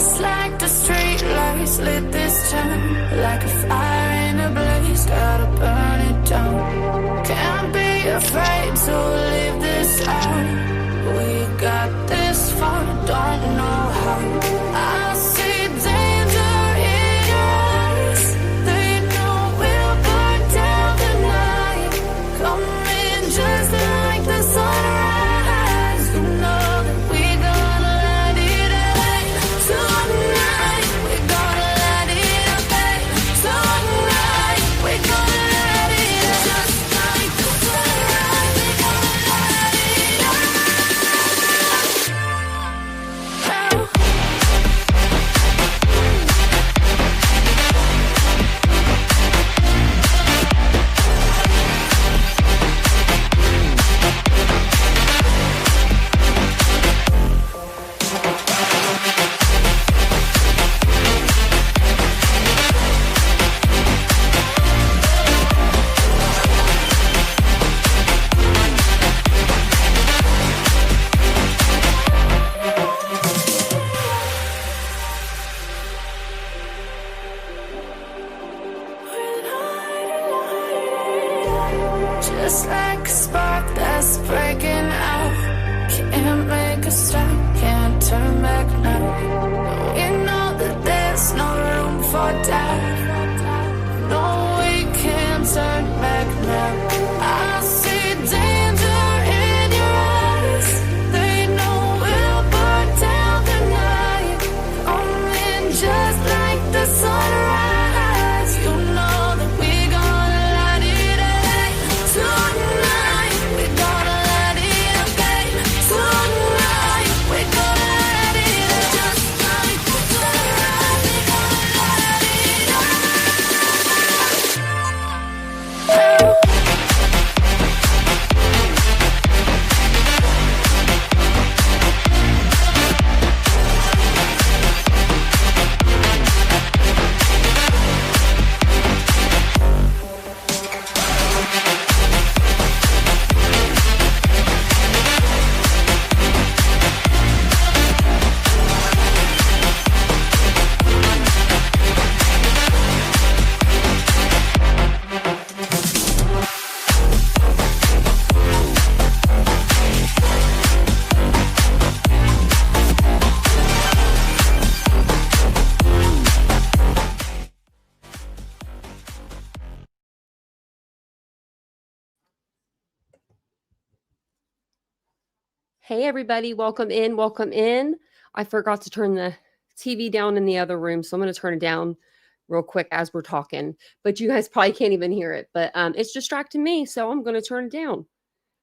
Just like the street lights lit this town, like a fire in a blaze, gotta burn it down. Can't be afraid to leave this out. We got this far, don't know how. I see danger in your eyes. They know we'll burn down the night. Coming just like the sunrise. You know that we gonna let it out. Tonight, we gonna let it out. Tonight, we gonna let it out. Just like the sunrise, we gonna let it out. Just like a spark that's breaking out. Can't make a stop, can't turn back now. We know that there's no room for doubt. No, we can't turn back now. I see danger in your eyes. They know we'll burn down the night. Coming just like the sunrise. You know that we gonna let it out. Tonight, we gonna let it out. Tonight, we gonna let it out. Just like the sunrise, we gonna let it out. Hey, everybody. Welcome in. Welcome in. I forgot to turn the TV down in the other room, so I'm going to turn it down real quick as we're talking. But you guys probably can't even hear it. But it's distracting me, so I'm going to turn it down.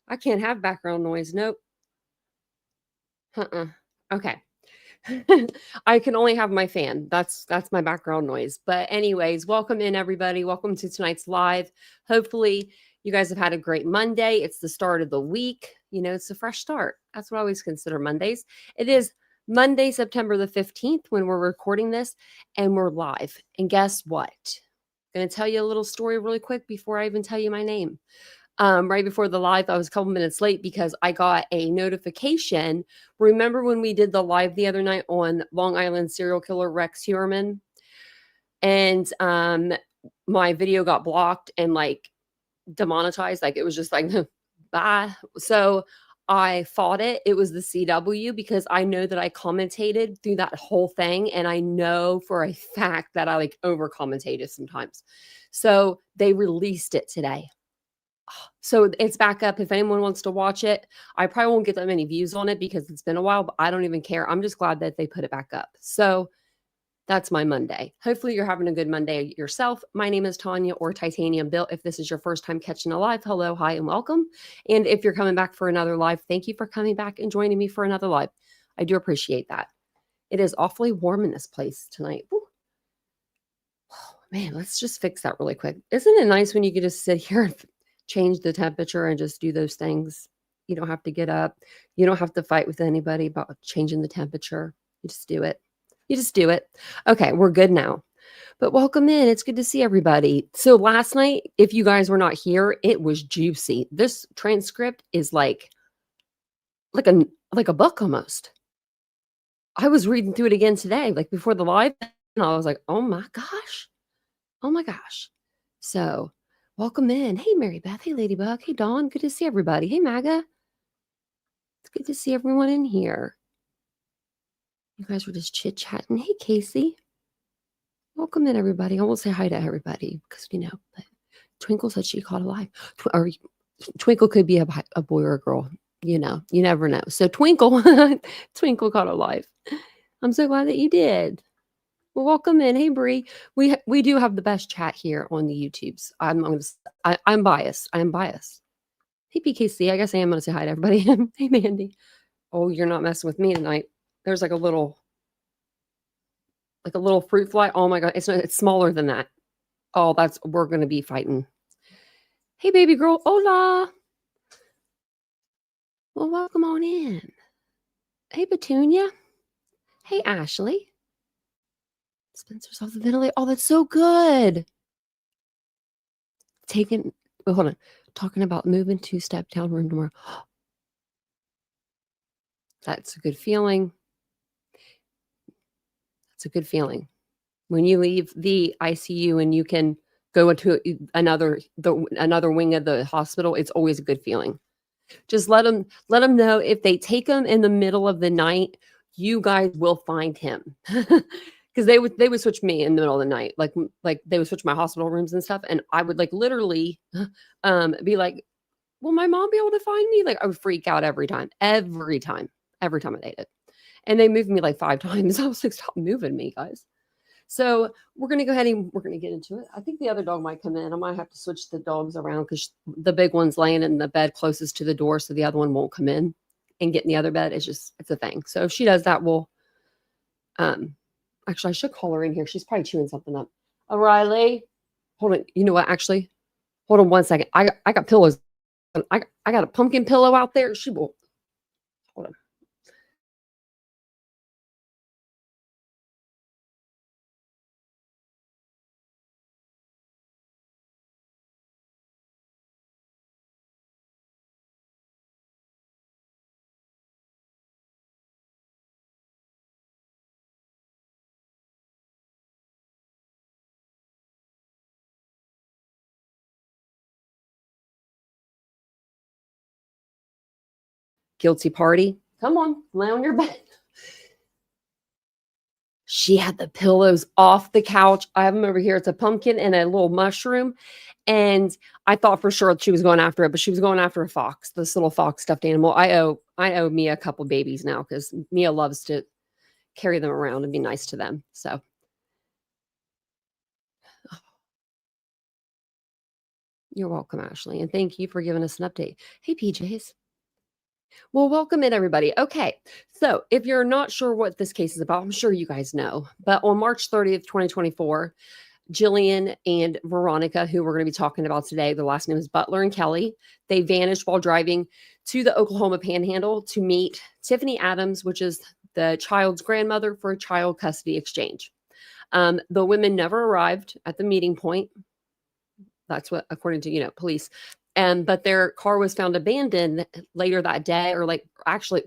I can't have background noise. Nope. Okay. I can only have my fan. That's my background noise. But anyways, welcome in, everybody. Welcome to tonight's live. Hopefully you guys have had a great Monday. It's the start of the week. You know, it's a fresh start. That's what I always consider Mondays. It is Monday, September the 15th when we're recording this, and we're live. And guess what? I'm going to tell you a little story really quick before I even tell you my name. Right before the live, I was a couple minutes late because I got a notification. Remember when we did the live the other night on Long Island serial killer Rex Heuermann? And my video got blocked and like demonetized. Like it was just like, bye. So I fought it. It was the CW because I know that I commentated through that whole thing. And I know for a fact that I like over commentated sometimes. So they released it today. So it's back up. If anyone wants to watch it, I probably won't get that many views on it because it's been a while, but I don't even care. I'm just glad that they put it back up. So that's my Monday. Hopefully you're having a good Monday yourself. My name is Tanya or Titanium Built. If this is your first time catching a live, hello, hi, and welcome. And if you're coming back for another live, thank you for coming back and joining me for another live. I do appreciate that. It is awfully warm in this place tonight. Woo. Oh, man, let's just fix that really quick. Isn't it nice when you can just sit here and change the temperature and just do those things? You don't have to get up. You don't have to fight with anybody about changing the temperature. You just do it. You just do it. Okay, we're good now. But welcome in. It's good to see everybody. So last night, if you guys were not here, it was juicy. This transcript is like a book almost. I was reading through it again today, like before the live, and I was like, oh my gosh. Oh my gosh. So welcome in. Hey, Mary Beth. Hey, Ladybug. Hey, Dawn. Good to see everybody. Hey, Maga. It's good to see everyone in here. You guys were just chit-chatting. Hey, Casey. Welcome in, everybody. I won't say hi to everybody because, but Twinkle said she caught a live. Or Twinkle could be a boy or a girl. You never know. So Twinkle, Twinkle caught a live. I'm so glad that you did. Well, welcome in. Hey, Bree. We do have the best chat here on the YouTubes. I'm biased. I'm biased. Hey, PKC. I guess I am going to say hi to everybody. Hey, Mandy. Oh, you're not messing with me tonight. There's like a little fruit fly. Oh my God. It's smaller than that. Oh, we're going to be fighting. Hey, baby girl. Hola. Well, welcome on in. Hey, Petunia. Hey, Ashley. Spencer's off the ventilator. Oh, that's so good. Hold on. Talking about moving to step down room tomorrow. That's a good feeling. That's a good feeling. When you leave the ICU and you can go into another wing of the hospital, it's always a good feeling. Just let them know if they take him in the middle of the night, you guys will find him. Because they would switch me in the middle of the night, like they would switch my hospital rooms and stuff, and I would like literally be like, will my mom be able to find me? Like I would freak out every time I did it. And they moved me like 5 times. I was like, stop moving me, guys. So we're going to go ahead and we're going to get into it. I think the other dog might come in. I might have to switch the dogs around because the big one's laying in the bed closest to the door. So the other one won't come in and get in the other bed. It's a thing. So if she does that, we'll, actually, I should call her in here. She's probably chewing something up. O'Reilly, hold on. You know what? Actually, hold on 1 second. I got pillows. I got a pumpkin pillow out there. She will. Hold on. Guilty party. Come on, lay on your bed. She had the pillows off the couch. I have them over here. It's a pumpkin and a little mushroom. And I thought for sure she was going after it, but she was going after a fox, this little fox stuffed animal. I owe Mia a couple babies now because Mia loves to carry them around and be nice to them. So you're welcome, Ashley. And thank you for giving us an update. Hey, PJs. Well, welcome in, everybody. Okay, so if you're not sure what this case is about, I'm sure you guys know, but on March 30th, 2024, Jilian and Veronica, who we're going to be talking about today, the last name is Butler and Kelley, they vanished while driving to the Oklahoma Panhandle to meet Tiffany Adams, which is the child's grandmother, for a child custody exchange. The women never arrived at the meeting point. That's what, according to, police. But their car was found abandoned later that day, or like actually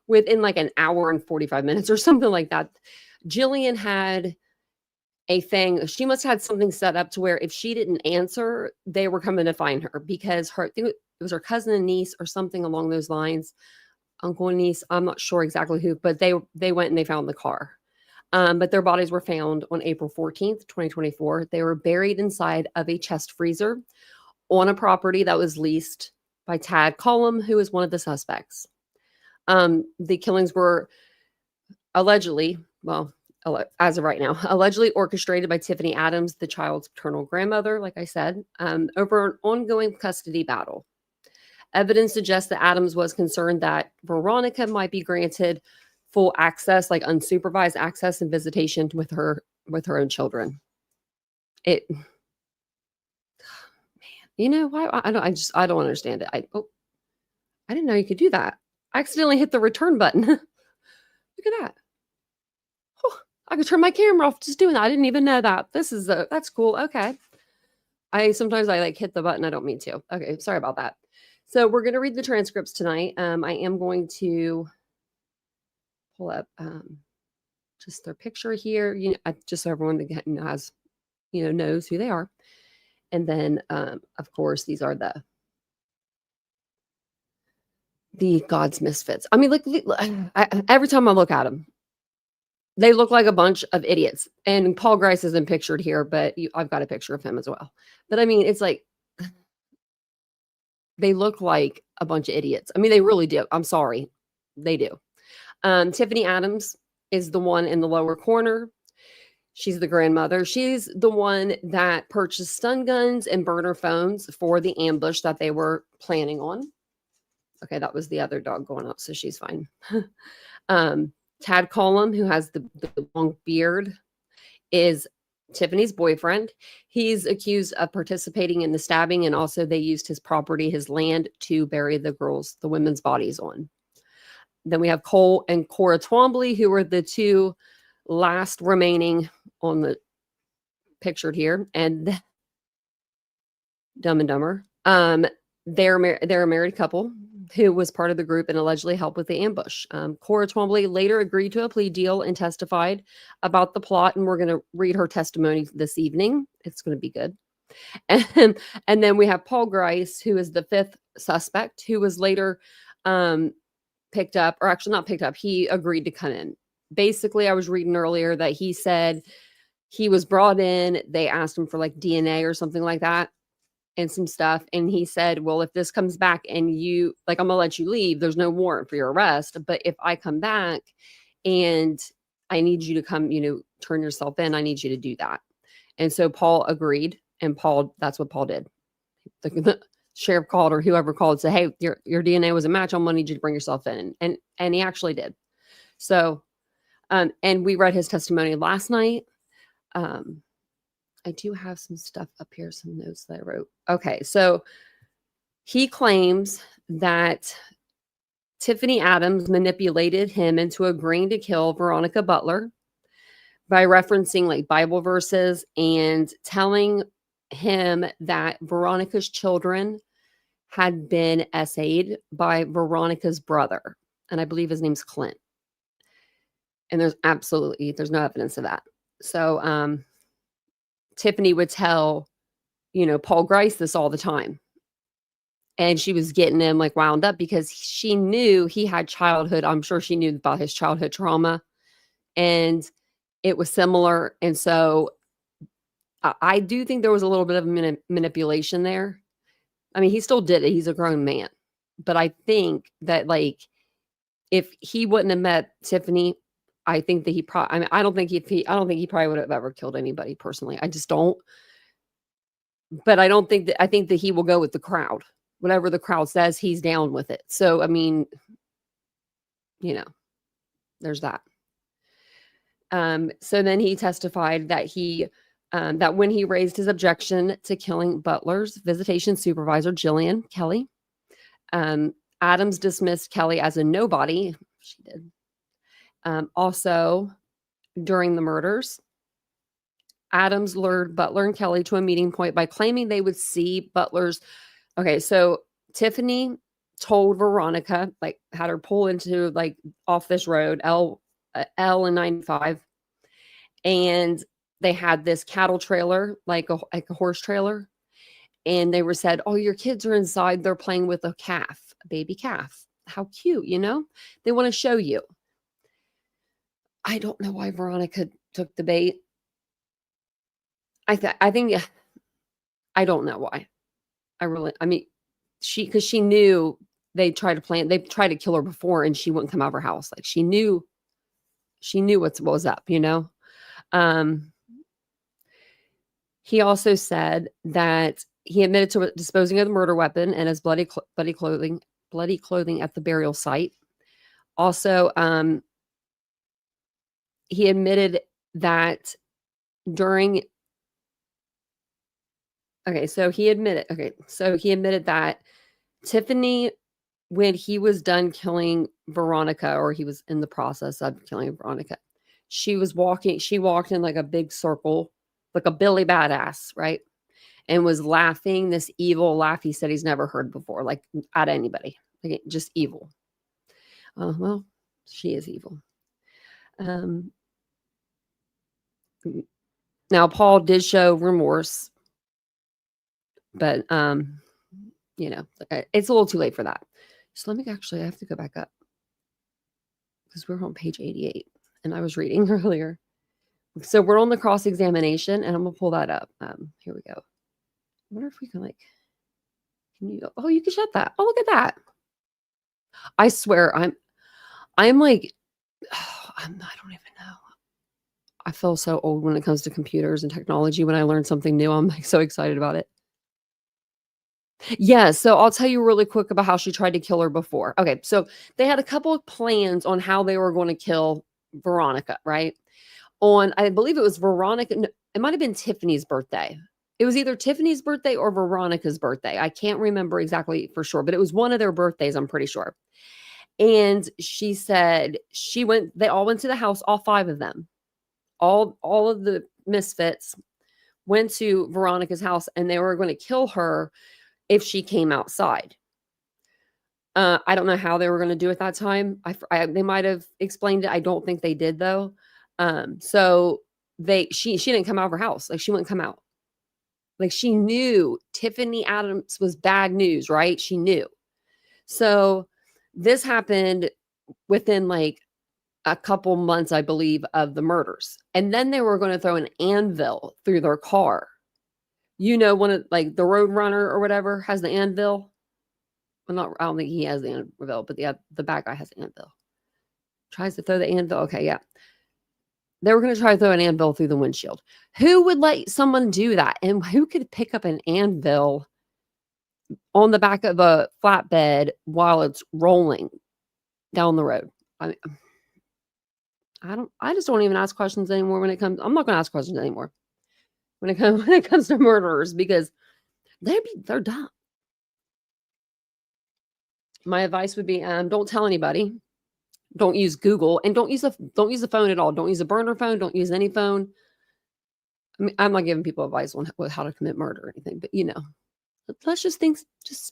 within like an hour and 45 minutes or something like that. Jilian had a thing. She must have had something set up to where if she didn't answer, they were coming to find her because it was her cousin and niece or something along those lines. Uncle and niece. I'm not sure exactly who, but they went and they found the car. But their bodies were found on April 14th, 2024. They were buried inside of a chest freezer on a property that was leased by Tad Cullum, who is one of the suspects. The killings were allegedly, as of right now, allegedly orchestrated by Tiffany Adams, the child's paternal grandmother, like I said, over an ongoing custody battle. Evidence suggests that Adams was concerned that Veronica might be granted full access, like unsupervised access and visitation with her own children. Why? I don't understand it. I didn't know you could do that. I accidentally hit the return button. Look at that. Oh, I could turn my camera off just doing that. I didn't even know that. That's cool. Okay. Sometimes I like hit the button. I don't mean to. Okay. Sorry about that. So we're going to read the transcripts tonight. I am going to pull up just their picture here, just so everyone has, knows who they are. And then, of course, these are the God's Misfits. I mean, every time I look at them, they look like a bunch of idiots. And Paul Grice isn't pictured here, but I've got a picture of him as well. But I mean, it's like, they look like a bunch of idiots. I mean, they really do. I'm sorry. They do. Tiffany Adams is the one in the lower corner. She's the grandmother. She's the one that purchased stun guns and burner phones for the ambush that they were planning on. Okay, that was the other dog going up, so she's fine. Tad Collum, who has the long beard, is Tiffany's boyfriend. He's accused of participating in the stabbing, and also they used his property, his land, to bury the women's bodies on. Then we have Cole and Cora Twombly, who are the two last remaining on the pictured here, and Dumb and Dumber. They're a married couple who was part of the group and allegedly helped with the ambush. Cora Twombly later agreed to a plea deal and testified about the plot, and we're going to read her testimony this evening. It's going to be good. And then we have Paul Grice, who is the fifth suspect, who was later picked up, or actually not picked up. He agreed to come in. Basically, I was reading earlier that he said he was brought in. They asked him for like DNA or something like that and some stuff. And he said, well, if this comes back and I'm going to let you leave, there's no warrant for your arrest. But if I come back and I need you to come, turn yourself in, I need you to do that. And so Paul agreed. And that's what Paul did. The sheriff called, or whoever called, said, hey, your DNA was a match. I'm going to need you to bring yourself in. And he actually did. So, and we read his testimony last night. I do have some stuff up here, some notes that I wrote. Okay, so he claims that Tiffany Adams manipulated him into agreeing to kill Veronica Butler by referencing like Bible verses and telling him that Veronica's children had been essayed by Veronica's brother. And I believe his name's Clint. And there's no evidence of that. So, Tiffany would tell, Paul Grice this all the time. And she was getting him like wound up because she knew he had childhood. I'm sure she knew about his childhood trauma, and it was similar. And so I do think there was a little bit of manipulation there. I mean, he still did it. He's a grown man. But I think that if he wouldn't have met Tiffany, I think that I don't think he probably would have ever killed anybody personally. I just don't. But I think that he will go with the crowd. Whatever the crowd says, he's down with it. So, I mean, there's that. So then he testified that that when he raised his objection to killing Butler's visitation supervisor, Jilian Kelley, Adams dismissed Kelley as a nobody. She did. Also, during the murders, Adams lured Butler and Kelley to a meeting point by claiming they would see Butler's. Okay, so Tiffany told Veronica, had her pull into off this road, L and 95, and they had this cattle trailer, like a horse trailer, and they were said, "Oh, your kids are inside. They're playing with a baby calf. How cute, They want to show you." I don't know why Veronica took the bait. I think I don't know why. Because she knew they tried to kill her before, and she wouldn't come out of her house. She knew what was up, He also said that he admitted to disposing of the murder weapon and his bloody clothing at the burial site. Also, he admitted that he admitted that Tiffany, when he was done killing Veronica, or he was in the process of killing Veronica, she walked in like a big circle, like a Billy Badass, right? And was laughing, this evil laugh he said he's never heard before, at anybody, just evil. Well, she is evil. Now, Paul did show remorse, but, you know, it's a little too late for that. So let me I have to go back up because we're on page 88 and I was reading earlier. So we're on the cross-examination and I'm going to pull that up. Here we go. I wonder if we can oh, you can shut that. Oh, look at that. I swear I'm like, I don't even know. I feel so old when it comes to computers and technology. When I learn something new, I'm like so excited about it. Yeah, so I'll tell you really quick about how she tried to kill her before. Okay, so they had a couple of plans on how they were going to kill Veronica, right? I believe it was Veronica, no, it might have been Tiffany's birthday. It was either Tiffany's birthday or Veronica's birthday. I can't remember exactly for sure, but it was one of their birthdays, I'm pretty sure. And she said they all went to the house, all 5 of them. All of the Misfits went to Veronica's house and they were going to kill her if she came outside. I don't know how they were going to do it that time. They might have explained it. I don't think they did though. So she didn't come out of her house. Like she wouldn't come out. Like she knew Tiffany Adams was bad news, right? She knew. So this happened within like a couple months, I believe, of the murders. And then they were going to throw an anvil through their car. You know, one of like the Roadrunner or whatever has the anvil. Well, I don't think he has the anvil, but the bad guy has the anvil. Tries to throw the anvil. Okay, yeah. They were going to try to throw an anvil through the windshield. Who would let someone do that? And who could pick up an anvil on the back of a flatbed while it's rolling down the road? I just don't even ask questions anymore when it comes. I'm not going to ask questions anymore when it comes to murderers because they're dumb. My advice would be, don't tell anybody. Don't use Google and don't use the phone at all. Don't use a burner phone. Don't use any phone. I mean, I'm not giving people advice on how to commit murder or anything, but you know, let's just think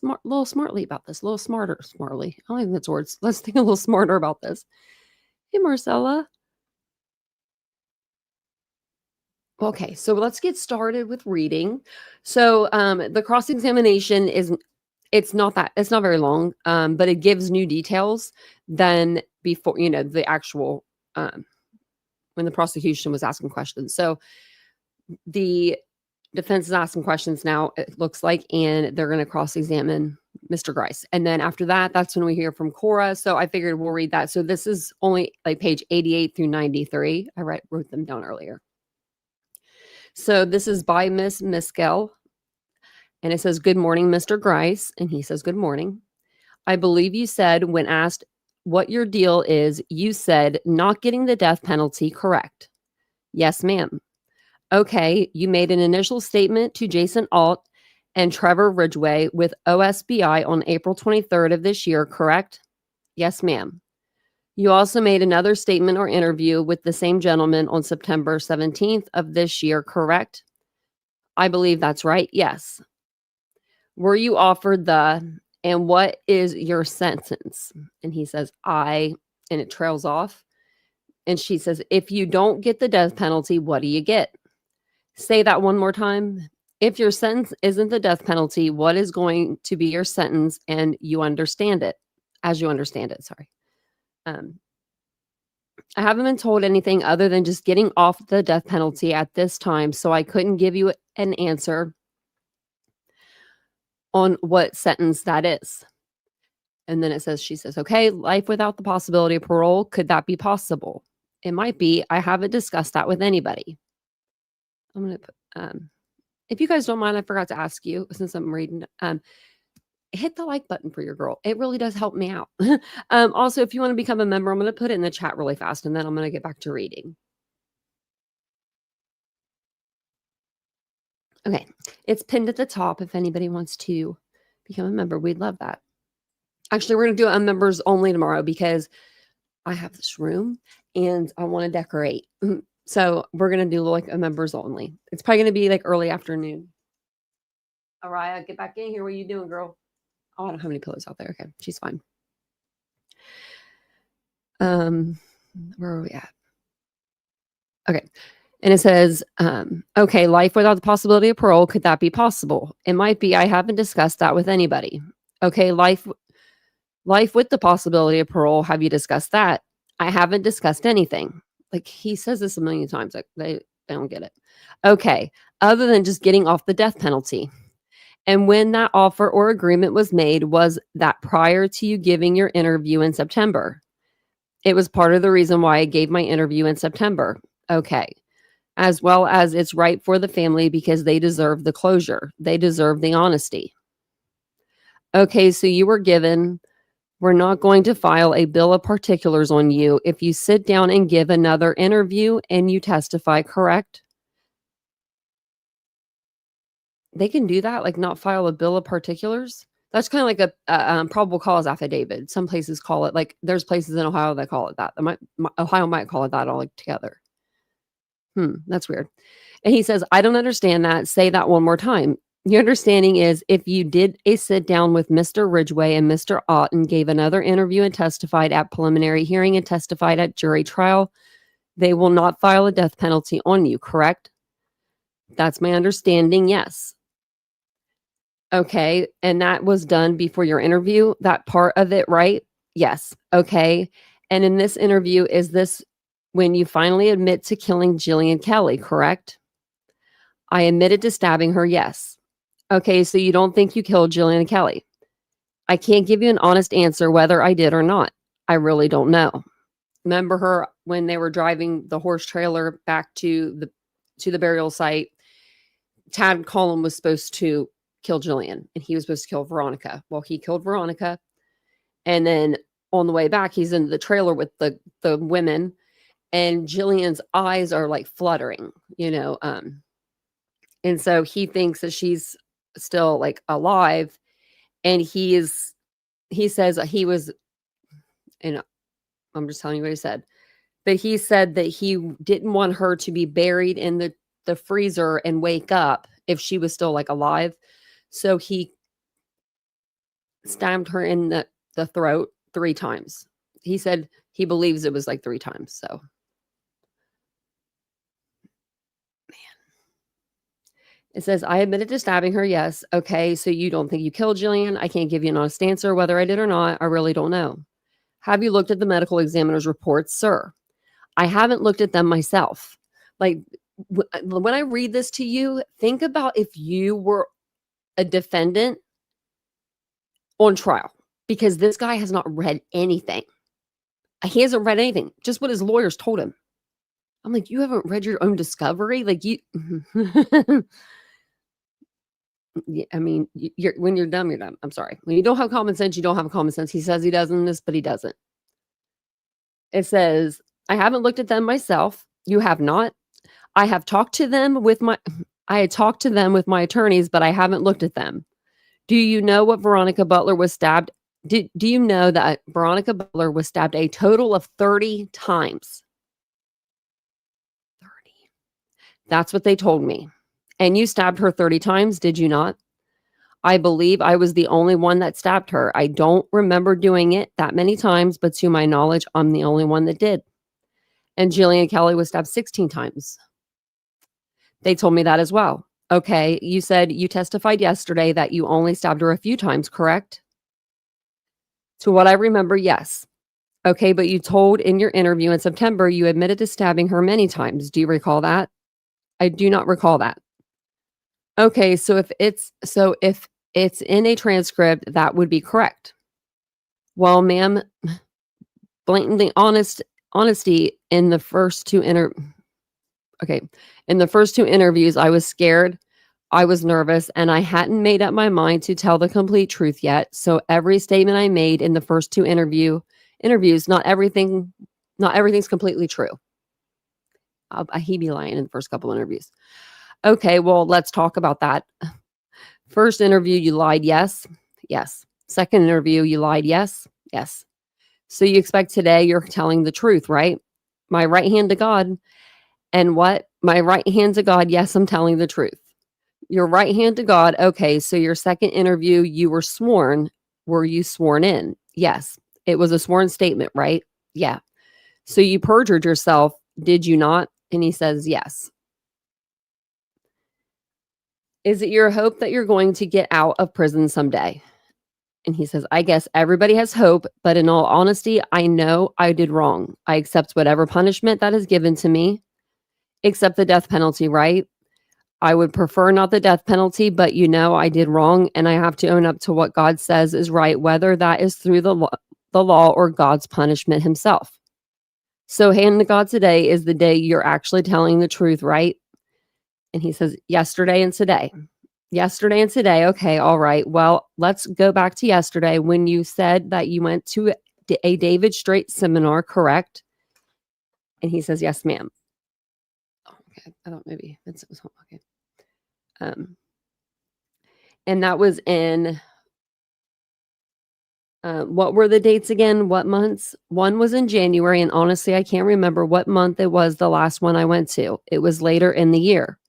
a little smartly about this, a little smartly. I don't think that's words. Let's think a little smarter about this. Hey, Marcella. Okay, so let's get started with reading. So the cross-examination it's not very long, but it gives new details than before, you know, the actual when the prosecution was asking questions. So the defense is asking questions now, it looks like, and they're going to cross-examine Mr. Grice. And then after that, that's when we hear from Cora. So I figured we'll read that. So this is only like page 88 through 93. I wrote them down earlier. So this is by Miss Miskell. And it says, "Good morning, Mr. Grice." And he says, "Good morning. I believe you said when asked what your deal is, you said not getting the death penalty, correct?" "Yes, ma'am." "Okay, you made an initial statement to Jason Alt and Trevor Ridgway with OSBI on April 23rd of this year, correct?" "Yes, ma'am." "You also made another statement or interview with the same gentleman on September 17th of this year, correct?" "I believe that's right, yes." "Were you offered and what is your sentence?" And he says, and it trails off. And she says, "If you don't get the death penalty, what do you get?" "Say that one more time." "If your sentence isn't the death penalty, what is going to be your sentence and you understand it?" As you understand it, sorry. "I haven't been told anything other than just getting off the death penalty at this time, so I couldn't give you an answer on what sentence that is." And then she says, "Okay, life without the possibility of parole, could that be possible?" "It might be. I haven't discussed that with anybody." I'm going to put, if you guys don't mind, I forgot to ask you, since I'm reading, hit the like button for your girl. It really does help me out. Also, if you want to become a member, I'm going to put it in the chat really fast, and then I'm going to get back to reading. Okay, it's pinned at the top if anybody wants to become a member. We'd love that. Actually, we're going to do it members only tomorrow because I have this room and I want to decorate. So we're going to do like a members only. It's probably going to be like early afternoon. Araya, get back in here. What are you doing, girl? Oh, I don't have any pillows out there. Okay, she's fine. Where are we at? Okay. And it says, okay, life without the possibility of parole, could that be possible? It might be. I haven't discussed that with anybody. Okay, life with the possibility of parole, have you discussed that? I haven't discussed anything. Like, he says this a million times. Like, they don't get it. Okay, other than just getting off the death penalty. And when that offer or agreement was made, was that prior to you giving your interview in September? It was part of the reason why I gave my interview in September. Okay. As well as it's right for the family because they deserve the closure. They deserve the honesty. Okay, so you were given, we're not going to file a bill of particulars on you if you sit down and give another interview and you testify, correct? They can do that, like not file a bill of particulars. That's kind of like a probable cause affidavit. Some places call it, like there's places in Ohio that call it that. Ohio might call it that all together. That's weird. And he says, I don't understand that. Say that one more time. Your understanding is if you did a sit down with Mr. Ridgway and Mr. Otten, gave another interview and testified at preliminary hearing and testified at jury trial, they will not file a death penalty on you, correct? That's my understanding, yes. Okay, and that was done before your interview, that part of it, right? Yes. Okay. And in this interview, is this when you finally admit to killing Jilian Kelley, correct? I admitted to stabbing her, yes. Okay, so you don't think you killed Jilian Kelley. I can't give you an honest answer whether I did or not. I really don't know. Remember her when they were driving the horse trailer back to the burial site? Tad Collin was supposed to kill Jilian, and he was supposed to kill Veronica. Well, he killed Veronica, and then on the way back, he's in the trailer with the women, and Jillian's eyes are like fluttering, and so he thinks that she's still like alive, and he says that he was, and I'm just telling you what he said, but he said that he didn't want her to be buried in the freezer and wake up if she was still like alive. So he stabbed her in the throat 3 times. He said he believes it was like 3 times. So, man. It says, I admitted to stabbing her. Yes. Okay. So you don't think you killed Jilian? I can't give you an honest answer whether I did or not. I really don't know. Have you looked at the medical examiner's reports, sir? I haven't looked at them myself. Like, when I read this to you, think about if you were a defendant on trial, because this guy has not read anything. He hasn't read anything, just what his lawyers told him. I'm like, you haven't read your own discovery? Like, you, I mean, when you're dumb, you're dumb. I'm sorry. When you don't have common sense, you don't have common sense. He says he does in this, but he doesn't. It says, I haven't looked at them myself. You have not. I had talked to them with my attorneys, but I haven't looked at them. Do you know what Veronica Butler was stabbed? Do you know that Veronica Butler was stabbed a total of 30 times? 30. That's what they told me. And you stabbed her 30 times, did you not? I believe I was the only one that stabbed her. I don't remember doing it that many times, but to my knowledge, I'm the only one that did. And Jilian Kelley was stabbed 16 times. They told me that as well. Okay, you said you testified yesterday that you only stabbed her a few times, correct? To what I remember, yes. Okay, but you told in your interview in September you admitted to stabbing her many times. Do you recall that? I do not recall that. Okay, so if it's in a transcript, that would be correct. Well, ma'am, blatantly honesty in the first 2 in the first 2 interviews, I was scared, I was nervous, and I hadn't made up my mind to tell the complete truth yet. So every statement I made in the first 2 interviews, not everything's completely true. He'd be lying in the first couple interviews. Okay, well, let's talk about that. First interview, you lied, yes. Yes. Second interview, you lied, yes. Yes. So you expect today you're telling the truth, right? My right hand to God. And what? My right hand to God, yes, I'm telling the truth. Your right hand to God, okay, so your second interview, you were sworn. Were you sworn in? Yes. It was a sworn statement, right? Yeah. So you perjured yourself, did you not? And he says, yes. Is it your hope that you're going to get out of prison someday? And he says, I guess everybody has hope, but in all honesty, I know I did wrong. I accept whatever punishment that is given to me, except the death penalty, right? I would prefer not the death penalty, but I did wrong, and I have to own up to what God says is right, whether that is through the law or God's punishment himself. So hand to God today is the day you're actually telling the truth, right? And he says, yesterday and today. Yesterday and today. Okay, all right. Well, let's go back to yesterday when you said that you went to a David Straight seminar, correct? And he says, yes, ma'am. Oh, okay. I thought maybe it was okay. And that was in, what were the dates again? What months? One was in January, and honestly, I can't remember what month it was the last one I went to. It was later in the year.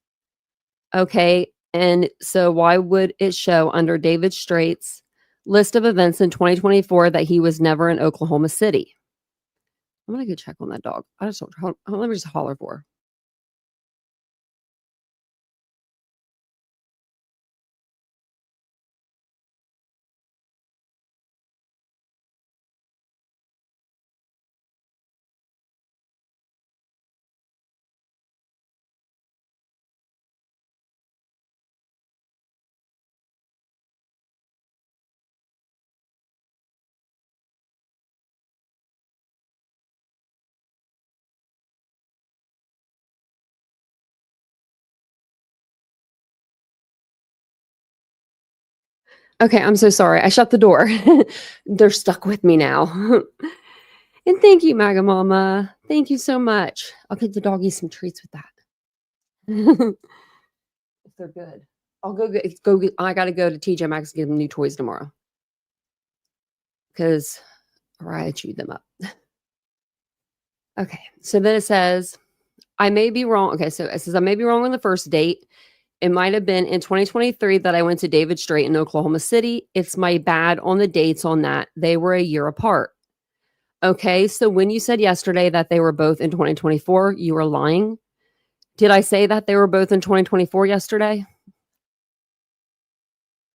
Okay. And so why would it show under David Straight's list of events in 2024 that he was never in Oklahoma City? I'm going to go check on that dog. I just don't, let me just holler for her. Okay, I'm so sorry. I shut the door. They're stuck with me now. And thank you, Maga Mama. Thank you so much. I'll give the doggy some treats with that. If they're good. I'll go get, I got to go to TJ Maxx and get them new toys tomorrow. Because I chewed them up. Okay, so then it says, I may be wrong. Okay, so it says, I may be wrong on the first date. It might have been in 2023 that I went to David Straight in Oklahoma City. It's my bad on the dates on that. They were a year apart. Okay, so when you said yesterday that they were both in 2024, you were lying. Did I say that they were both in 2024 yesterday?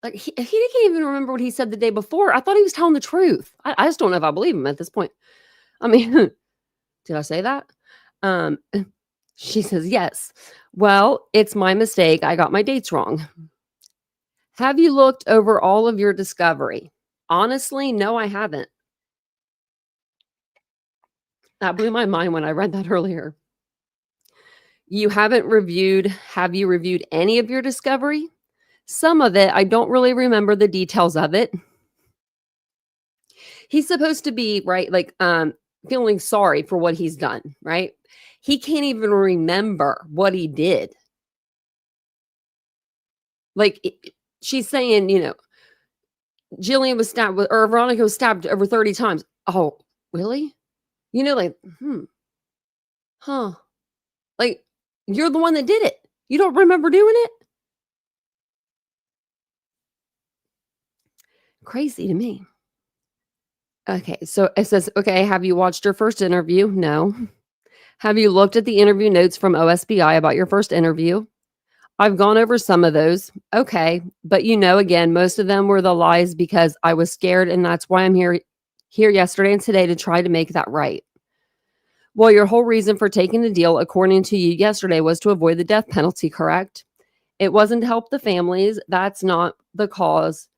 Like he can't even remember what he said the day before. I thought he was telling the truth. I just don't know if I believe him at this point. I mean, did I say that? She says, yes. Well, it's my mistake. I got my dates wrong. Have you looked over all of your discovery? Honestly, no, I haven't. That blew my mind when I read that earlier. You haven't reviewed, have you reviewed any of your discovery? Some of it, I don't really remember the details of it. He's supposed to be, right, like feeling sorry for what he's done, right? He can't even remember what he did. Like she's saying, Jillian was stabbed or Veronica was stabbed over 30 times. Oh, really? Like, huh. Like, you're the one that did it. You don't remember doing it? Crazy to me. Okay, so it says, okay, have you watched your first interview? No. Have you looked at the interview notes from OSBI about your first interview? I've gone over some of those. Okay, but again, most of them were the lies because I was scared, and that's why I'm here yesterday and today to try to make that right. Well, your whole reason for taking the deal, according to you yesterday, was to avoid the death penalty, correct? It wasn't to help the families. That's not the cause.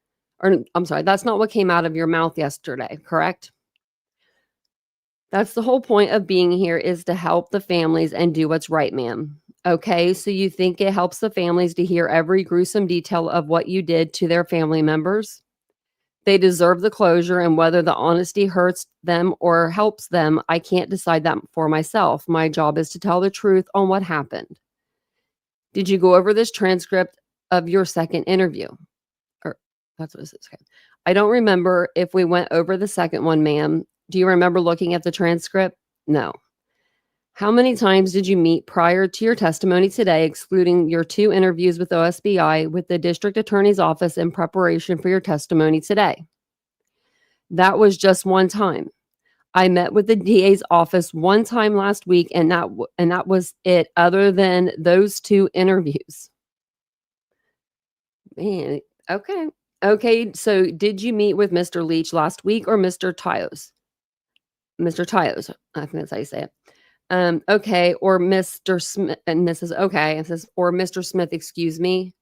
Or I'm sorry, that's not what came out of your mouth yesterday, correct? That's the whole point of being here, is to help the families and do what's right, ma'am. Okay, so you think it helps the families to hear every gruesome detail of what you did to their family members? They deserve the closure, and whether the honesty hurts them or helps them, I can't decide that for myself. My job is to tell the truth on what happened. Did you go over this transcript of your second interview? Or that's what it says. Okay. I don't remember if we went over the second one, ma'am. Do you remember looking at the transcript? No. How many times did you meet prior to your testimony today, excluding your 2 interviews with OSBI with the district attorney's office in preparation for your testimony today? That was just one time. I met with the DA's office one time last week, and that was it, other than those 2 interviews. Man, okay. Okay, so did you meet with Mr. Leach last week or Mr. Tyos? Mr. Tyos, I think that's how you say it. Okay, or Mr. Smith, and this is okay. It says, or Mr. Smith, excuse me.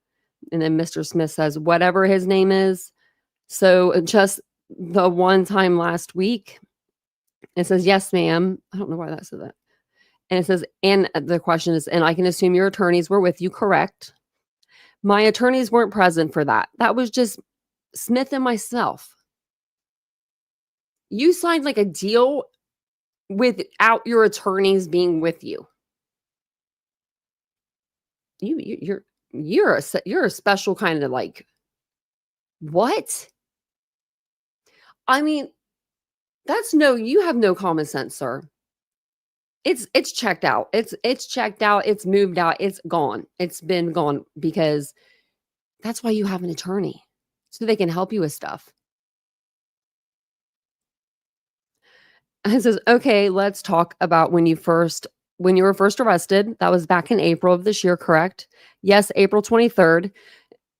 And then Mr. Smith says, whatever his name is. So just the one time last week, it says, yes, ma'am. I don't know why that said that. And it says, and the question is, and I can assume your attorneys were with you, correct? My attorneys weren't present for that. That was just Smith and myself. You signed like a deal without your attorneys being with you. You're a special kind of like, what? I mean, you have no common sense, sir. It's checked out. It's checked out. It's moved out. It's gone. It's been gone because that's why you have an attorney, so they can help you with stuff. It says, okay, let's talk about when you were first arrested. That was back in April of this year, correct? Yes, April 23rd.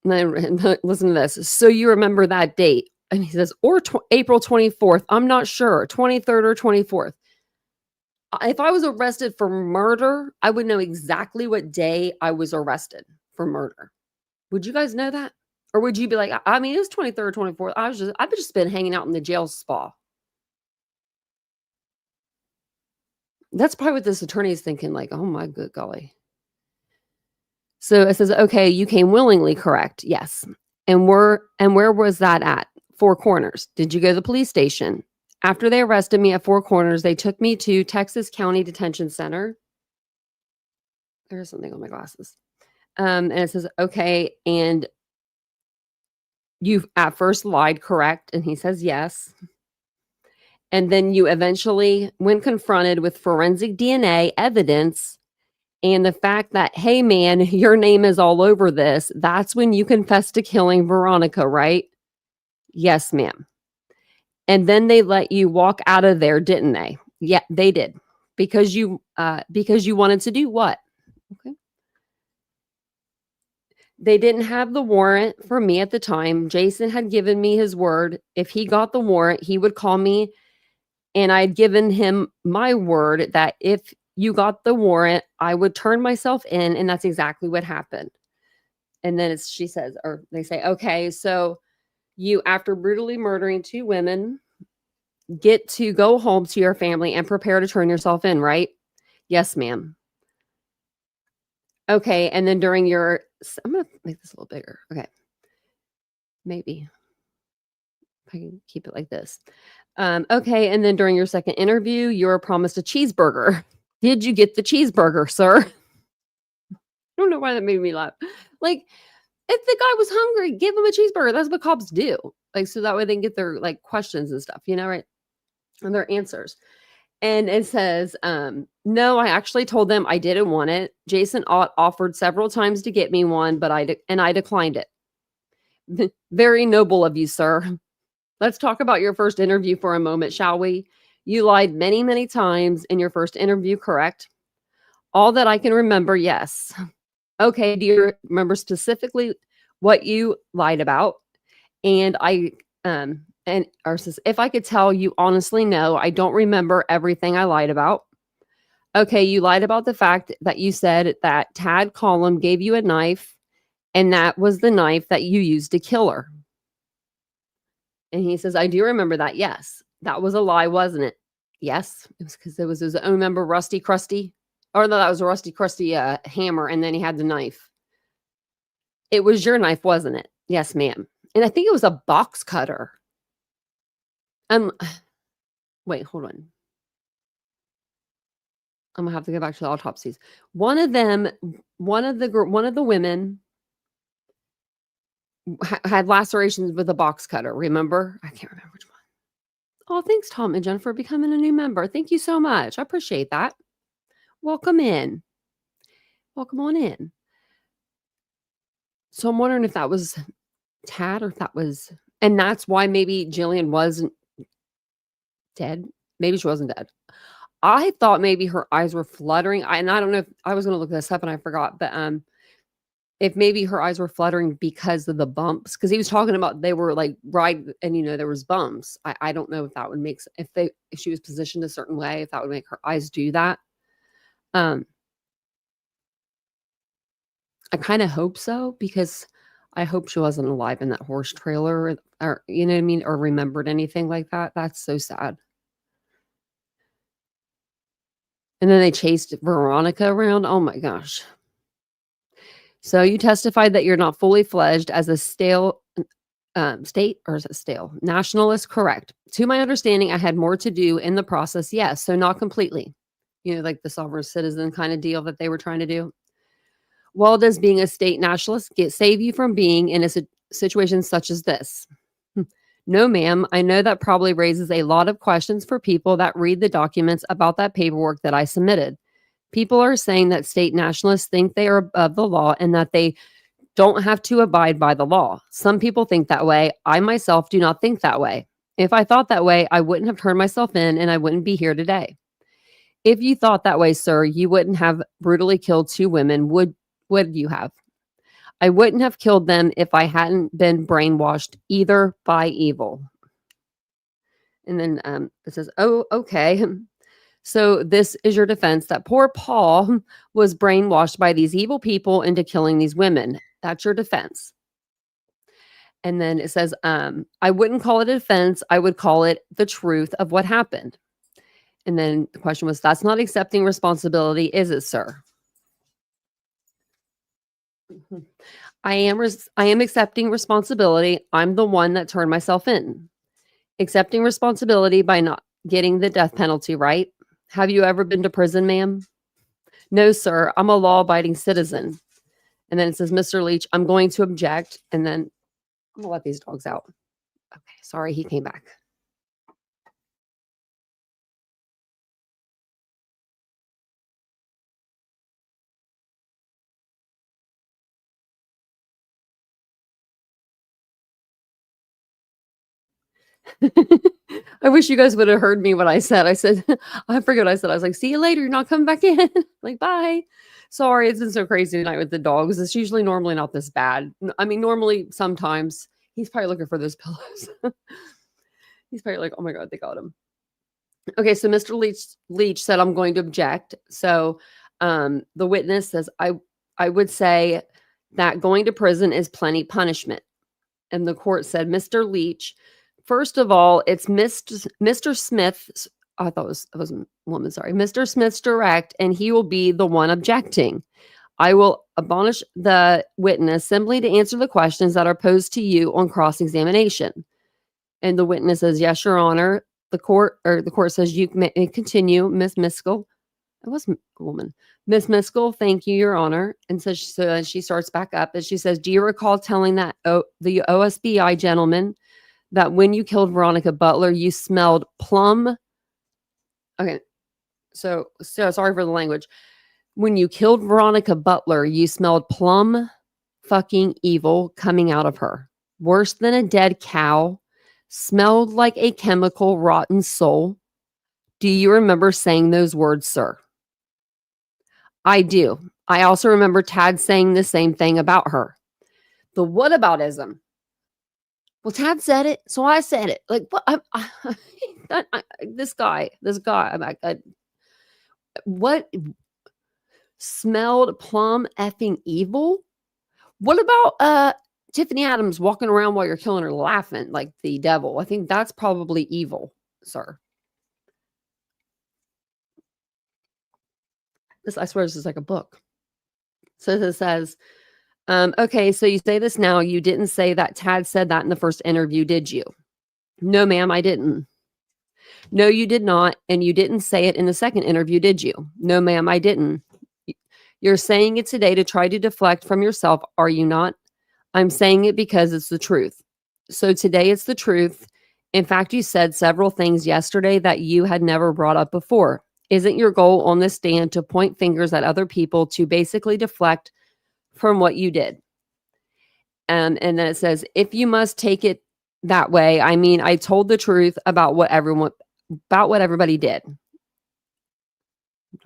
And then listen to this. So you remember that date? And he says, or April 24th. I'm not sure, 23rd or 24th. If I was arrested for murder, I would know exactly what day I was arrested for murder. Would you guys know that? Or would you be like, I mean, it was 23rd, 24th. I've just been hanging out in the jail spa. That's probably what this attorney is thinking, like, oh my good golly. So it says, okay, you came willingly, correct? Yes. And where was that at? Four Corners. Did you go to the police station? After they arrested me at Four Corners, they took me to Texas County Detention Center. There's something on my glasses. And it says, okay, and you at first lied, correct? And he says, yes. And then you eventually, when confronted with forensic DNA evidence and the fact that, hey, man, your name is all over this, that's when you confessed to killing Veronica, right? Yes, ma'am. And then they let you walk out of there, didn't they? Yeah, they did. Because you wanted to do what? Okay. They didn't have the warrant for me at the time. Jason had given me his word. If he got the warrant, he would call me. And I'd given him my word that if you got the warrant, I would turn myself in. And that's exactly what happened. And then she says, or they say, okay, so you, after brutally murdering two women, get to go home to your family and prepare to turn yourself in, right? Yes, ma'am. Okay. And then during your, I'm going to make this a little bigger. Okay. Maybe if I can keep it like this. Okay. And then during your second interview, you were promised a cheeseburger. Did you get the cheeseburger, sir? I don't know why that made me laugh. Like, if the guy was hungry, give him a cheeseburger. That's what cops do. Like, so that way they can get their like questions and stuff, right? And their answers. And it says, no, I actually told them I didn't want it. Jason offered several times to get me one, but I declined it. Very noble of you, sir. Let's talk about your first interview for a moment, shall we? You lied many, many times in your first interview, correct? All that I can remember, yes. Okay, do you remember specifically what you lied about? And if I could tell you honestly, no, I don't remember everything I lied about. Okay, you lied about the fact that you said that Tad Collum gave you a knife, and that was the knife that you used to kill her. And he says, I do remember that. Yes, that was a lie, wasn't it? Yes, it was because it was his own member, Rusty Krusty. Or no, that was a Rusty Krusty hammer, and then he had the knife. It was your knife, wasn't it? Yes, ma'am. And I think it was a box cutter. Wait, hold on. I'm gonna have to go back to the autopsies. One of the women had lacerations with a box cutter. Remember? I can't remember which one. Oh, thanks, Tom and Jennifer, for becoming a new member. Thank you so much. I appreciate that. Welcome in. Welcome on in. So I'm wondering if that was Tad or if that was, and that's why maybe Jillian wasn't dead. maybe she wasn't dead. I thought maybe her eyes were fluttering. And I don't know if I was going to look this up and I forgot, but if maybe her eyes were fluttering because of the bumps, because he was talking about they were like right, and there was bumps. I don't know if that would make if she was positioned a certain way, if that would make her eyes do that. I kind of hope so, because I hope she wasn't alive in that horse trailer, or you know what I mean, or remembered anything like that. That's so sad. And then they chased Veronica around. Oh my gosh. So you testified that you're not fully fledged as a state, or is it stale? Nationalist, correct. To my understanding, I had more to do in the process. Yes. So not completely, like the sovereign citizen kind of deal that they were trying to do. Well, does being a state nationalist save you from being in a situation such as this? No, ma'am. I know that probably raises a lot of questions for people that read the documents about that paperwork that I submitted. People are saying that state nationalists think they are above the law and that they don't have to abide by the law. Some people think that way. I myself do not think that way. If I thought that way, I wouldn't have turned myself in and I wouldn't be here today. If you thought that way, sir, you wouldn't have brutally killed 2 women, would you have? I wouldn't have killed them if I hadn't been brainwashed either by evil. And then it says, oh, okay. So this is your defense that poor Paul was brainwashed by these evil people into killing these women. That's your defense. And then it says, I wouldn't call it a defense. I would call it the truth of what happened. And then the question was, that's not accepting responsibility, is it, sir? I am accepting responsibility. I'm the one that turned myself in. Accepting responsibility by not getting the death penalty, right? Have you ever been to prison, ma'am? No, sir. I'm a law-abiding citizen. And then it says, Mr. Leach, I'm going to object. And then I'm going to let these dogs out. Okay, sorry, he came back. I wish you guys would have heard me what I said. I said, I forget what I said. I was like, see you later. You're not coming back in. Like, bye. Sorry, it's been so crazy tonight with the dogs. It's usually normally not this bad. I mean, normally sometimes he's probably looking for those pillows. He's probably like, oh my God, they got him. Okay, so Mr. Leach said, I'm going to object. So the witness says, I would say that going to prison is plenty punishment. And the court said, Mr. Leach, first of all, it's Mr. Smith's, I thought it was a woman, sorry, Mr. Smith's direct, and he will be the one objecting. I will admonish the witness simply to answer the questions that are posed to you on cross-examination. And the witness says, yes, Your Honor. The court says, you may continue, Miss Miskell. It was a woman. Miss Miskell, thank you, Your Honor. And so she starts back up and she says, do you recall telling the OSBI gentleman that when you killed Veronica Butler, you smelled plum? Okay, so sorry for the language. When you killed Veronica Butler, you smelled plum fucking evil coming out of her. Worse than a dead cow. Smelled like a chemical rotten soul. Do you remember saying those words, sir? I do. I also remember Tad saying the same thing about her. The whataboutism. Well, Tad said it, so I said it. Like, what? This guy. What? Smelled plum effing evil? What about Tiffany Adams walking around while you're killing her laughing like the devil? I think that's probably evil, sir. I swear this is like a book. So it says, okay, so you say this now. You didn't say that Tad said that in the first interview, did you? No, ma'am, I didn't. No, you did not. And you didn't say it in the second interview, did you? No, ma'am, I didn't. You're saying it today to try to deflect from yourself, are you not? I'm saying it because it's the truth. So today it's the truth. In fact, you said several things yesterday that you had never brought up before. Isn't your goal on this stand to point fingers at other people to basically deflect from what you did? And then it says, if you must take it that way, I mean, I told the truth about what everyone, about what everybody did.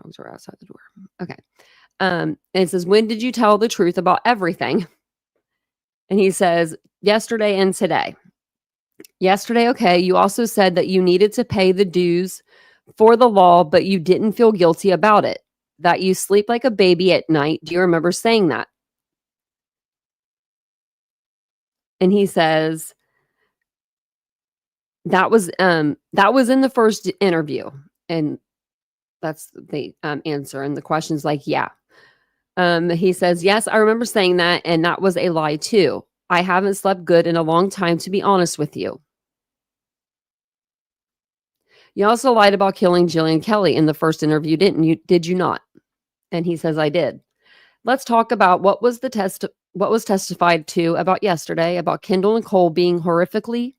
Dogs are outside the door. Okay. And it says, when did you tell the truth about everything? And he says, yesterday and today. Yesterday, okay. You also said that you needed to pay the dues for the law, but you didn't feel guilty about it. That you sleep like a baby at night. Do you remember saying that? And he says, that was in the first interview. And that's the answer. And the question's like, yeah. He says, yes, I remember saying that. And that was a lie too. I haven't slept good in a long time, to be honest with you. You also lied about killing Jilian Kelley in the first interview, didn't you? Did you not? And he says, I did. Let's talk about what was testified to about yesterday, about Kendall and Cole being horrifically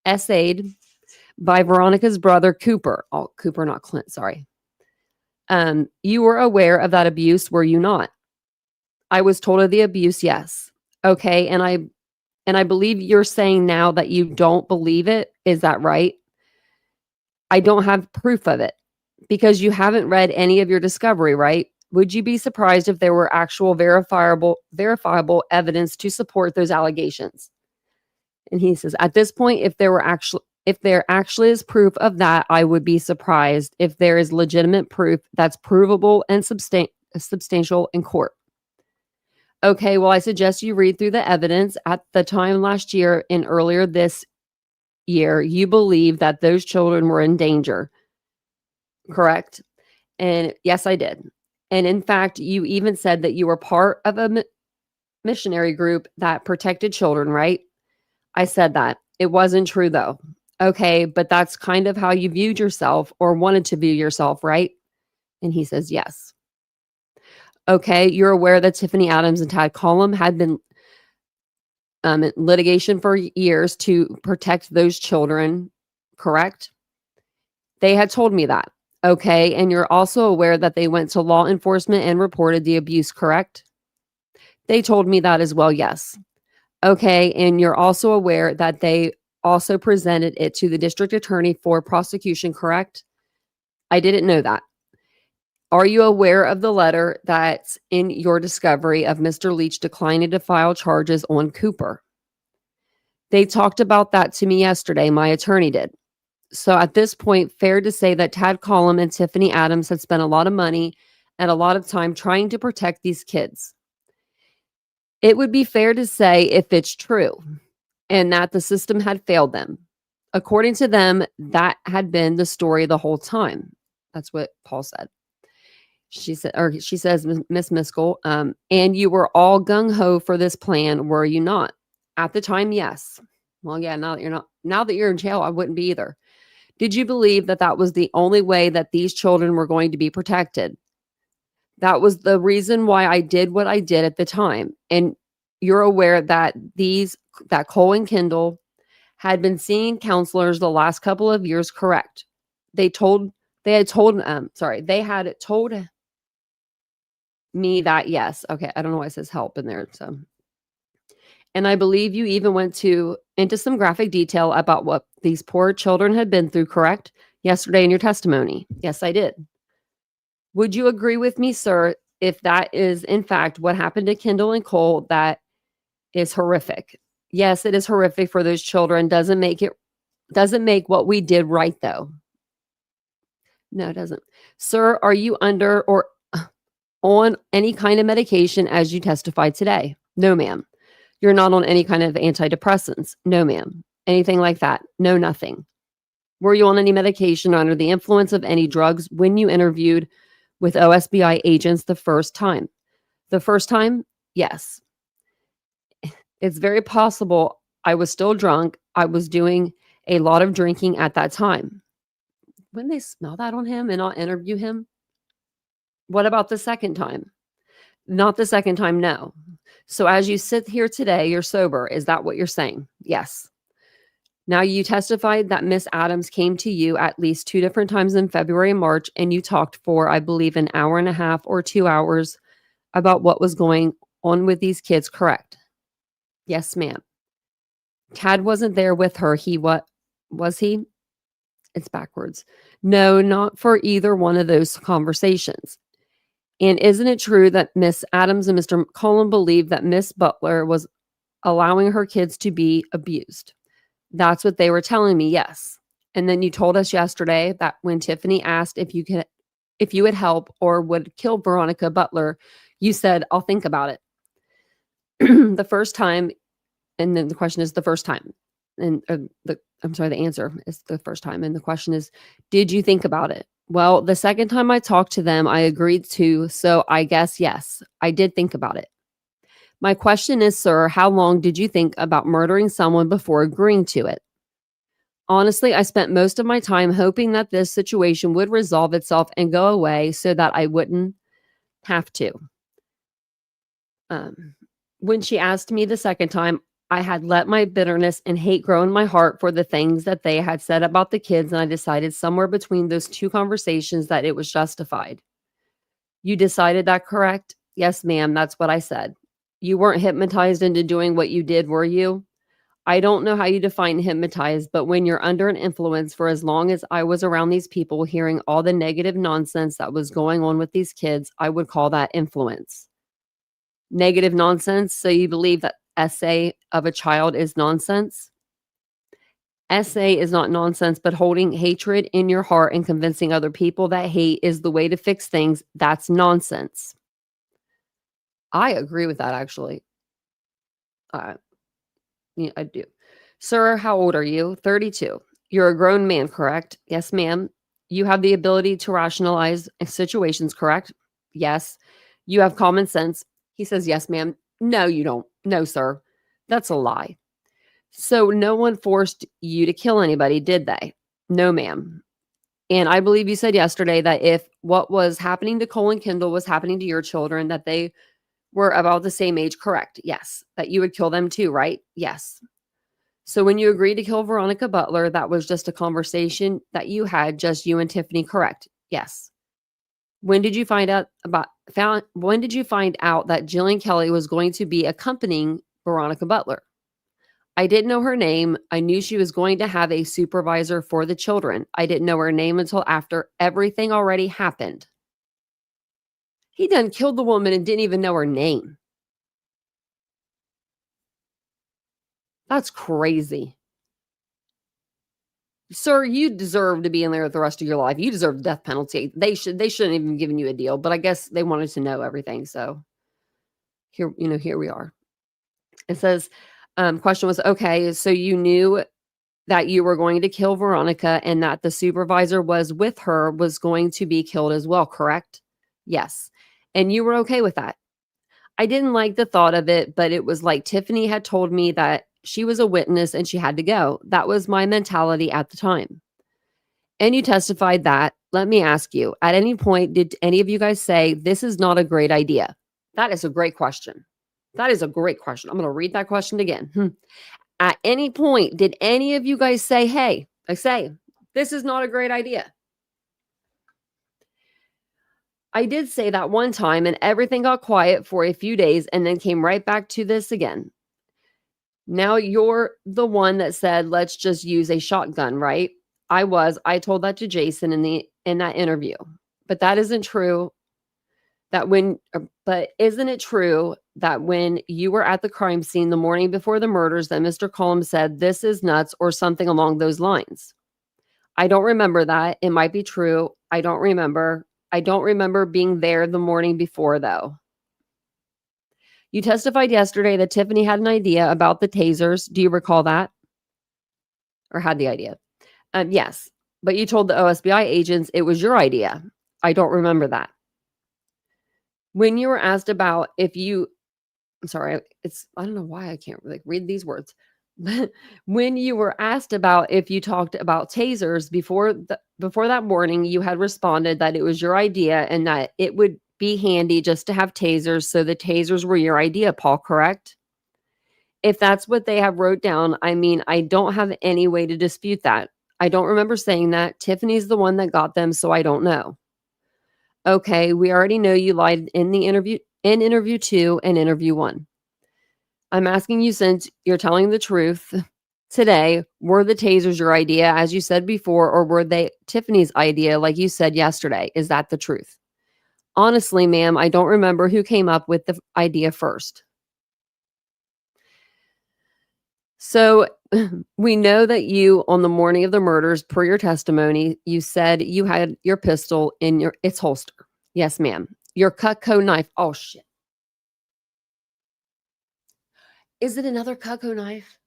essayed by Veronica's brother, Cooper. Oh, Cooper, not Clint, sorry. You were aware of that abuse, were you not? I was told of the abuse, yes. Okay, and I believe you're saying now that you don't believe it. Is that right? I don't have proof of it because you haven't read any of your discovery, right? Would you be surprised if there were actual verifiable evidence to support those allegations? And he says, at this point, if there actually is proof of that, I would be surprised if there is legitimate proof that's provable and substantial in court. Okay, well, I suggest you read through the evidence. At the time last year and earlier this year, you believe that those children were in danger, correct? And yes, I did. And in fact, you even said that you were part of a missionary group that protected children, right? I said that. It wasn't true though. Okay, but that's kind of how you viewed yourself or wanted to view yourself, right? And he says, yes. Okay, you're aware that Tiffany Adams and Tad Collum had been in litigation for years to protect those children, correct? They had told me that. Okay, and you're also aware that they went to law enforcement and reported the abuse, correct? They told me that as well, yes. Okay, and you're also aware that they also presented it to the district attorney for prosecution, correct? I didn't know that. Are you aware of the letter that's in your discovery of Mr. Leach declining to file charges on Cooper? They talked about that to me yesterday, my attorney did. So at this point, fair to say that Tad Collum and Tiffany Adams had spent a lot of money and a lot of time trying to protect these kids. It would be fair to say if it's true and that the system had failed them. According to them, that had been the story the whole time. That's what Paul said. She says, Miss Miskell, and you were all gung-ho for this plan, were you not? At the time, yes. Well, yeah, now that you're in jail, I wouldn't be either. Did you believe that that was the only way that these children were going to be protected? That was the reason why I did what I did at the time. And you're aware that that Cole and Kendall had been seeing counselors the last couple of years, correct? They had told me that, yes. Okay, I don't know why it says help in there. So, and I believe you even went into some graphic detail about what these poor children had been through, correct? Yesterday in your testimony. Yes, I did. Would you agree with me, sir, if that is in fact what happened to Kendall and Cole, that is horrific? Yes, it is horrific for those children. Doesn't make what we did right though. No, it doesn't. Sir, are you under or on any kind of medication as you testified today? No, ma'am. You're not on any kind of antidepressants? No, ma'am. Anything like that? No, nothing. Were you on any medication or under the influence of any drugs when you interviewed with OSBI agents the first time? The first time? Yes. It's very possible I was still drunk. I was doing a lot of drinking at that time. Wouldn't they smell that on him and not interview him? What about the second time? Not the second time, no. So as you sit here today, you're sober. Is that what you're saying? Yes. Now, you testified that Miss Adams came to you at least 2 different times in February and March, and you talked for, I believe, an hour and a half or 2 hours about what was going on with these kids, correct? Yes, ma'am. Tad wasn't there with her. Was he? It's backwards. No, not for either one of those conversations. And isn't it true that Miss Adams and Mr. Cullen believed that Miss Butler was allowing her kids to be abused? That's what they were telling me, yes. And then you told us yesterday that when Tiffany asked if you would help or would kill Veronica Butler, you said, I'll think about it. The first time, and then the question is the first time. And the answer is the first time. And the question is, did you think about it? Well, the second time I talked to them, I agreed to. So I guess, yes, I did think about it. My question is, sir, how long did you think about murdering someone before agreeing to it? Honestly, I spent most of my time hoping that this situation would resolve itself and go away so that I wouldn't have to. When she asked me the second time, I had let my bitterness and hate grow in my heart for the things that they had said about the kids, and I decided somewhere between those two conversations that it was justified. You decided that, correct? Yes, ma'am, that's what I said. You weren't hypnotized into doing what you did, were you? I don't know how you define hypnotized, but when you're under an influence, for as long as I was around these people hearing all the negative nonsense that was going on with these kids, I would call that influence. Negative nonsense, so you believe that essay of a child is nonsense? Essay is not nonsense, but holding hatred in your heart and convincing other people that hate is the way to fix things, that's nonsense. I agree with that, actually. Yeah, I do. Sir, how old are you? 32. You're a grown man, correct? Yes, ma'am. You have the ability to rationalize situations, correct? Yes. You have common sense. He says, yes, ma'am. No, you don't. No, sir. That's a lie. So no one forced you to kill anybody, did they? No, ma'am. And I believe you said yesterday that if what was happening to Cole and Kendall was happening to your children, that they were about the same age, correct? Yes. That you would kill them too, right? Yes. So when you agreed to kill Veronica Butler, that was just a conversation that you had, just you and Tiffany, correct? Yes. When did you find out that Jilian Kelley was going to be accompanying Veronica Butler? I didn't know her name. I knew she was going to have a supervisor for the children. I didn't know her name until after everything already happened. He done killed the woman and didn't even know her name. That's crazy. Sir, you deserve to be in there the rest of your life. You deserve the death penalty. They shouldn't even given you a deal, but I guess they wanted to know everything. So here we are. It says, question was, okay, so you knew that you were going to kill Veronica and that the supervisor was with her was going to be killed as well, correct? Yes. And you were okay with that? I didn't like the thought of it, but it was like Tiffany had told me that she was a witness and she had to go. That was my mentality at the time. And you testified that. Let me ask you, at any point, did any of you guys say, this is not a great idea? That is a great question. That is a great question. I'm going to read that question again. At any point, did any of you guys say, hey, this is not a great idea? I did say that one time and everything got quiet for a few days and then came right back to this again. Now you're the one that said, let's just use a shotgun, right? I told that to Jason in that interview. But that isn't true. But isn't it true that when you were at the crime scene the morning before the murders that Mr. Cullum said, this is nuts or something along those lines? I don't remember that. It might be true. I don't remember. I don't remember being there the morning before, though. You testified yesterday that Tiffany had an idea about the tasers. Do you recall that? Or had the idea? Yes. But you told the OSBI agents it was your idea. I don't remember that. When you were asked about if you, I'm sorry, I don't know why I can't read these words. When you were asked about if you talked about tasers before that morning, you had responded that it was your idea and that it would be handy just to have tasers. So the tasers were your idea, Paul, correct? If that's what they have wrote down, I mean, I don't have any way to dispute that. I don't remember saying that. Tiffany's the one that got them, so I don't know. Okay, we already know you lied in interview 2 and interview 1. I'm asking you, since you're telling the truth, today, were the tasers your idea, as you said before, or were they Tiffany's idea, like you said yesterday? Is that the truth? Honestly, ma'am, I don't remember who came up with the idea first. So we know that you, on the morning of the murders, per your testimony, you said you had your pistol in its holster. Yes, ma'am. Your Cutco knife. Oh, shit. Is it another Cutco knife?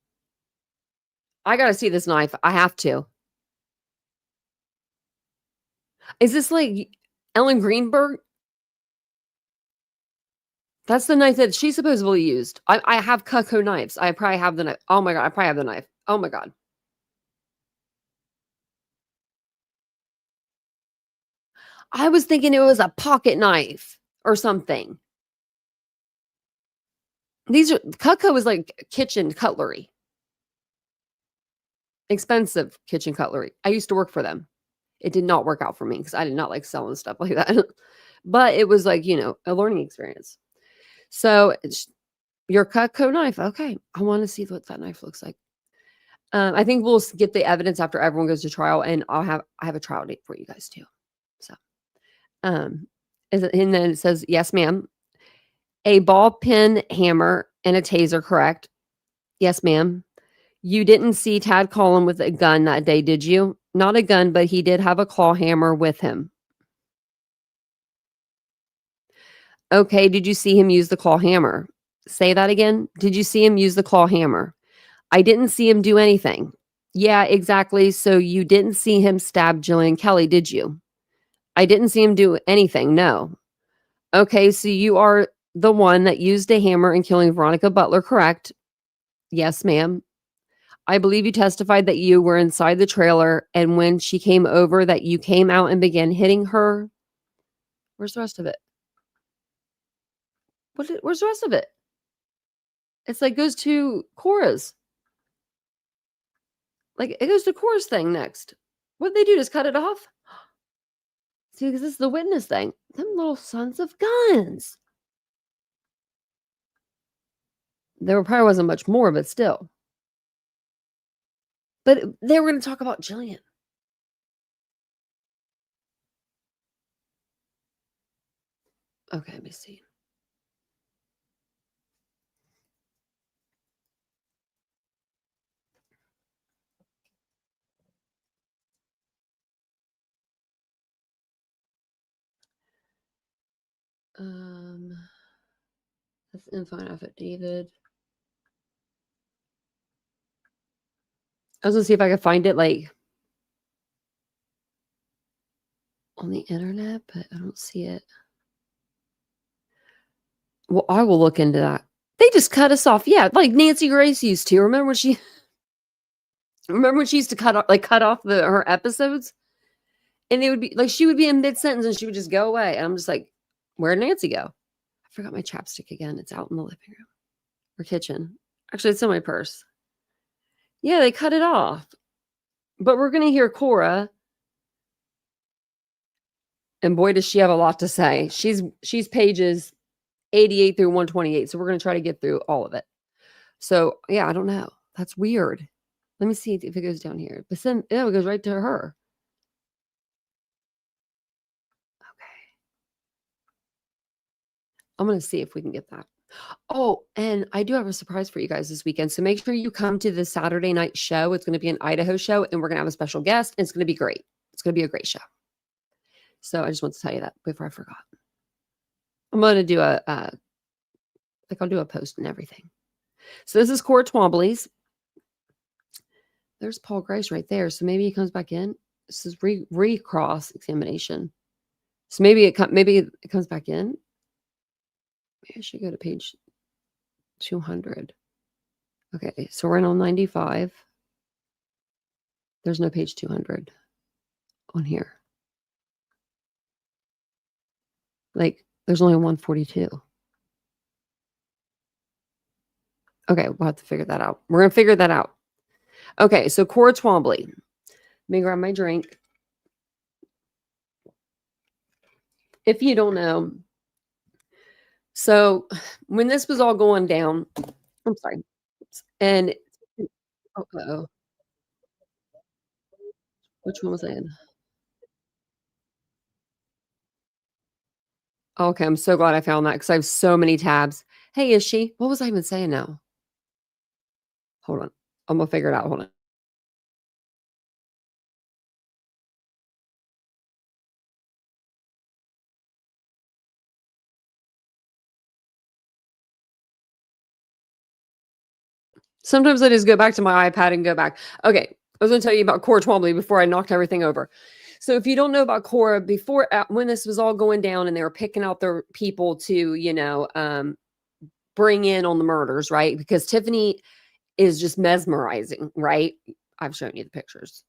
I got to see this knife. I have to. Is this like Ellen Greenberg? That's the knife that she supposedly used. I have Cutco knives. I probably have the knife. Oh my God. I probably have the knife. Oh my God. I was thinking it was a pocket knife or something. Cutco is like kitchen cutlery. Expensive kitchen cutlery. I used to work for them. It did not work out for me because I did not like selling stuff like that. But it was like, a learning experience. So your Cutco knife. Okay. I want to see what that knife looks like. I think we'll get the evidence after everyone goes to trial, and I have a trial date for you guys too. So, and then it says, yes, ma'am. A ball peen hammer and a taser, correct? Yes, ma'am. You didn't see Tad Collin with a gun that day, did you? Not a gun, but he did have a claw hammer with him. Okay, did you see him use the claw hammer? Say that again. Did you see him use the claw hammer? I didn't see him do anything. Yeah, exactly. So you didn't see him stab Jilian Kelley, did you? I didn't see him do anything. No. Okay, so you are the one that used a hammer in killing Veronica Butler, correct? Yes, ma'am. I believe you testified that you were inside the trailer, and when she came over, that you came out and began hitting her. Where's the rest of it? Where's the rest of it? It's like goes to Cora's. Like it goes to Cora's thing next. What did they do? Just cut it off? See, because this is the witness thing. Them little sons of guns. There probably wasn't much more, but still. But they were going to talk about Jillian. Okay, let me see. That's info and affidavit. I was going to see if I could find it like on the internet, but I don't see it. Well, I will look into that. They just cut us off. Yeah, like Nancy Grace used to. Remember when she used to cut off her episodes? And they would be like, she would be in mid-sentence and she would just go away. And I'm just like, where'd Nancy go? I forgot my chapstick again. It's out in the living room or kitchen. Actually, it's in my purse. Yeah, they cut it off. But we're going to hear Cora. And boy, does she have a lot to say. She's pages 88 through 128. So we're going to try to get through all of it. So, yeah, I don't know. That's weird. Let me see if it goes down here. But then, it goes right to her. Okay. I'm going to see if we can get that. Oh, and I do have a surprise for you guys this weekend. So make sure you come to the Saturday night show. It's going to be an Idaho show, and we're going to have a special guest. And it's going to be great. It's going to be a great show. So I just want to tell you that before I forgot. I'm going to do I'll do a post and everything. So this is Cora Twombly's. There's Paul Grice right there. So maybe he comes back in. This is recross examination. So maybe it comes back in. Maybe I should go to page 200. Okay, so we're in on 95. There's no page 200 on here. Like, there's only 142. Okay, we'll have to figure that out. We're going to figure that out. Okay, so Cora Twombly. Let me grab my drink. If you don't know, so when this was all going down, I'm sorry, and Oh, uh-oh. Which one was I in? Okay, I'm so glad I found that because I have so many tabs. Hey, is she? What was I even saying now? Hold on. I'm gonna figure it out. Hold on. Sometimes I just go back to my iPad and go back. Okay, I was gonna tell you about Cora Twombly before I knocked everything over. So if you don't know about Cora, before when this was all going down and they were picking out their people to, bring in on the murders, right? Because Tiffany is just mesmerizing, right? I've shown you the pictures.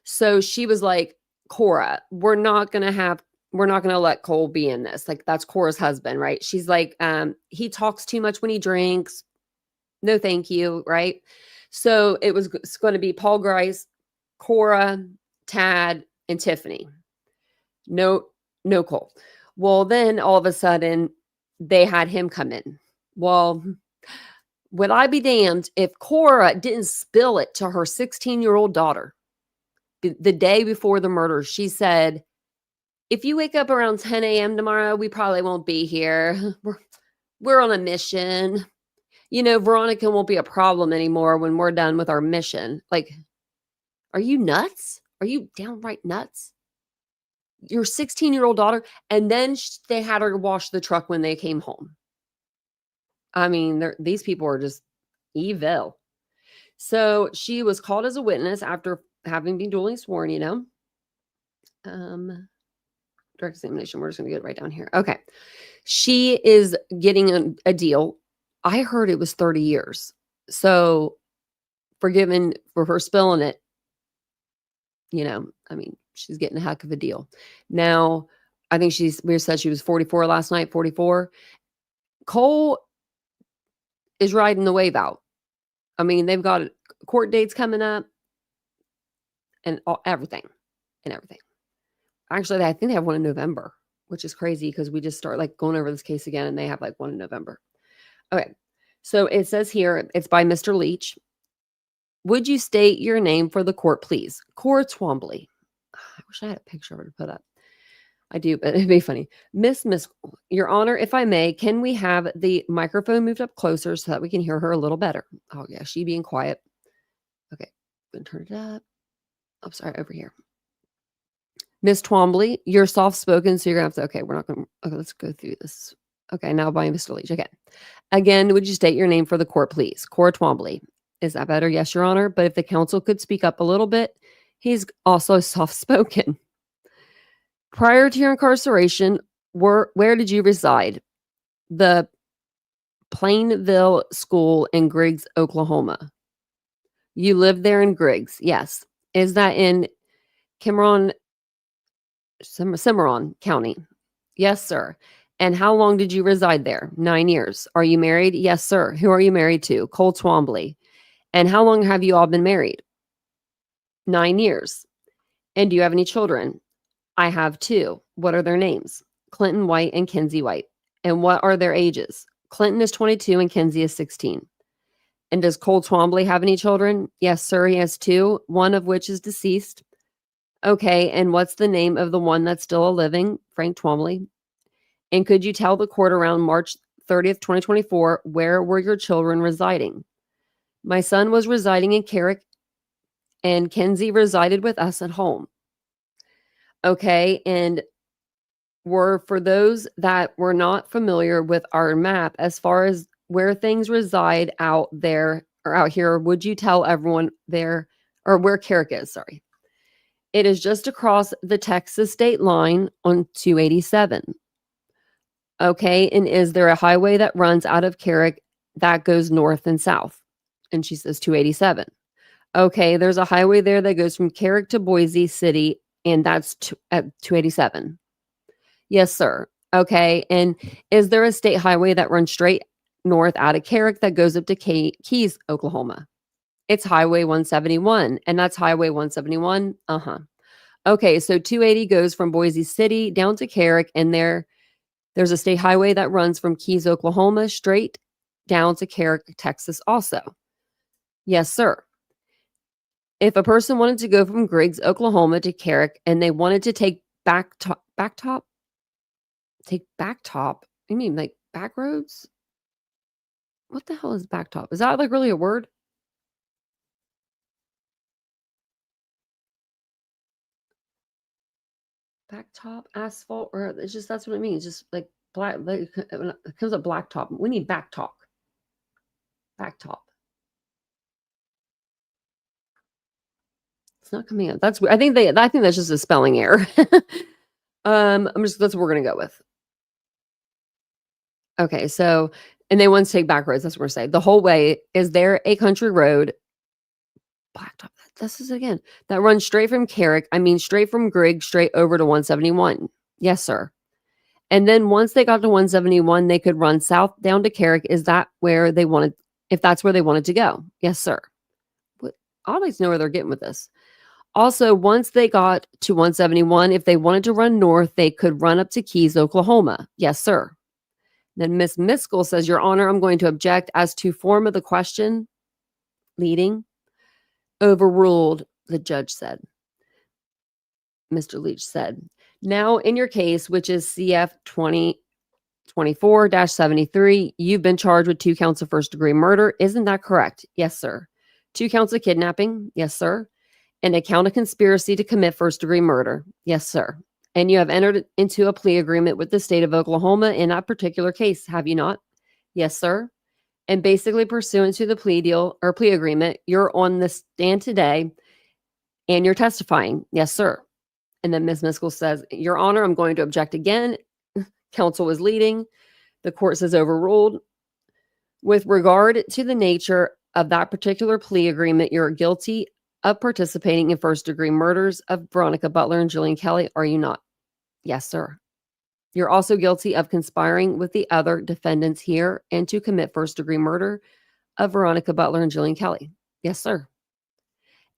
So she was like, Cora, we're not gonna let Cole be in this. Like that's Cora's husband, right? She's like, he talks too much when he drinks. No, thank you, right? So it's going to be Paul Grice, Cora, Tad, and Tiffany. No, no Cole. Well, then all of a sudden they had him come in. Well, would I be damned if Cora didn't spill it to her 16-year-old daughter the day before the murder? She said, if you wake up around 10 a.m. tomorrow, we probably won't be here. We're on a mission. Veronica won't be a problem anymore when we're done with our mission. Like, are you nuts? Are you downright nuts? Your 16-year-old daughter. And then they had her wash the truck when they came home. I mean, these people are just evil. So she was called as a witness after having been duly sworn, Direct examination. We're just going to get it right down here. Okay. She is getting a deal. I heard it was 30 years. So forgiven for her spilling it, she's getting a heck of a deal. Now, I think we said she was 44 last night, 44. Cole is riding the wave out. I mean, they've got court dates coming up and everything. Actually, I think they have one in November, which is crazy because we just start like going over this case again and they have like one in November. Okay. So it says here, it's by Mr. Leach. Would you state your name for the court, please? Cora Twombly. I wish I had a picture of her to put up. I do, but it'd be funny. Miss, Your Honor, if I may, can we have the microphone moved up closer so that we can hear her a little better? Oh, yeah, she being quiet. Okay, I'm gonna turn it up. I'm sorry, over here. Miss Twombly, you're soft-spoken, so you're gonna have to, okay, we're not gonna, okay, let's go through this. Okay, now by Mr. Leach. Again, would you state your name for the court, please? Cora Twombly. Is that better? Yes, Your Honor. But if the counsel could speak up a little bit, he's also soft-spoken. Prior to your incarceration, where did you reside? The Plainville School in Griggs, Oklahoma. You lived there in Griggs, yes. Is that in Cimarron County? Yes, sir. And how long did you reside there? 9 years. Are you married? Yes, sir. Who are you married to? Cole Twombly. And how long have you all been married? 9 years. And do you have any children? I have 2. What are their names? Clinton White and Kenzie White. And what are their ages? Clinton is 22 and Kenzie is 16. And does Cole Twombly have any children? Yes, sir. He has 2, one of which is deceased. Okay. And what's the name of the one that's still living? Frank Twombly. And could you tell the court around March 30th, 2024, where were your children residing? My son was residing in Carrick and Kenzie resided with us at home. Okay. And for those that were not familiar with our map, as far as where things reside out there or out here, would you tell everyone there or where Carrick is? Sorry. It is just across the Texas state line on 287. Okay. And is there a highway that runs out of Carrick that goes north and south? And she says 287. Okay. There's a highway there that goes from Carrick to Boise City, and that's at 287. Yes, sir. Okay. And is there a state highway that runs straight north out of Carrick that goes up to Keys, Oklahoma? It's Highway 171, and that's Highway 171. Okay. So 280 goes from Boise City down to Carrick, and there's a state highway that runs from Keys, Oklahoma, straight down to Carrick, Texas also. Yes, sir. If a person wanted to go from Griggs, Oklahoma to Carrick and they wanted to take take backtop? You mean like back roads? What the hell is backtop? Is that like really a word? Backtop, asphalt, or it's just that's what it means. Just like black, like it comes up blacktop. We need back talk. Backtop. It's not coming up. That's I think that's just a spelling error. That's what we're gonna go with. Okay, so and they want to take back roads. That's what we're saying. The whole way is there a country road, blacktop. This is again that runs straight from Carrick. I mean, straight from Grigg, straight over to 171. Yes, sir. And then once they got to 171, they could run south down to Carrick. Is that where they wanted? If that's where they wanted to go, yes, sir. What, I'd like to know where they're getting with this. Also, once they got to 171, if they wanted to run north, they could run up to Keys, Oklahoma. Yes, sir. Then Miss Miskell says, Your Honor, I'm going to object as to form of the question. Leading. Overruled, the judge said. Mr. Leach said. Now, in your case, which is CF 2024-73, you've been charged with 2 counts of first-degree murder. Isn't that correct? Yes, sir. 2 counts of kidnapping. Yes, sir. And a count of conspiracy to commit first-degree murder. Yes, sir. And you have entered into a plea agreement with the state of Oklahoma in that particular case, have you not? Yes, sir. And basically, pursuant to the plea deal or plea agreement, you're on the stand today and you're testifying. Yes, sir. And then Ms. Miskell says, Your Honor, I'm going to object again. Counsel was leading. The court says overruled. With regard to the nature of that particular plea agreement, you're guilty of participating in first-degree murders of Veronica Butler and Jilian Kelley, are you not? Yes, sir. You're also guilty of conspiring with the other defendants here and to commit first-degree murder of Veronica Butler and Jilian Kelley. Yes, sir.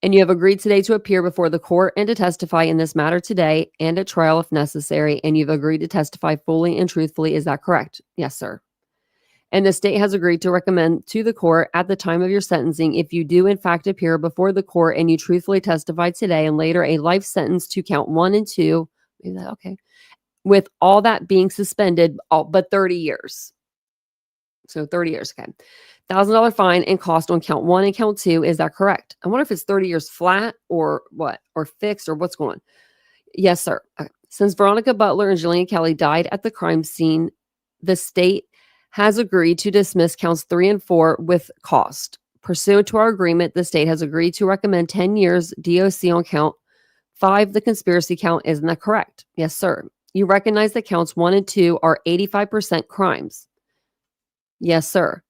And you have agreed today to appear before the court and to testify in this matter today and at trial if necessary, and you've agreed to testify fully and truthfully. Is that correct? Yes, sir. And the state has agreed to recommend to the court at the time of your sentencing, if you do in fact appear before the court and you truthfully testify today and later, a life sentence to count 1 and 2, okay, with all that being suspended, but 30 years. So 30 years, okay. $1,000 fine and cost on count 1 and count 2. Is that correct? I wonder if it's 30 years flat or what, or fixed or what's going on. Yes, sir. Okay. Since Veronica Butler and Jilian Kelley died at the crime scene, the state has agreed to dismiss counts 3 and 4 with cost. Pursuant to our agreement, the state has agreed to recommend 10 years DOC on count 5, the conspiracy count. Isn't that correct? Yes, sir. You recognize that counts 1 and 2 are 85% crimes. Yes, sir.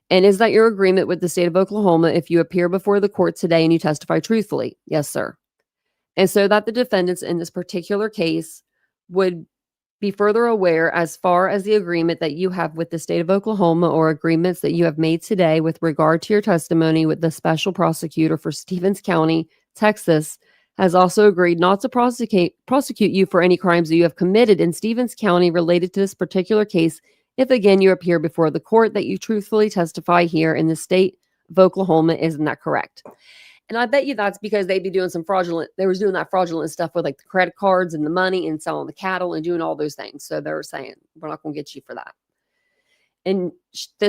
And is that your agreement with the state of Oklahoma if you appear before the court today and you testify truthfully? Yes, sir. And so that the defendants in this particular case would be further aware as far as the agreement that you have with the state of Oklahoma or agreements that you have made today with regard to your testimony with the special prosecutor for Stevens County, Texas, has also agreed not to prosecute you for any crimes that you have committed in Stevens County related to this particular case if again you appear before the court that you truthfully testify here in the state of Oklahoma. Isn't that correct? And I bet you that's because they'd be doing they was doing that fraudulent stuff with like the credit cards and the money and selling the cattle and doing all those things. So they're saying, we're not going to get you for that. And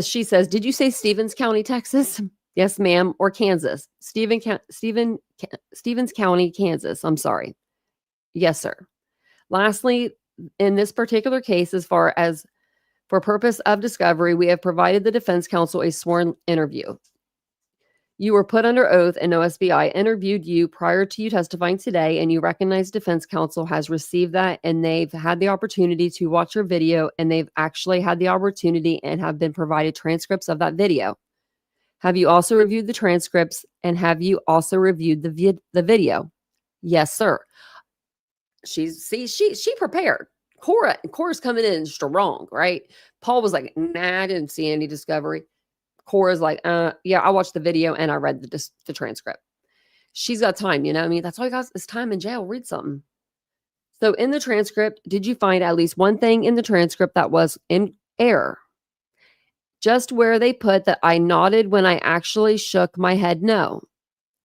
she says, did you say Stevens County, Texas? Yes, ma'am. Or Kansas? Stevens County, Kansas. I'm sorry. Yes, sir. Lastly, in this particular case, as far as for purpose of discovery, we have provided the defense counsel a sworn interview. You were put under oath and OSBI interviewed you prior to you testifying today, and you recognize defense counsel has received that and they've had the opportunity to watch your video and they've actually had the opportunity and have been provided transcripts of that video. Have you also reviewed the transcripts and have you also reviewed the video? Yes, sir. She prepared. Cora's coming in strong, right? Paul was like, nah, I didn't see any discovery. Cora's like, yeah, I watched the video and I read the transcript. She's got time, you know what I mean? That's all you got is time in jail. Read something. So in the transcript, did you find at least one thing in the transcript that was in error? Just where they put that I nodded when I actually shook my head no.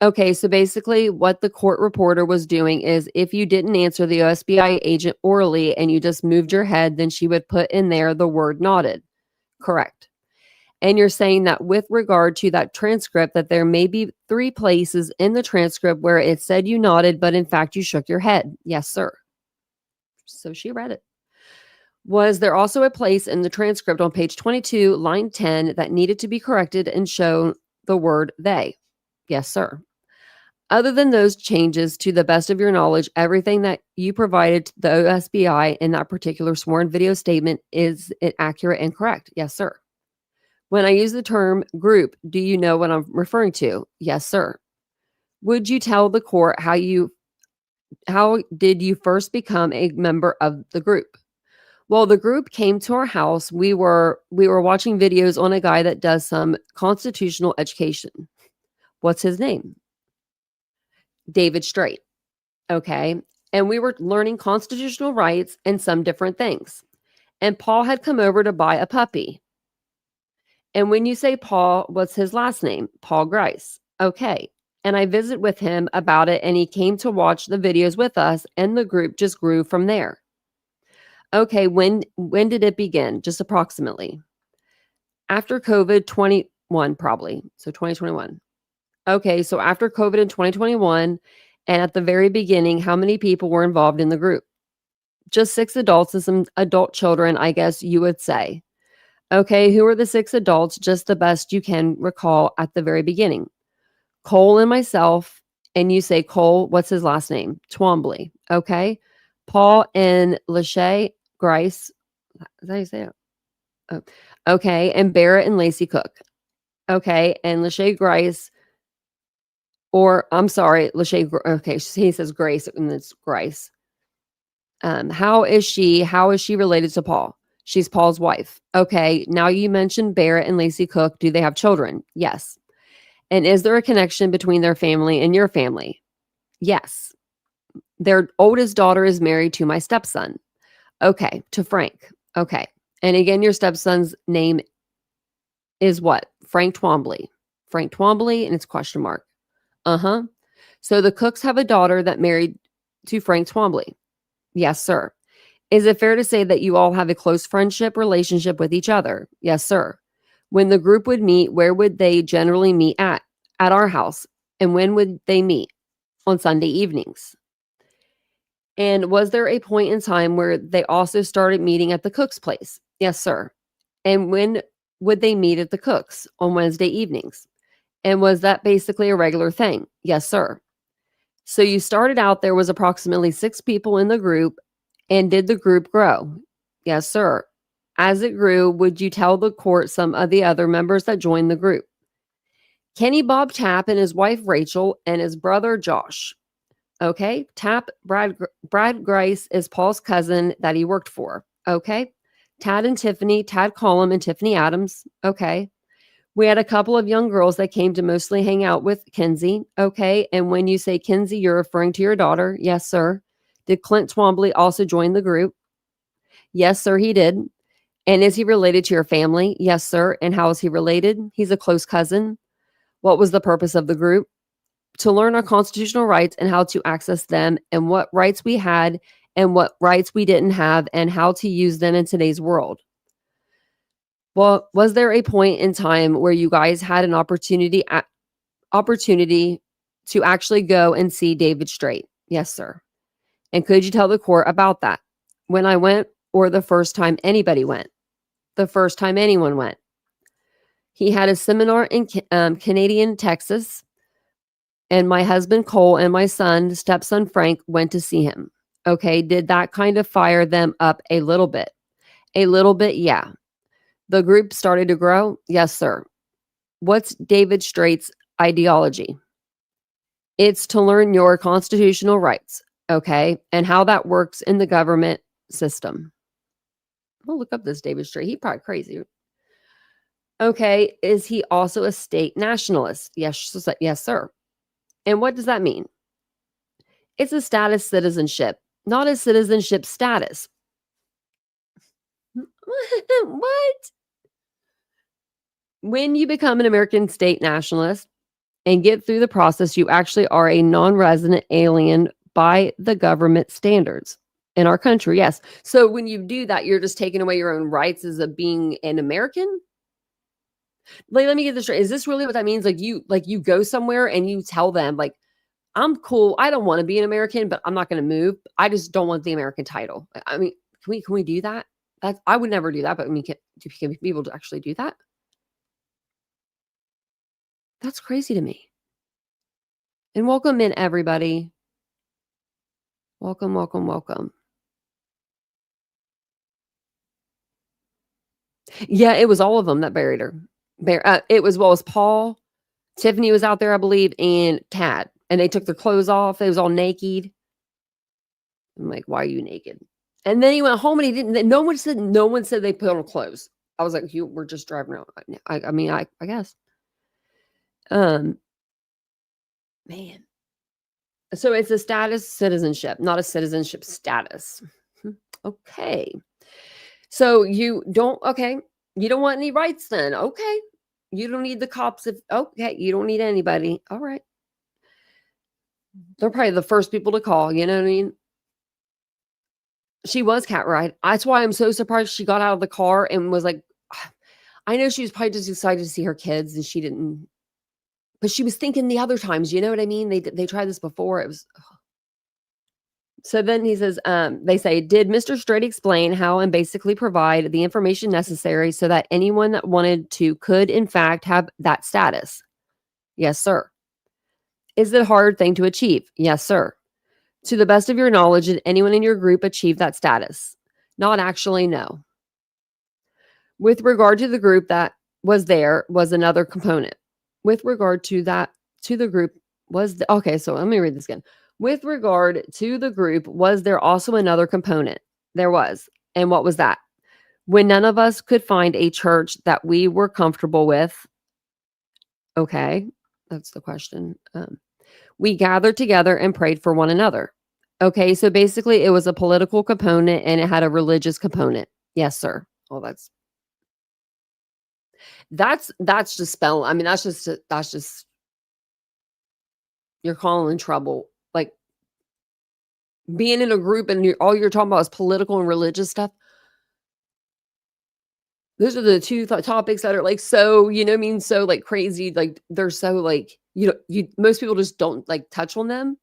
Okay, so basically what the court reporter was doing is if you didn't answer the OSBI agent orally and you just moved your head, then she would put in there the word nodded. Correct. And you're saying that with regard to that transcript, that there may be 3 places in the transcript where it said you nodded, but in fact you shook your head. Yes, sir. So she read it. Was there also a place in the transcript on page 22, line 10, that needed to be corrected and show the word they? Yes, sir. Other than those changes, to the best of your knowledge, everything that you provided to the OSBI in that particular sworn video statement, is it accurate and correct? Yes, sir. When I use the term group, do you know what I'm referring to? Yes, sir. Would you tell the court how did you first become a member of the group? Well, the group came to our house. We were watching videos on a guy that does some constitutional education. What's his name? David Straight. Okay. And we were learning constitutional rights and some different things. And Paul had come over to buy a puppy. And when you say Paul, what's his last name? Paul Grice. Okay. And I visit with him about it, and he came to watch the videos with us, and the group just grew from there. Okay, when did it begin? Just approximately. After COVID 21, probably. So 2021. Okay, so after COVID in 2021, and at the very beginning, how many people were involved in the group? Just 6 adults and some adult children, I guess you would say. Okay, who are the 6 adults? Just the best you can recall at the very beginning. Cole and myself, and you say Cole, what's his last name? Twombly. Okay. Paul and Lachey Grice. Is that how you say it? Oh. Okay. And Barrett and Lacey Cook. Okay. And Lachey Grice, or I'm sorry, Lachey. Okay. He says Grace, and it's Grice. How is she related to Paul? She's Paul's wife. Okay. Now you mentioned Barrett and Lacey Cook. Do they have children? Yes. And is there a connection between their family and your family? Yes. Their oldest daughter is married to my stepson. Okay. To Frank. Okay. And again, your stepson's name is what? Frank Twombly. Frank Twombly, and it's question mark. Uh-huh. So the Cooks have a daughter that married to Frank Twombly. Yes, sir. Is it fair to say that you all have a close friendship relationship with each other? Yes, sir. When the group would meet, where would they generally meet at? At our house. And when would they meet? On Sunday evenings. And was there a point in time where they also started meeting at the Cook's place? Yes, sir. And when would they meet at the Cook's? On Wednesday evenings. And was that basically a regular thing? Yes, sir. So you started out, there was approximately 6 people in the group. And did the group grow? Yes, sir. As it grew, would you tell the court some of the other members that joined the group? Kenny Bob Tapp and his wife Rachel and his brother Josh. Okay. Tapp, Brad Grice is Paul's cousin that he worked for. Okay. Tad and Tiffany, Tad Collum and Tiffany Adams. Okay. We had a couple of young girls that came to mostly hang out with Kinsey. Okay. And when you say Kinsey, you're referring to your daughter. Yes, sir. Did Clint Twombly also join the group? Yes, sir, he did. And is he related to your family? Yes, sir. And how is he related? He's a close cousin. What was the purpose of the group? To learn our constitutional rights and how to access them, and what rights we had and what rights we didn't have, and how to use them in today's world. Well, was there a point in time where you guys had an opportunity to actually go and see David Straight? Yes, sir. And could you tell the court about that? When I went, or the first time anybody went? The first time anyone went. He had a seminar in Canadian, Texas, and my husband Cole and my stepson Frank went to see him. Okay, did that kind of fire them up a little bit? A little bit, yeah. The group started to grow? Yes, sir. What's David Straight's ideology? It's to learn your constitutional rights, okay, and how that works in the government system. I'll look up this David Straight. He's probably crazy. Okay, is he also a state nationalist? Yes, yes, sir. And what does that mean? It's a status citizenship, not a citizenship status. What? When you become an American state nationalist and get through the process, you actually are a non-resident alien by the government standards in our country. Yes. So when you do that, you're just taking away your own rights as a being an American. Like, let me get this straight. Is this really what that means? Like you go somewhere and you tell them, like, I'm cool. I don't want to be an American, but I'm not going to move. I just don't want the American title. I mean, can we do that? That's, I would never do that, but I mean, can people actually do that? That's crazy to me. And welcome in, everybody. Welcome, welcome, welcome. Yeah, it was all of them that buried her. It was Paul, Tiffany was out there, I believe, and Tad. And they took their clothes off. They was all naked. I'm like, why are you naked? And then he went home and he didn't. No one said they put on clothes. I was like, you were just driving around. I mean, I guess. Man. So it's a status citizenship, not a citizenship status. Okay. So you don't want any rights then. Okay. You don't need the cops you don't need anybody. All right. They're probably the first people to call, you know what I mean? She was cat ride. That's why I'm so surprised she got out of the car and was like, I know she was probably just excited to see her kids and she didn't, but she was thinking the other times, you know what I mean? They tried this before. It was, ugh. So then he says, they say, did Mr. Strait explain how and basically provide the information necessary so that anyone that wanted to could in fact have that status? Yes, sir. Is it a hard thing to achieve? Yes, sir. To the best of your knowledge, did anyone in your group achieve that status? Not actually, no. With regard to the group that was there was another component. With regard to that, to the group was, okay, so let me read this again. With regard to the group, was there also another component? There was. And what was that? When none of us could find a church that we were comfortable with, okay, that's the question. We gathered together and prayed for one another. Okay, so basically it was a political component and it had a religious component. Yes, sir. Oh, that's just spell. I mean, that's just you're calling trouble. Like being in a group and all you're talking about is political and religious stuff. Those are the two topics that are like so, you know what I mean? So like crazy, like they're so like, most people just don't like touch on them.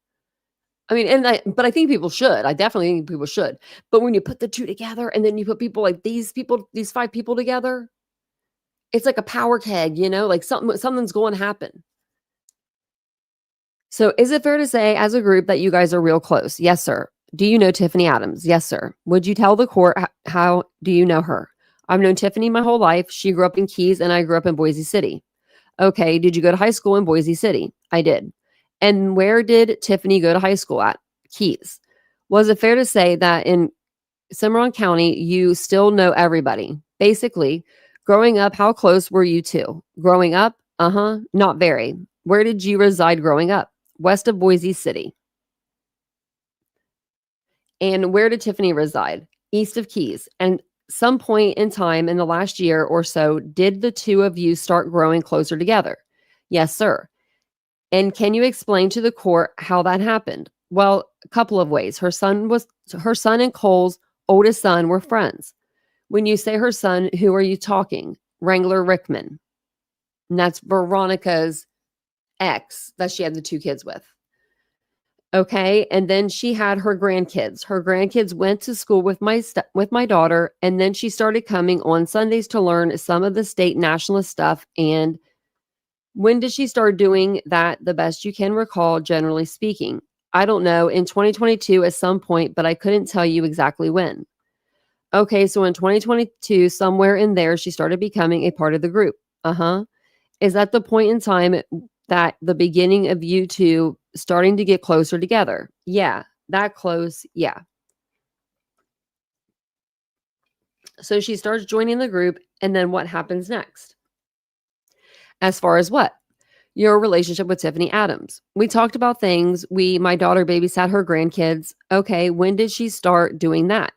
I mean, but I think people should. I definitely think people should. But when you put the two together and then you put people like these 5 people together, it's like a power keg, like something's going to happen. So is it fair to say as a group that you guys are real close? Yes, sir. Do you know Tiffany Adams? Yes, sir. Would you tell the court how do you know her? I've known Tiffany my whole life. She grew up in Keys and I grew up in Boise City. Okay. Did you go to high school in Boise City? I did. And where did Tiffany go to high school at? Keys. Was it fair to say that in Cimarron County, you still know everybody? Basically, growing up, how close were you two? Growing up? Not very. Where did you reside growing up? West of Boise City. And where did Tiffany reside? East of Keys. And some point in time in the last year or so, did the two of you start growing closer together? Yes, sir. And can you explain to the court how that happened? Well, a couple of ways. Her son and Cole's oldest son were friends. When you say her son, who are you talking? Wrangler Rickman. And that's Veronica's ex that she had the 2 kids with. Okay. And then she had her grandkids. Her grandkids went to school with my daughter. And then she started coming on Sundays to learn some of the state nationalist stuff. And when did she start doing that? The best you can recall, generally speaking. I don't know. In 2022 at some point, but I couldn't tell you exactly when. Okay. So in 2022, somewhere in there, she started becoming a part of the group. Is that the point in time that the beginning of you two starting to get closer together? Yeah, that close. Yeah. So she starts joining the group. And then what happens next? As far as what? Your relationship with Tiffany Adams. We talked about things. My daughter babysat her grandkids. Okay. When did she start doing that?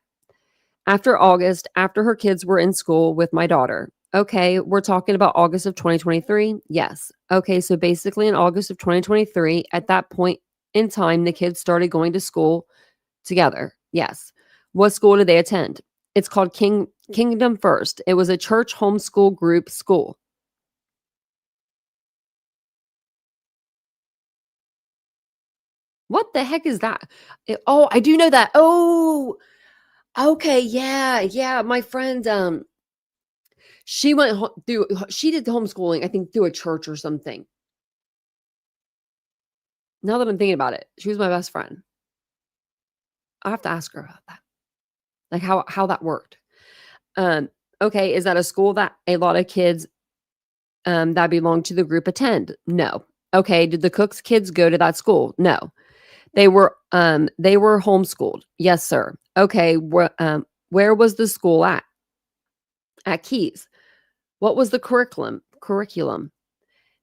After August, after her kids were in school with my daughter. Okay, we're talking about August of 2023? Yes. Okay, so basically in August of 2023, at that point in time, the kids started going to school together. Yes. What school did they attend? It's called Kingdom First. It was a church homeschool group school. What the heck is that? Oh, I do know that. Oh, okay, yeah, yeah. My friend, she went through. She did homeschooling, I think, through a church or something. Now that I'm thinking about it, she was my best friend. I have to ask her about that, like how that worked. Okay, is that a school that a lot of kids that belong to the group attend? No. Okay, did the Cook's kids go to that school? No. They were homeschooled. Yes, sir. Okay, where was the school at? At Keys. What was the curriculum?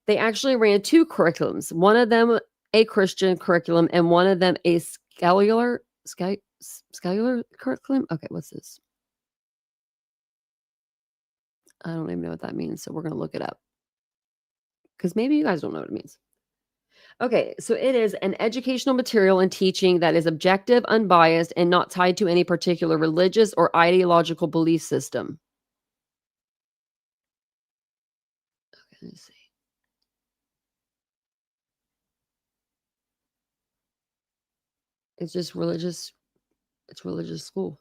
They actually ran two curriculums. One of them a Christian curriculum and one of them a scalar curriculum. Okay, what's this? I don't even know what that means, so we're going to look it up. Because maybe you guys don't know what it means. Okay, so it is an educational material and teaching that is objective, unbiased, and not tied to any particular religious or ideological belief system. Okay, let's see. It's just religious. It's religious school.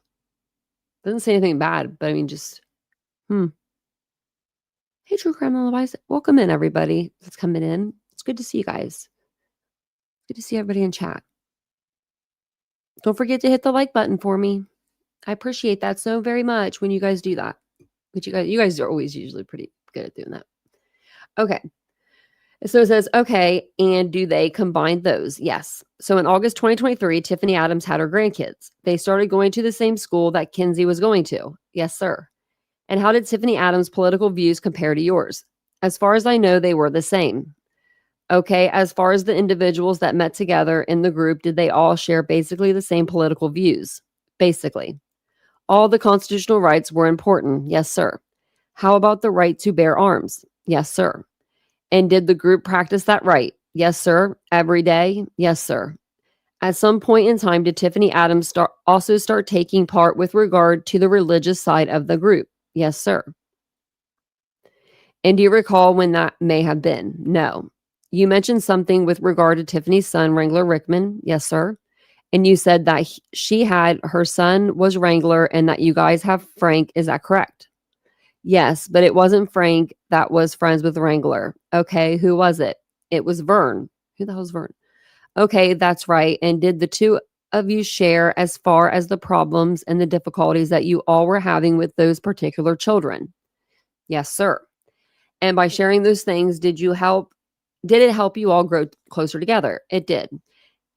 Doesn't say anything bad, but I mean, just Hey, True Crime Lullabies. Welcome in, everybody that's coming in. It's good to see you guys. Good to see everybody in chat. Don't forget to hit the like button for me. I appreciate that so very much when you guys do that. But you guys are always usually pretty good at doing that. Okay. So it says, okay, and do they combine those? Yes. So in August 2023, Tiffany Adams had her grandkids. They started going to the same school that Kinsey was going to. Yes, sir. And how did Tiffany Adams' political views compare to yours? As far as I know, they were the same. Okay, as far as the individuals that met together in the group, did they all share basically the same political views? Basically. All the constitutional rights were important. Yes, sir. How about the right to bear arms? Yes, sir. And did the group practice that right? Yes, sir. Every day? Yes, sir. At some point in time, did Tiffany Adams also start taking part with regard to the religious side of the group? Yes, sir. And do you recall when that may have been? No. You mentioned something with regard to Tiffany's son, Wrangler Rickman. Yes, sir. And you said that she had her son was Wrangler and that you guys have Frank. Is that correct? Yes, but it wasn't Frank that was friends with Wrangler. Okay, who was it? It was Vern. Who the hell's Vern? Okay, that's right. And did the two of you share as far as the problems and the difficulties that you all were having with those particular children? Yes, sir. And by sharing those things, did it help you all grow closer together? It did.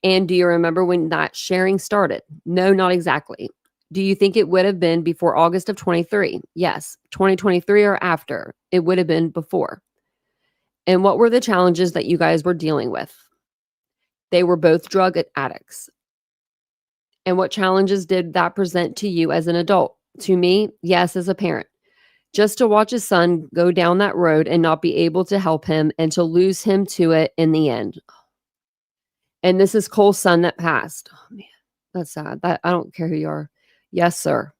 And do you remember when that sharing started? No, not exactly. Do you think it would have been before August of 23? Yes. 2023 or after? It would have been before. And what were the challenges that you guys were dealing with? They were both drug addicts. And what challenges did that present to you as an adult? To me, yes, as a parent. Just to watch his son go down that road and not be able to help him and to lose him to it in the end. And this is Cole's son that passed. Oh, man, that's sad. I don't care who you are. Yes, sir.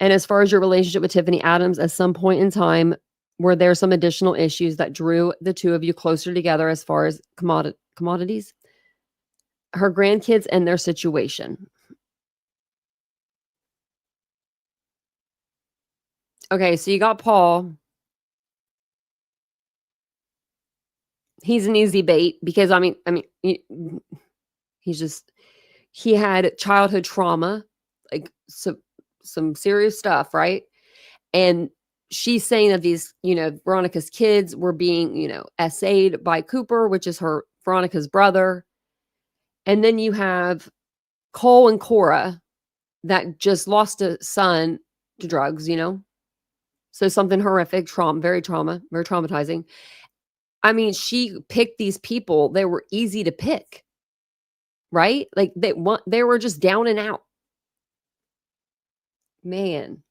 And as far as your relationship with Tiffany Adams, at some point in time, were there some additional issues that drew the two of you closer together as far as commodities? Her grandkids and their situation. Okay, so you got Paul. He's an easy bait because he had childhood trauma, like some serious stuff, right? And she's saying that these, Veronica's kids were being, essayed by Cooper, which is Veronica's brother. And then you have Cole and Cora that just lost a son to drugs, So something horrific, very traumatizing. I mean, she picked these people. They were easy to pick, right? Like they were just down and out. Man.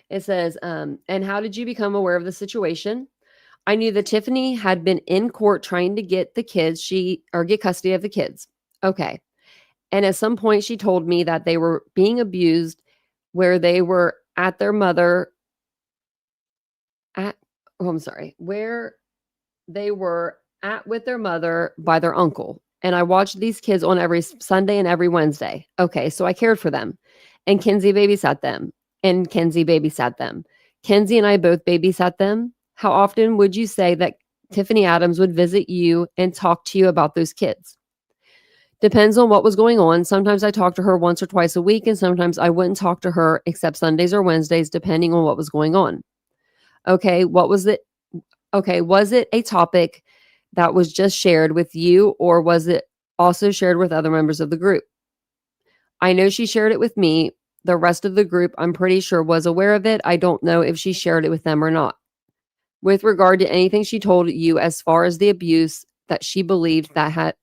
It says, and how did you become aware of the situation? I knew that Tiffany had been in court trying to get the kids, get custody of the kids. Okay. And at some point she told me that they were being abused where they were at their mother where they were at with their mother by their uncle. And I watched these kids on every Sunday and every Wednesday. Okay, so I cared for them. And Kenzie babysat them. And Kenzie babysat them. Kenzie and I both babysat them. How often would you say that Tiffany Adams would visit you and talk to you about those kids? Depends on what was going on. Sometimes I talked to her once or twice a week, and sometimes I wouldn't talk to her except Sundays or Wednesdays, depending on what was going on. Okay, what was it? Okay, was it a topic that was just shared with you, or was it also shared with other members of the group? I know she shared it with me. The rest of the group, I'm pretty sure, was aware of it. I don't know if she shared it with them or not. With regard to anything she told you as far as the abuse that she believed that her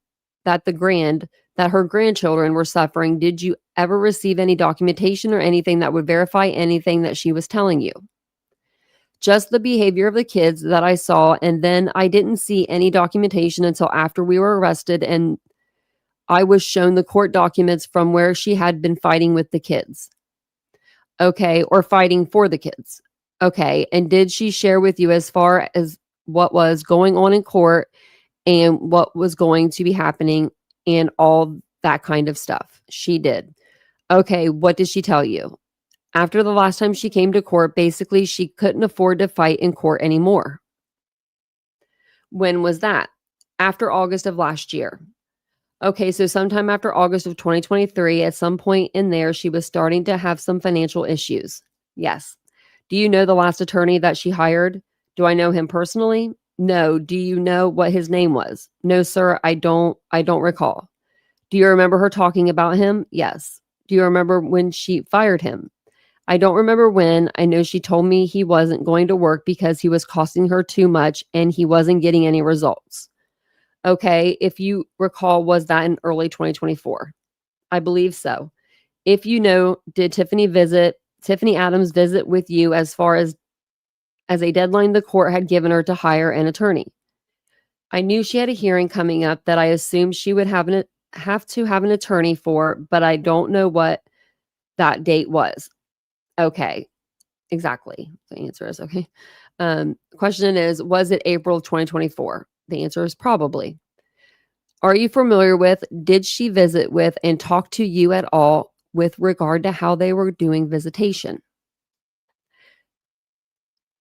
grandchildren were suffering, did you ever receive any documentation or anything that would verify anything that she was telling you? Just the behavior of the kids that I saw, and then I didn't see any documentation until after we were arrested and I was shown the court documents from where she had been fighting with the kids. Okay, or fighting for the kids. Okay, and did she share with you as far as what was going on in court and what was going to be happening and all that kind of stuff? She did. Okay, what did she tell you? After the last time she came to court, basically she couldn't afford to fight in court anymore. When was that? After August of last year. Okay, so sometime after August of 2023, at some point in there, she was starting to have some financial issues. Yes. Do you know the last attorney that she hired? Do I know him personally? No. Do you know what his name was? No, sir, I don't recall. Do you remember her talking about him? Yes. Do you remember when she fired him? I don't remember when. I know she told me he wasn't going to work because he was costing her too much and he wasn't getting any results. Okay, if you recall, was that in early 2024? I believe so. If you know, did Tiffany Adams visit with you as far as a deadline the court had given her to hire an attorney? I knew she had a hearing coming up that I assumed she would have to have an attorney for, but I don't know what that date was. Okay, exactly. The answer is okay. Question is, was it April of 2024? The answer is probably. Are you familiar with, did she visit with and talk to you at all with regard to how they were doing visitation?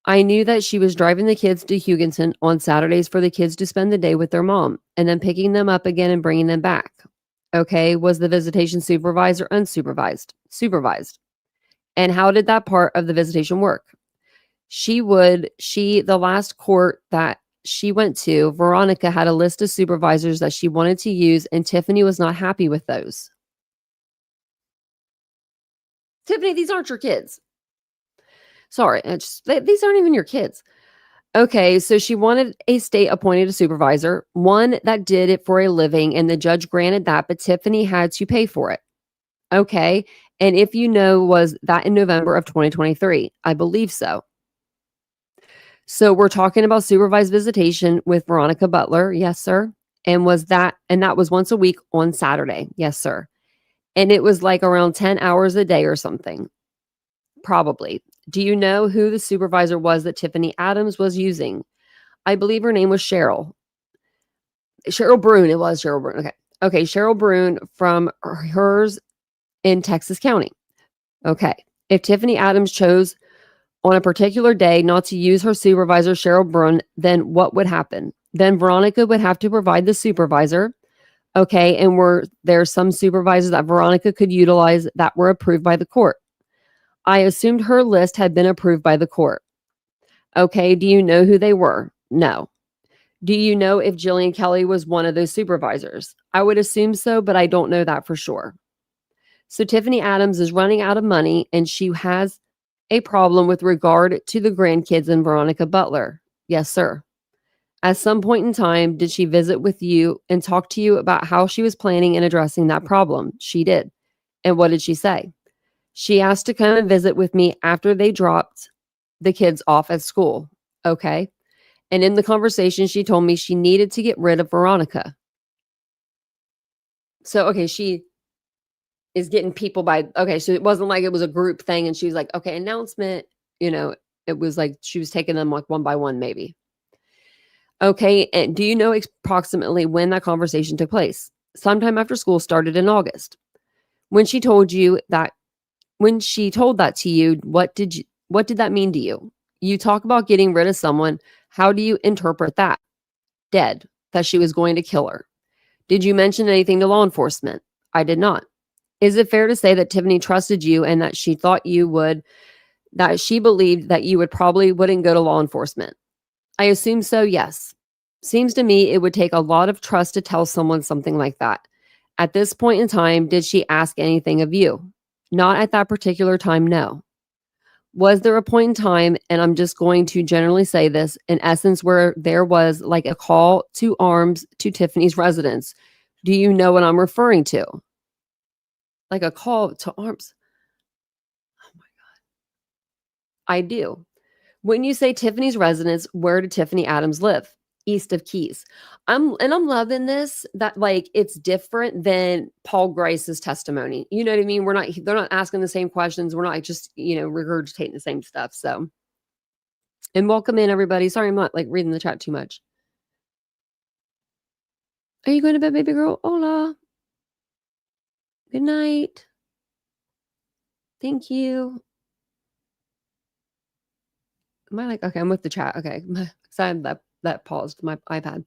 I knew that she was driving the kids to Huginton on Saturdays for the kids to spend the day with their mom and then picking them up again and bringing them back. Okay, was the visitation supervised or unsupervised? Supervised. And how did that part of the visitation work? The last court that she went to, Veronica had a list of supervisors that she wanted to use, and Tiffany was not happy with those. Tiffany, these aren't your kids. Sorry, these aren't even your kids. Okay, so she wanted a state-appointed supervisor, one that did it for a living, and the judge granted that, but Tiffany had to pay for it. Okay, and if you know, was that in November of 2023? I believe so. So we're talking about supervised visitation with Veronica Butler. Yes, sir. And that was once a week on Saturday. Yes, sir. And it was like around 10 hours a day or something. Probably. Do you know who the supervisor was that Tiffany Adams was using? I believe her name was Cheryl. Cheryl Brune. It was Cheryl Brune. Okay. Okay. Cheryl Brune from hers in Texas County. Okay. If Tiffany Adams chose on a particular day not to use her supervisor, Cheryl Brune, then what would happen? Then Veronica would have to provide the supervisor. Okay. And were there some supervisors that Veronica could utilize that were approved by the court? I assumed her list had been approved by the court. Okay. Do you know who they were? No. Do you know if Jilian Kelley was one of those supervisors? I would assume so, but I don't know that for sure. So Tiffany Adams is running out of money and she has a problem with regard to the grandkids and Veronica Butler. Yes, sir. At some point in time, did she visit with you and talk to you about how she was planning and addressing that problem? She did. And what did she say? She asked to come and visit with me after they dropped the kids off at school. Okay. And in the conversation, she told me she needed to get rid of Veronica. So, okay, she is getting people by, okay, so it wasn't like it was a group thing and she was like, okay, announcement, it was like she was taking them like one by one, maybe. Okay, and do you know approximately when that conversation took place? Sometime after school started in August. When she told that to you, what did that mean to you? You talk about getting rid of someone. How do you interpret that? Dead, that she was going to kill her. Did you mention anything to law enforcement? I did not. Is it fair to say that Tiffany trusted you and that she thought you would, that she believed that you probably wouldn't go to law enforcement? I assume so, yes. Seems to me it would take a lot of trust to tell someone something like that. At this point in time, did she ask anything of you? Not at that particular time, no. Was there a point in time, and I'm just going to generally say this, in essence, where there was like a call to arms to Tiffany's residence? Do you know what I'm referring to? Like a call to arms. Oh my God. I do. When you say Tiffany's residence, where did Tiffany Adams live? East of Keys. I'm loving this, that like it's different than Paul Grice's testimony. You know what I mean? They're not asking the same questions. We're not just, regurgitating the same stuff. So, and welcome in everybody. Sorry, I'm not like reading the chat too much. Are you going to bed, baby girl? Hola. Good night. Thank you. Am I like, okay, I'm with the chat. Okay. Sorry, that paused my iPad.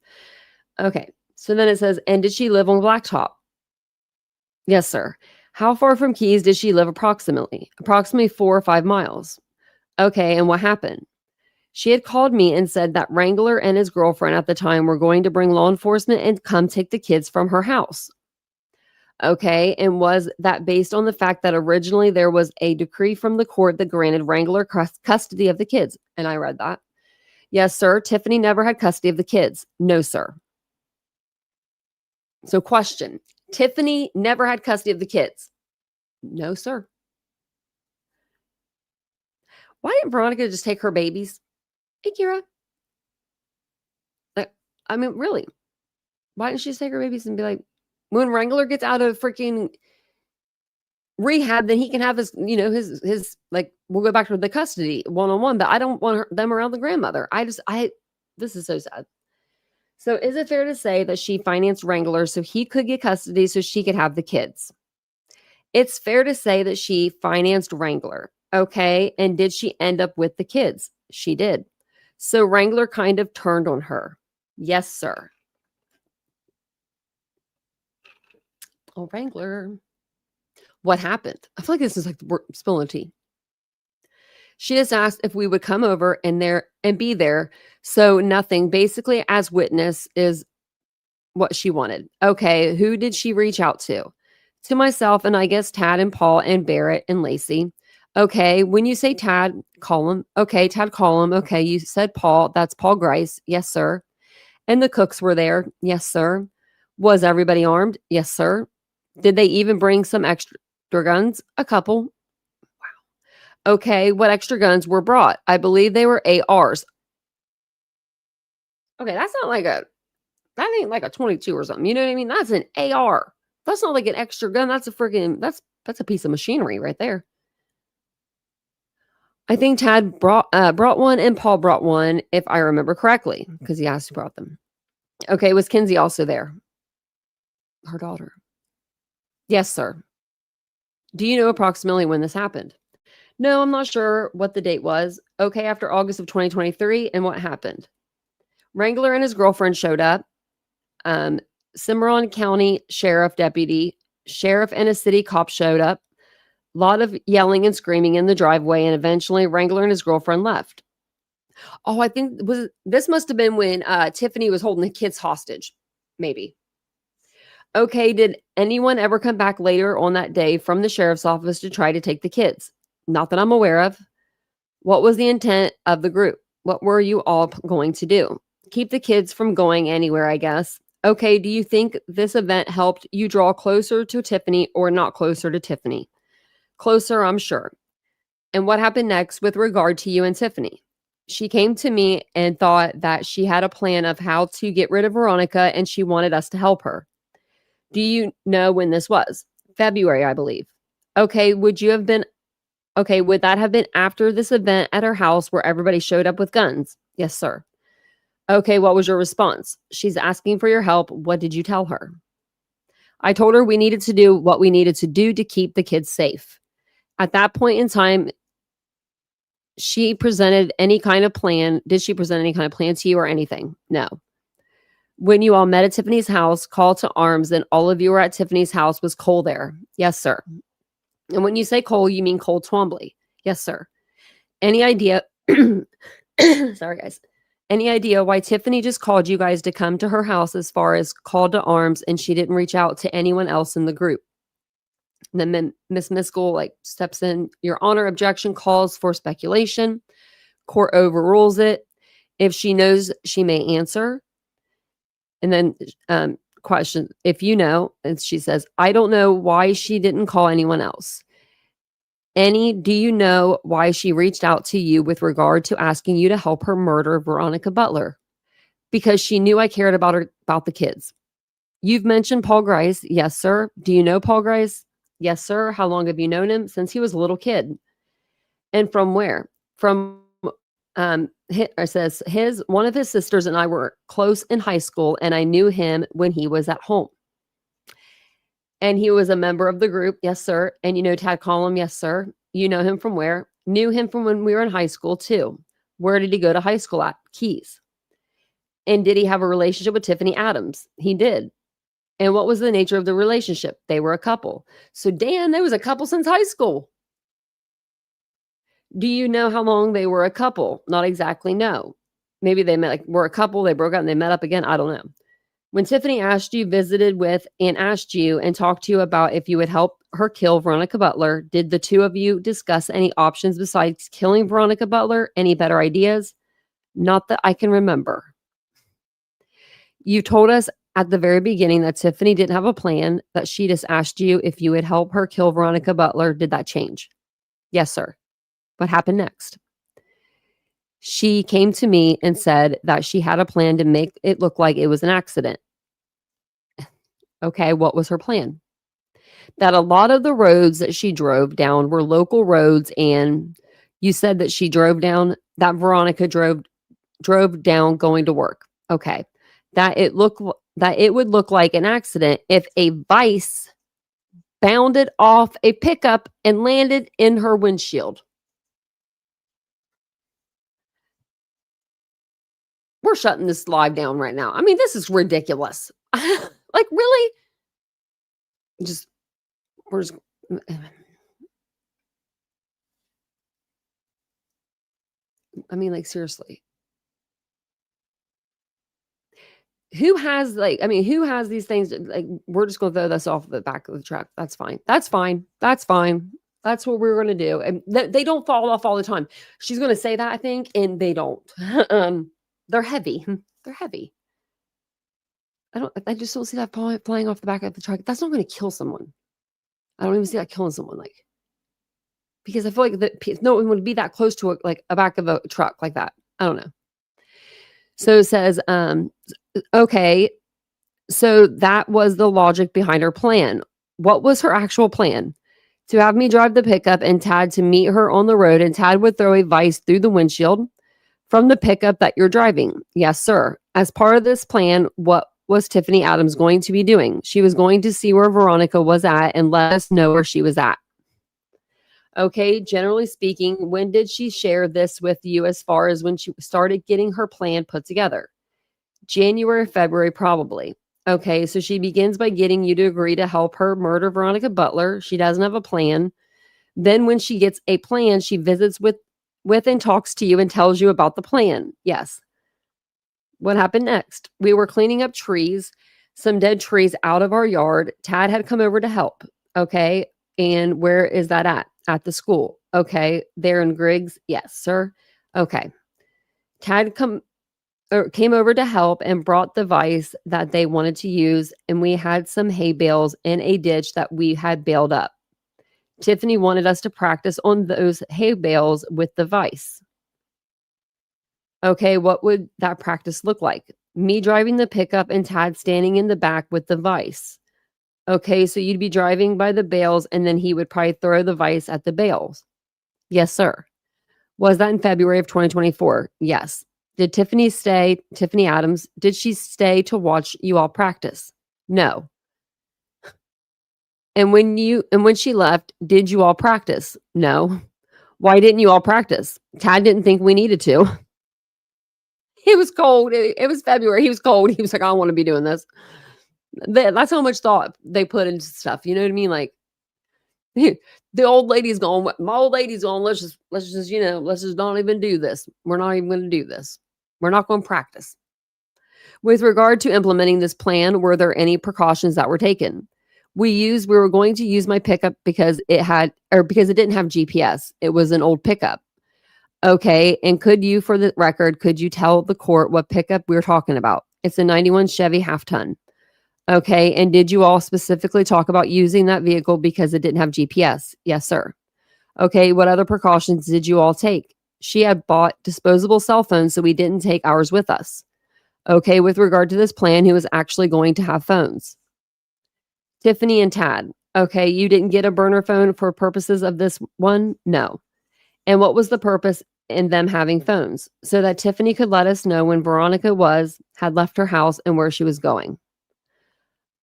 Okay. So then it says, and did she live on Blacktop? Yes, sir. How far from Keys did she live approximately? Approximately 4 or 5 miles. Okay. And what happened? She had called me and said that Wrangler and his girlfriend at the time were going to bring law enforcement and come take the kids from her house. Okay. And was that based on the fact that originally there was a decree from the court that granted Wrangler custody of the kids? And I read that. Yes, sir. Tiffany never had custody of the kids. No, sir. So question, Tiffany never had custody of the kids. No, sir. Why didn't Veronica just take her babies? Hey, Kira. I mean, really, why didn't she just take her babies and be like, when Wrangler gets out of freaking rehab, then he can have his, his like, we'll go back to the custody one-on-one, but I don't want them around the grandmother. This is so sad. So is it fair to say that she financed Wrangler so he could get custody so she could have the kids? It's fair to say that she financed Wrangler. Okay. And did she end up with the kids? She did. So Wrangler kind of turned on her. Yes, sir. Oh, Wrangler. What happened? I feel like this is like spilling tea. She just asked if we would come over and be there. So nothing, basically as witness, is what she wanted. Okay, who did she reach out to? To myself and I guess Tad and Paul and Barrett and Lacey. Okay, when you say Tad, call him. Okay, Tad, call him. Okay, you said Paul. That's Paul Grice. Yes, sir. And the cooks were there. Yes, sir. Was everybody armed? Yes, sir. Did they even bring some extra guns? A couple. Wow. Okay, what extra guns were brought? I believe they were ARs. Okay, that ain't like a 22 or something. You know what I mean? That's an AR. That's not like an extra gun. That's a piece of machinery right there. I think Tad brought one and Paul brought one, if I remember correctly, because he asked who brought them. Okay, was Kinsey also there? Her daughter. Yes, sir. Do you know approximately when this happened? No, I'm not sure what the date was. Okay, after August of 2023, and what happened? Wrangler and his girlfriend showed up. Cimarron County Sheriff Deputy, Sheriff and a city cop showed up. A lot of yelling and screaming in the driveway, and eventually Wrangler and his girlfriend left. Oh, I think this must have been when Tiffany was holding the kids hostage, maybe. Okay, did anyone ever come back later on that day from the sheriff's office to try to take the kids? Not that I'm aware of. What was the intent of the group? What were you all going to do? Keep the kids from going anywhere, I guess. Okay, do you think this event helped you draw closer to Tiffany or not closer to Tiffany? Closer, I'm sure. And what happened next with regard to you and Tiffany? She came to me and thought that she had a plan of how to get rid of Veronica and she wanted us to help her. Do you know when this was? February, I believe. Okay, would that have been after this event at her house where everybody showed up with guns? Yes, sir. Okay, what was your response? She's asking for your help. What did you tell her? I told her we needed to do what we needed to do to keep the kids safe. At that point in time, she presented any kind of plan. Did she present any kind of plan to you or anything? No. When you all met at Tiffany's house, call to arms, and all of you were at Tiffany's house, was Cole there? Yes, sir. And when you say Cole, you mean Cole Twombly? Yes, sir. Any idea? Sorry, guys. Any idea why Tiffany just called you guys to come to her house as far as call to arms and she didn't reach out to anyone else in the group? And then Miss Miskell steps in. Your Honor, objection calls for speculation. Court overrules it. If she knows, she may answer. And then question, if you know, and she says, I don't know why she didn't call anyone else. Do you know why she reached out to you with regard to asking you to help her murder Veronica Butler? Because she knew I cared about the kids. You've mentioned Paul Grice. Yes, sir. Do you know Paul Grice? Yes, sir. How long have you known him? Since he was a little kid. And from where? From it says one of his sisters and I were close in high school, and I knew him when he was at home. And he was a member of the group. Yes, sir. And you know Tad Collum? Yes, sir. You know him from where? Knew him from when we were in high school too. Where did he go to high school at? Keys. And did he have a relationship with Tiffany Adams? He did. And what was the nature of the relationship? They were a couple. So Dan, they was a couple since high school. Do you know how long they were a couple? Not exactly, no. Maybe they were a couple, they broke up and they met up again. I don't know. When Tiffany asked you, visited with, and asked you and talked to you about if you would help her kill Veronica Butler, did the two of you discuss any options besides killing Veronica Butler? Any better ideas? Not that I can remember. You told us at the very beginning that Tiffany didn't have a plan, that she just asked you if you would help her kill Veronica Butler. Did that change? Yes, sir. What happened next? She came to me and said that she had a plan to make it look like it was an accident. Okay, what was her plan? That a lot of the roads that she drove down were local roads, and you said that she drove down, that Veronica drove down going to work. Okay. That it would look like an accident if a vice bounded off a pickup and landed in her windshield. We're shutting this live down right now. I mean, this is ridiculous. Really? Seriously. Who has these things? We're just going to throw this off the back of the truck. That's fine. That's fine. That's fine. That's what we're going to do. And they don't fall off all the time. She's going to say that, I think, and they don't. They're heavy. They're heavy. I just don't see that flying off the back of the truck. That's not going to kill someone. I don't even see that killing someone, because I feel like no one would be that close to a back of a truck like that. I don't know. So it says, okay, so that was the logic behind her plan. What was her actual plan? To have me drive the pickup and Tad to meet her on the road, and Tad would throw a vice through the windshield from the pickup that you're driving. Yes, sir. As part of this plan, what was Tiffany Adams going to be doing? She was going to see where Veronica was at and let us know where she was at. Okay, generally speaking, when did she share this with you as far as when she started getting her plan put together? January, February, probably. Okay, so she begins by getting you to agree to help her murder Veronica Butler. She doesn't have a plan. Then when she gets a plan, she visits with and talks to you and tells you about the plan. Yes. What happened next? We were cleaning up trees, some dead trees out of our yard. Tad had come over to help. Okay, and where is that at? At the school. Okay, there in Griggs. Yes, sir. Okay. Tad came over to help and brought the vice that they wanted to use, and we had some hay bales in a ditch that we had baled up. Tiffany wanted us to practice on those hay bales with the vise. Okay, what would that practice look like? Me driving the pickup and Tad standing in the back with the vise. Okay, so you'd be driving by the bales and then he would probably throw the vise at the bales. Yes, sir. Was that in February of 2024? Yes. Did Tiffany Adams, did she stay to watch you all practice? No. And when she left, did you all practice? No. Why didn't you all practice? Tad didn't think we needed to. It was cold. It was February. He was cold. He was like, I don't want to be doing this. That's how much thought they put into stuff. You know what I mean? Like, the old lady's going, my old lady's going, let's just, let's just not even do this. We're not even going to do this. We're not going to practice. With regard to implementing this plan, were there any precautions that were taken? We were going to use my pickup because it didn't have GPS. It was an old pickup. Okay. And for the record, could you tell the court what pickup we were talking about? It's a 91 Chevy half-ton. Okay. And did you all specifically talk about using that vehicle because it didn't have GPS? Yes, sir. Okay. What other precautions did you all take? She had bought disposable cell phones, so we didn't take ours with us. Okay. With regard to this plan, who was actually going to have phones? Tiffany and Tad. Okay. You didn't get a burner phone for purposes of this one? No. And what was the purpose in them having phones? So that Tiffany could let us know when Veronica had left her house and where she was going.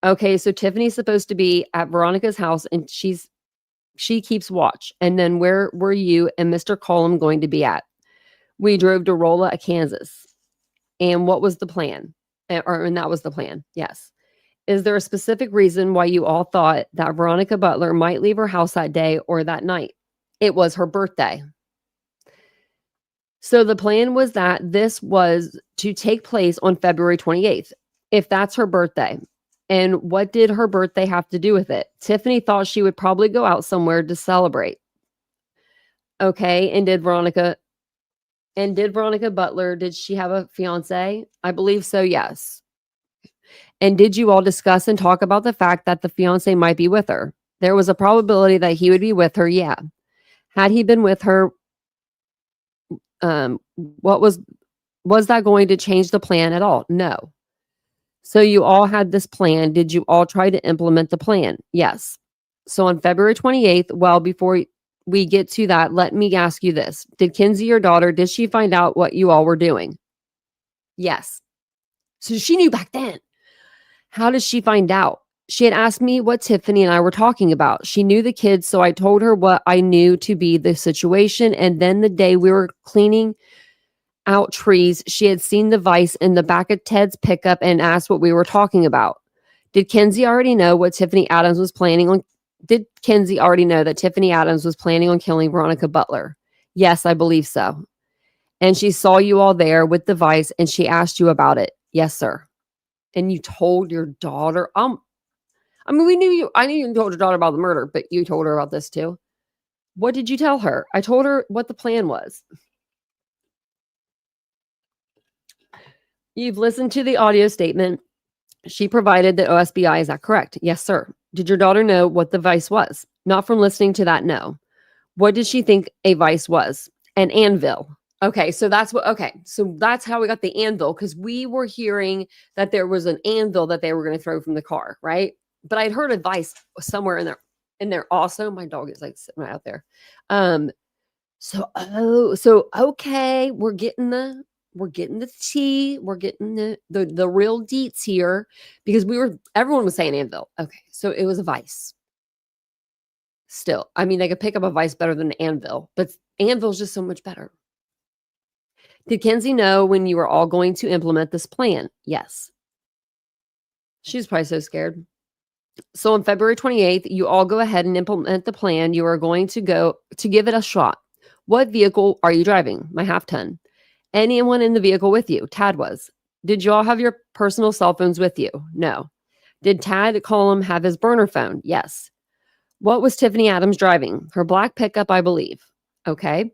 Okay, so Tiffany's supposed to be at Veronica's house and she keeps watch. And then where were you and Mr. Cullum going to be at? We drove to Rolla, Kansas. And what was the plan? And that was the plan. Yes. Is there a specific reason why you all thought that Veronica Butler might leave her house that day or that night? It was her birthday. So the plan was that this was to take place on February 28th, if that's her birthday. And what did her birthday have to do with it? Tiffany thought she would probably go out somewhere to celebrate. Okay, and did Veronica Butler, did she have a fiance? I believe so, yes. And did you all discuss and talk about the fact that the fiance might be with her? There was a probability that he would be with her, yeah. Had he been with her, what was that going to change the plan at all? No. So you all had this plan. Did you all try to implement the plan? Yes. So on February 28th, well, before we get to that, let me ask you this. Did Kinsey, your daughter, did she find out what you all were doing? Yes. So she knew back then. How did she find out? She had asked me what Tiffany and I were talking about. She knew the kids, so I told her what I knew to be the situation. And then the day we were cleaning out trees, she had seen the vise in the back of Ted's pickup and asked what we were talking about. Did Kinsey already know what Tiffany Adams was planning on? Did Kinsey already know that Tiffany Adams was planning on killing Veronica Butler? Yes, I believe so. And she saw you all there with the vise and she asked you about it. Yes, sir. And you told your daughter, I knew you told your daughter about the murder, but you told her about this too. What did you tell her? I told her what the plan was. You've listened to the audio statement. She provided the OSBI. Is that correct? Yes, sir. Did your daughter know what the vice was? Not from listening to that, no. What did she think a vice was? An anvil. Okay, so that's how we got the anvil, because we were hearing that there was an anvil that they were going to throw from the car, right? But I'd heard a vice somewhere in there also. My dog is like sitting right out there. So okay, we're getting the tea, we're getting the real deets here, because everyone was saying anvil. Okay, so it was a vice. Still, I mean, they could pick up a vice better than an anvil, but anvil's just so much better. Did Kinsey know when you were all going to implement this plan? Yes. She's probably so scared. So on February 28th, you all go ahead and implement the plan. You are going to go to give it a shot. What vehicle are you driving? My half-ton. Anyone in the vehicle with you? Tad was. Did you all have your personal cell phones with you? No. Did Tad Cullum have his burner phone? Yes. What was Tiffany Adams driving? Her black pickup, I believe. Okay.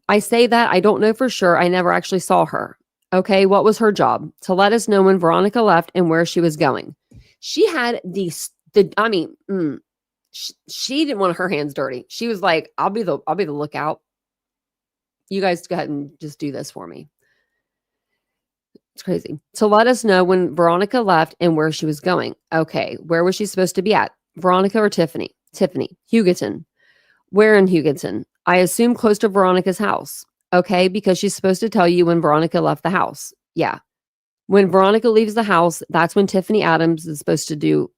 I say that I don't know for sure. I never actually saw her. Okay. What was her job? To let us know when Veronica left and where she was going. She had She didn't want her hands dirty. She was like, I'll be the lookout. You guys go ahead and just do this for me. It's crazy. So let us know when Veronica left and where she was going. Okay, where was she supposed to be at? Veronica or Tiffany? Tiffany. Hugoton. Where in Hugoton? I assume close to Veronica's house. Okay, because she's supposed to tell you when Veronica left the house. Yeah. When Veronica leaves the house, that's when Tiffany Adams is supposed to do.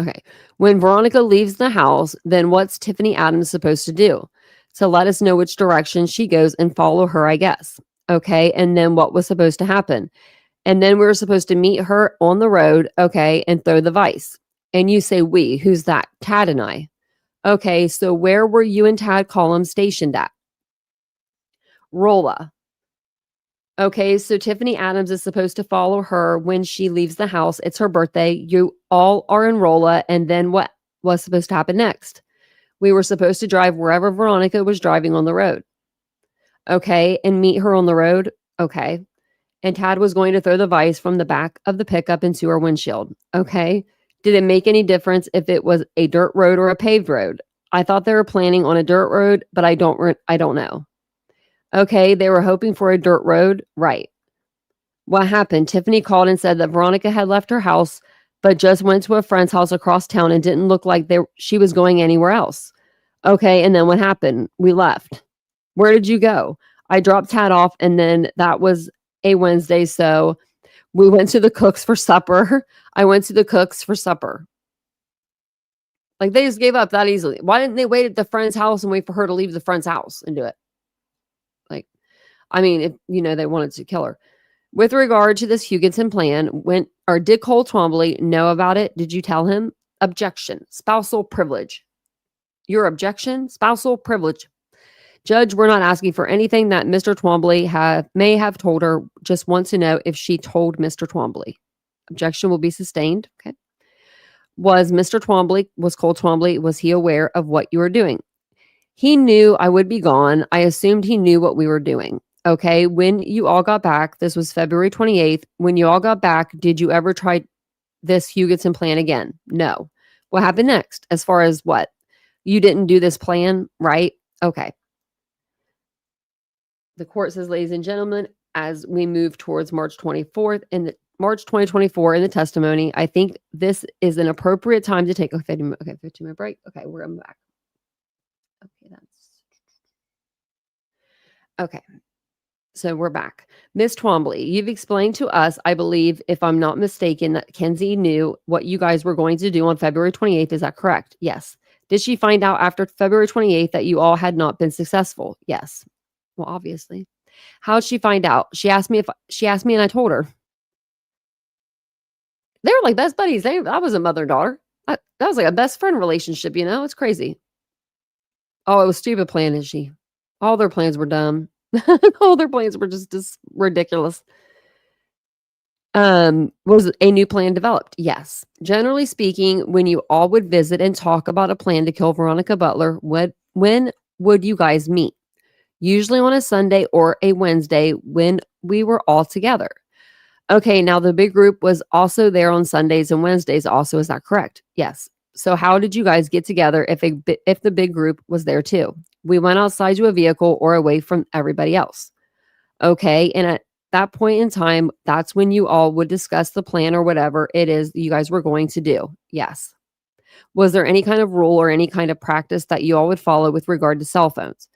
Okay. When Veronica leaves the house, then what's Tiffany Adams supposed to do? So let us know which direction she goes and follow her, I guess. Okay. And then what was supposed to happen? And then we were supposed to meet her on the road, okay, and throw the vice. And you say we. Who's that? Tad and I. Okay. So where were you and Tad Collum stationed at? Rolla. Okay, so Tiffany Adams is supposed to follow her when she leaves the house. It's her birthday. You all are in Rolla. And then what was supposed to happen next? We were supposed to drive wherever Veronica was driving on the road. Okay, and meet her on the road. Okay. And Tad was going to throw the vice from the back of the pickup into her windshield. Okay. Did it make any difference if it was a dirt road or a paved road? I thought they were planning on a dirt road, but I don't know. Okay, they were hoping for a dirt road. Right. What happened? Tiffany called and said that Veronica had left her house, but just went to a friend's house across town and didn't look like she was going anywhere else. Okay, and then what happened? We left. Where did you go? I dropped Tad off, and then that was a Wednesday, so we went to the Cooks for supper. I went to the Cooks for supper. Like, they just gave up that easily. Why didn't they wait at the friend's house and wait for her to leave the friend's house and do it? Like, I mean, if they wanted to kill her. With regard to this Hugoton plan, did Cora Twombly know about it? Did you tell him? Objection. Spousal privilege. Your objection? Spousal privilege. Judge, we're not asking for anything that Mr. Twombly may have told her. Just want to know if she told Mr. Twombly. Objection will be sustained. Okay. Was Cora Twombly, was he aware of what you were doing? He knew I would be gone. I assumed he knew what we were doing. Okay. When you all got back, this was February 28th. When you all got back, did you ever try this Hugoton plan again? No. What happened next? As far as what? You didn't do this plan, right? Okay. The court says, ladies and gentlemen, as we move towards March 24th in the March 2024 in the testimony, I think this is an appropriate time to take a 15-minute break. Okay, we're going back. Okay. So we're back. Ms. Twombly, you've explained to us, I believe, if I'm not mistaken, that Kenzie knew what you guys were going to do on February 28th. Is that correct? Yes. Did she find out after February 28th that you all had not been successful? Yes. Well, obviously. How'd she find out? She asked me and I told her. They were like best buddies. I was a mother and daughter. That was like a best friend relationship, It's crazy. Oh, it was stupid plan, is she? All their plans were dumb. All their plans were just ridiculous. Was a new plan developed? Yes. Generally speaking, when you all would visit and talk about a plan to kill Veronica Butler, when would you guys meet? Usually on a Sunday or a Wednesday when we were all together. Okay, now the big group was also there on Sundays and Wednesdays also. Is that correct? Yes. So how did you guys get together if the big group was there too? We went outside to a vehicle or away from everybody else. Okay, and at that point in time, that's when you all would discuss the plan or whatever it is you guys were going to do. Yes. Was there any kind of rule or any kind of practice that you all would follow with regard to cell phones?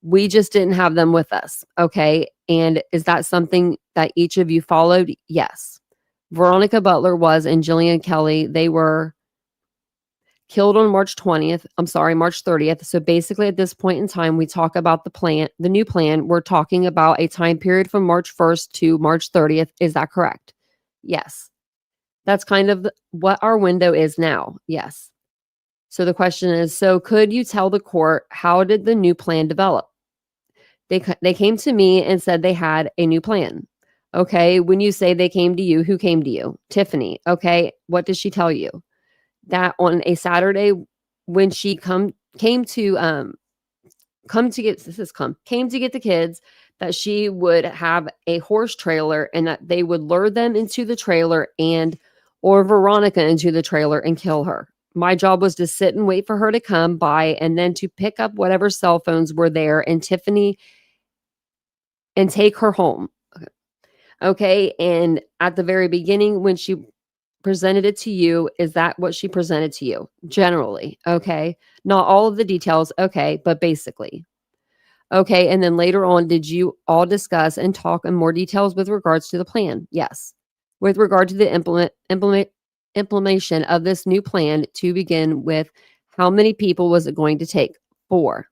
We just didn't have them with us. Okay. And is that something that each of you followed? Yes. Veronica Butler and Jilian Kelley, they were killed on March 30th. So basically at this point in time, we talk about the new plan. We're talking about a time period from March 1st to March 30th. Is that correct? Yes. That's kind of what our window is now. Yes. So the question is, could you tell the court, how did the new plan develop? They came to me and said they had a new plan. Okay. When you say they came to you, who came to you? Tiffany. Okay. What did she tell you? That on a Saturday when she came to get the kids, that she would have a horse trailer and that they would lure them into the trailer or Veronica into the trailer and kill her. My job was to sit and wait for her to come by and then to pick up whatever cell phones were there and Tiffany and take her home. Okay. And at the very beginning, when she presented it to you, is that what she presented to you? Generally. Okay. Not all of the details. Okay. But basically. Okay. And then later on, did you all discuss and talk in more details with regards to the plan? Yes. With regard to the implementation of this new plan to begin with, how many people was it going to take? 4.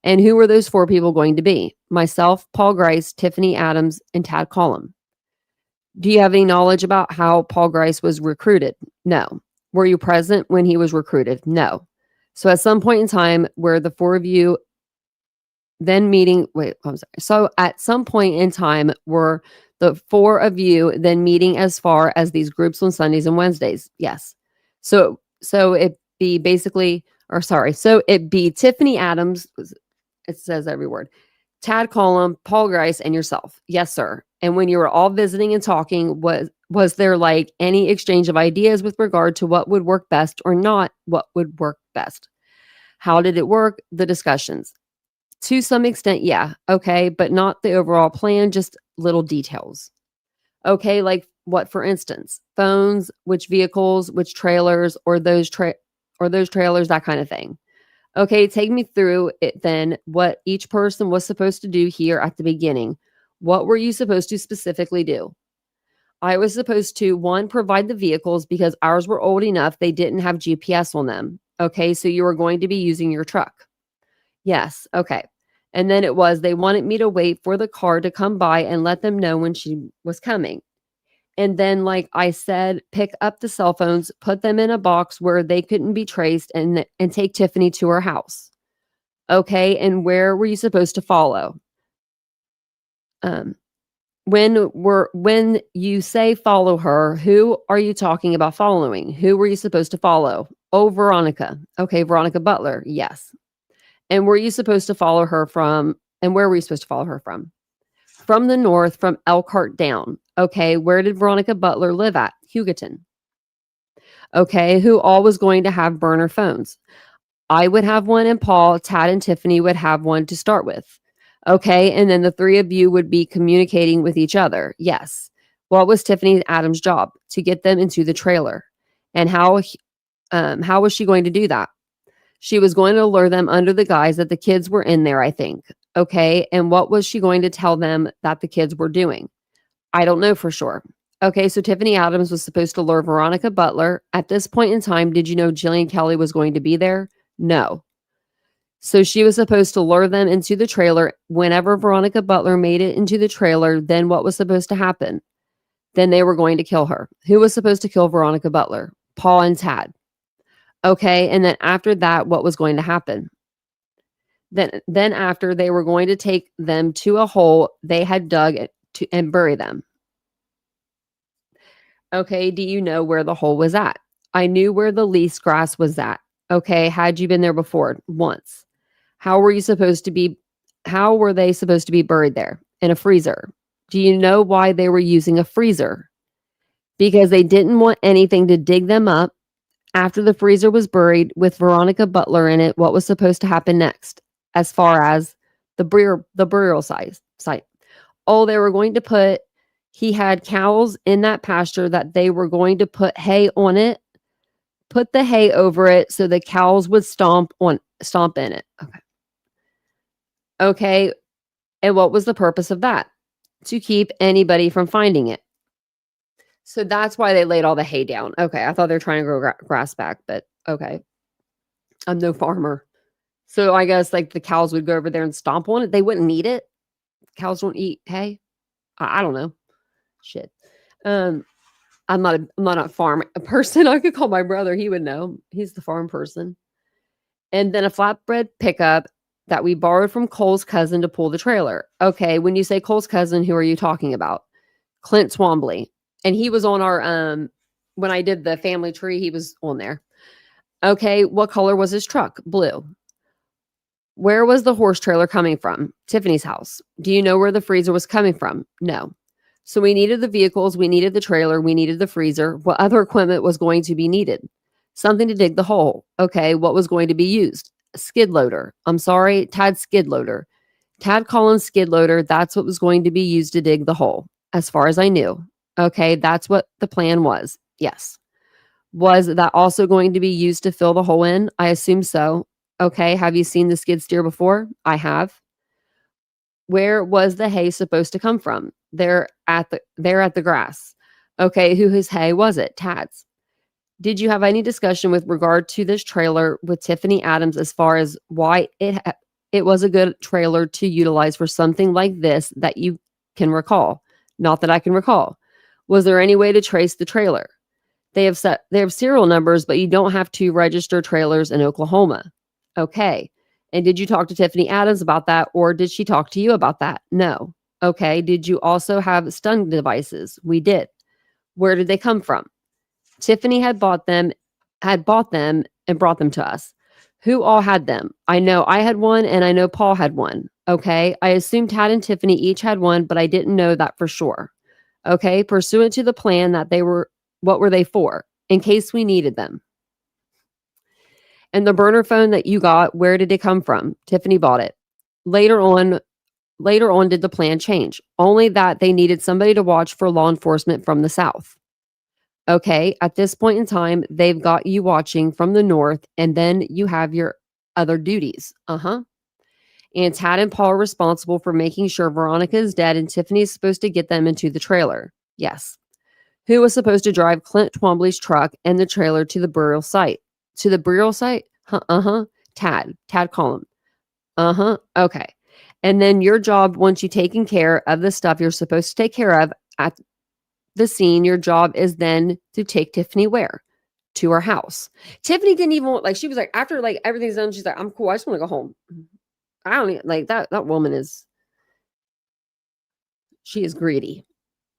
And who were those 4 people going to be? Myself, Paul Grice, Tiffany Adams, and Tad Collum. Do you have any knowledge about how Paul Grice was recruited? No. Were you present when he was recruited? No. So at some point in time where the 4 of you then meeting, I'm sorry. So at some point in time were the 4 of you then meeting as far as these groups on Sundays and Wednesdays? Yes. So it be basically, so it be Tiffany Adams, it says every word, Tad Collum, Paul Grice, and yourself. Yes, sir. And when you were all visiting and talking, was there like any exchange of ideas with regard to what would work best or not what would work best? How did it work? The discussions. To some extent, yeah. Okay. But not the overall plan, just little details. Okay. Like what, for instance? Phones, which vehicles, which trailers, or those trailers, that kind of thing. Okay, take me through it then, what each person was supposed to do here at the beginning. What were you supposed to specifically do? I was supposed to, 1, provide the vehicles because ours were old enough, they didn't have GPS on them. Okay, so you were going to be using your truck. Yes, okay. And then it was, they wanted me to wait for the car to come by and let them know when she was coming. And then, like I said, pick up the cell phones, put them in a box where they couldn't be traced, and take Tiffany to her house. Okay, and where were you supposed to follow? When you say follow her, who are you talking about following? Who were you supposed to follow? Oh, Veronica. Okay, Veronica Butler. Yes. And were you supposed to follow her from? And where were you supposed to follow her from? From the north, from Elkhart down. Okay, where did Veronica Butler live at? Hugoton. Okay, who all was going to have burner phones? I would have one, and Paul, Tad, and Tiffany would have one to start with. Okay, and then the 3 of you would be communicating with each other. Yes. What was Tiffany Adams' job? To get them into the trailer. And how was she going to do that? She was going to lure them under the guise that the kids were in there, I think. Okay, and what was she going to tell them that the kids were doing? I don't know for sure. Okay, so Tiffany Adams was supposed to lure Veronica Butler. At this point in time, did you know Jilian Kelley was going to be there? No. So she was supposed to lure them into the trailer. Whenever Veronica Butler made it into the trailer, then what was supposed to happen? Then they were going to kill her. Who was supposed to kill Veronica Butler? Paul and Tad. Okay, and then after that, what was going to happen? Then after, they were going to take them to a hole they had dug and bury them. Okay, do you know where the hole was at? I knew where the least grass was at. Okay, had you been there before? Once. How were they supposed to be buried there? In a freezer. Do you know why they were using a freezer? Because they didn't want anything to dig them up. After the freezer was buried with Veronica Butler in it, what was supposed to happen next? As far as the burial site. Oh, they were going to he had cows in that pasture that they were going to put hay on it, put the hay over it so the cows would stomp in it. Okay. And what was the purpose of that? To keep anybody from finding it. So that's why they laid all the hay down. Okay. I thought they were trying to grow grass back, but okay. I'm no farmer. So I guess like the cows would go over there and stomp on it. They wouldn't eat it. Cows don't eat hay. I don't know. Shit. I'm not a farm person. I could call my brother. He would know. He's the farm person. And then a flatbed pickup that we borrowed from Cole's cousin to pull the trailer. Okay. When you say Cole's cousin, who are you talking about? Clint Twombly. And he was on our, when I did the family tree, he was on there. Okay. What color was his truck? Blue. Where was the horse trailer coming from? Tiffany's house. Do you know where the freezer was coming from? No. So we needed the vehicles, we needed the trailer, we needed the freezer. What other equipment was going to be needed? Something to dig the hole. Okay, what was going to be used? A skid loader. I'm sorry, Tad's skid loader. Tad Collins' skid loader, that's what was going to be used to dig the hole, as far as I knew. Okay, that's what the plan was. Yes. Was that also going to be used to fill the hole in? I assume so. Okay, have you seen the skid steer before? I have. Where was the hay supposed to come from? There at the grass. Okay, whose hay was it? Tad's. Did you have any discussion with regard to this trailer with Tiffany Adams as far as why it was a good trailer to utilize for something like this that you can recall? Not that I can recall. Was there any way to trace the trailer? They have serial numbers, but you don't have to register trailers in Oklahoma. Okay. And did you talk to Tiffany Adams about that, or did she talk to you about that? No. Okay. Did you also have stun devices? We did. Where did they come from? Tiffany had bought them and brought them to us. Who all had them? I know I had one, and I know Paul had one. Okay. I assumed Tad and Tiffany each had one, but I didn't know that for sure. Okay. Pursuant to the plan that what were they for? In case we needed them. And the burner phone that you got, where did it come from? Tiffany bought it. Later on, did the plan change? Only that they needed somebody to watch for law enforcement from the south. Okay, at this point in time, they've got you watching from the north, and then you have your other duties. And Tad and Paul are responsible for making sure Veronica is dead, and Tiffany is supposed to get them into the trailer. Yes. Who was supposed to drive Clint Twombly's truck and the trailer to the burial site? To the burial site? Tad Collin. Okay. And then your job, once you've taken care of the stuff you're supposed to take care of at the scene, your job is then to take Tiffany where? To her house. Tiffany didn't even she was like, after everything's done, she's like, I'm cool. I just want to go home. I don't even, that woman she is greedy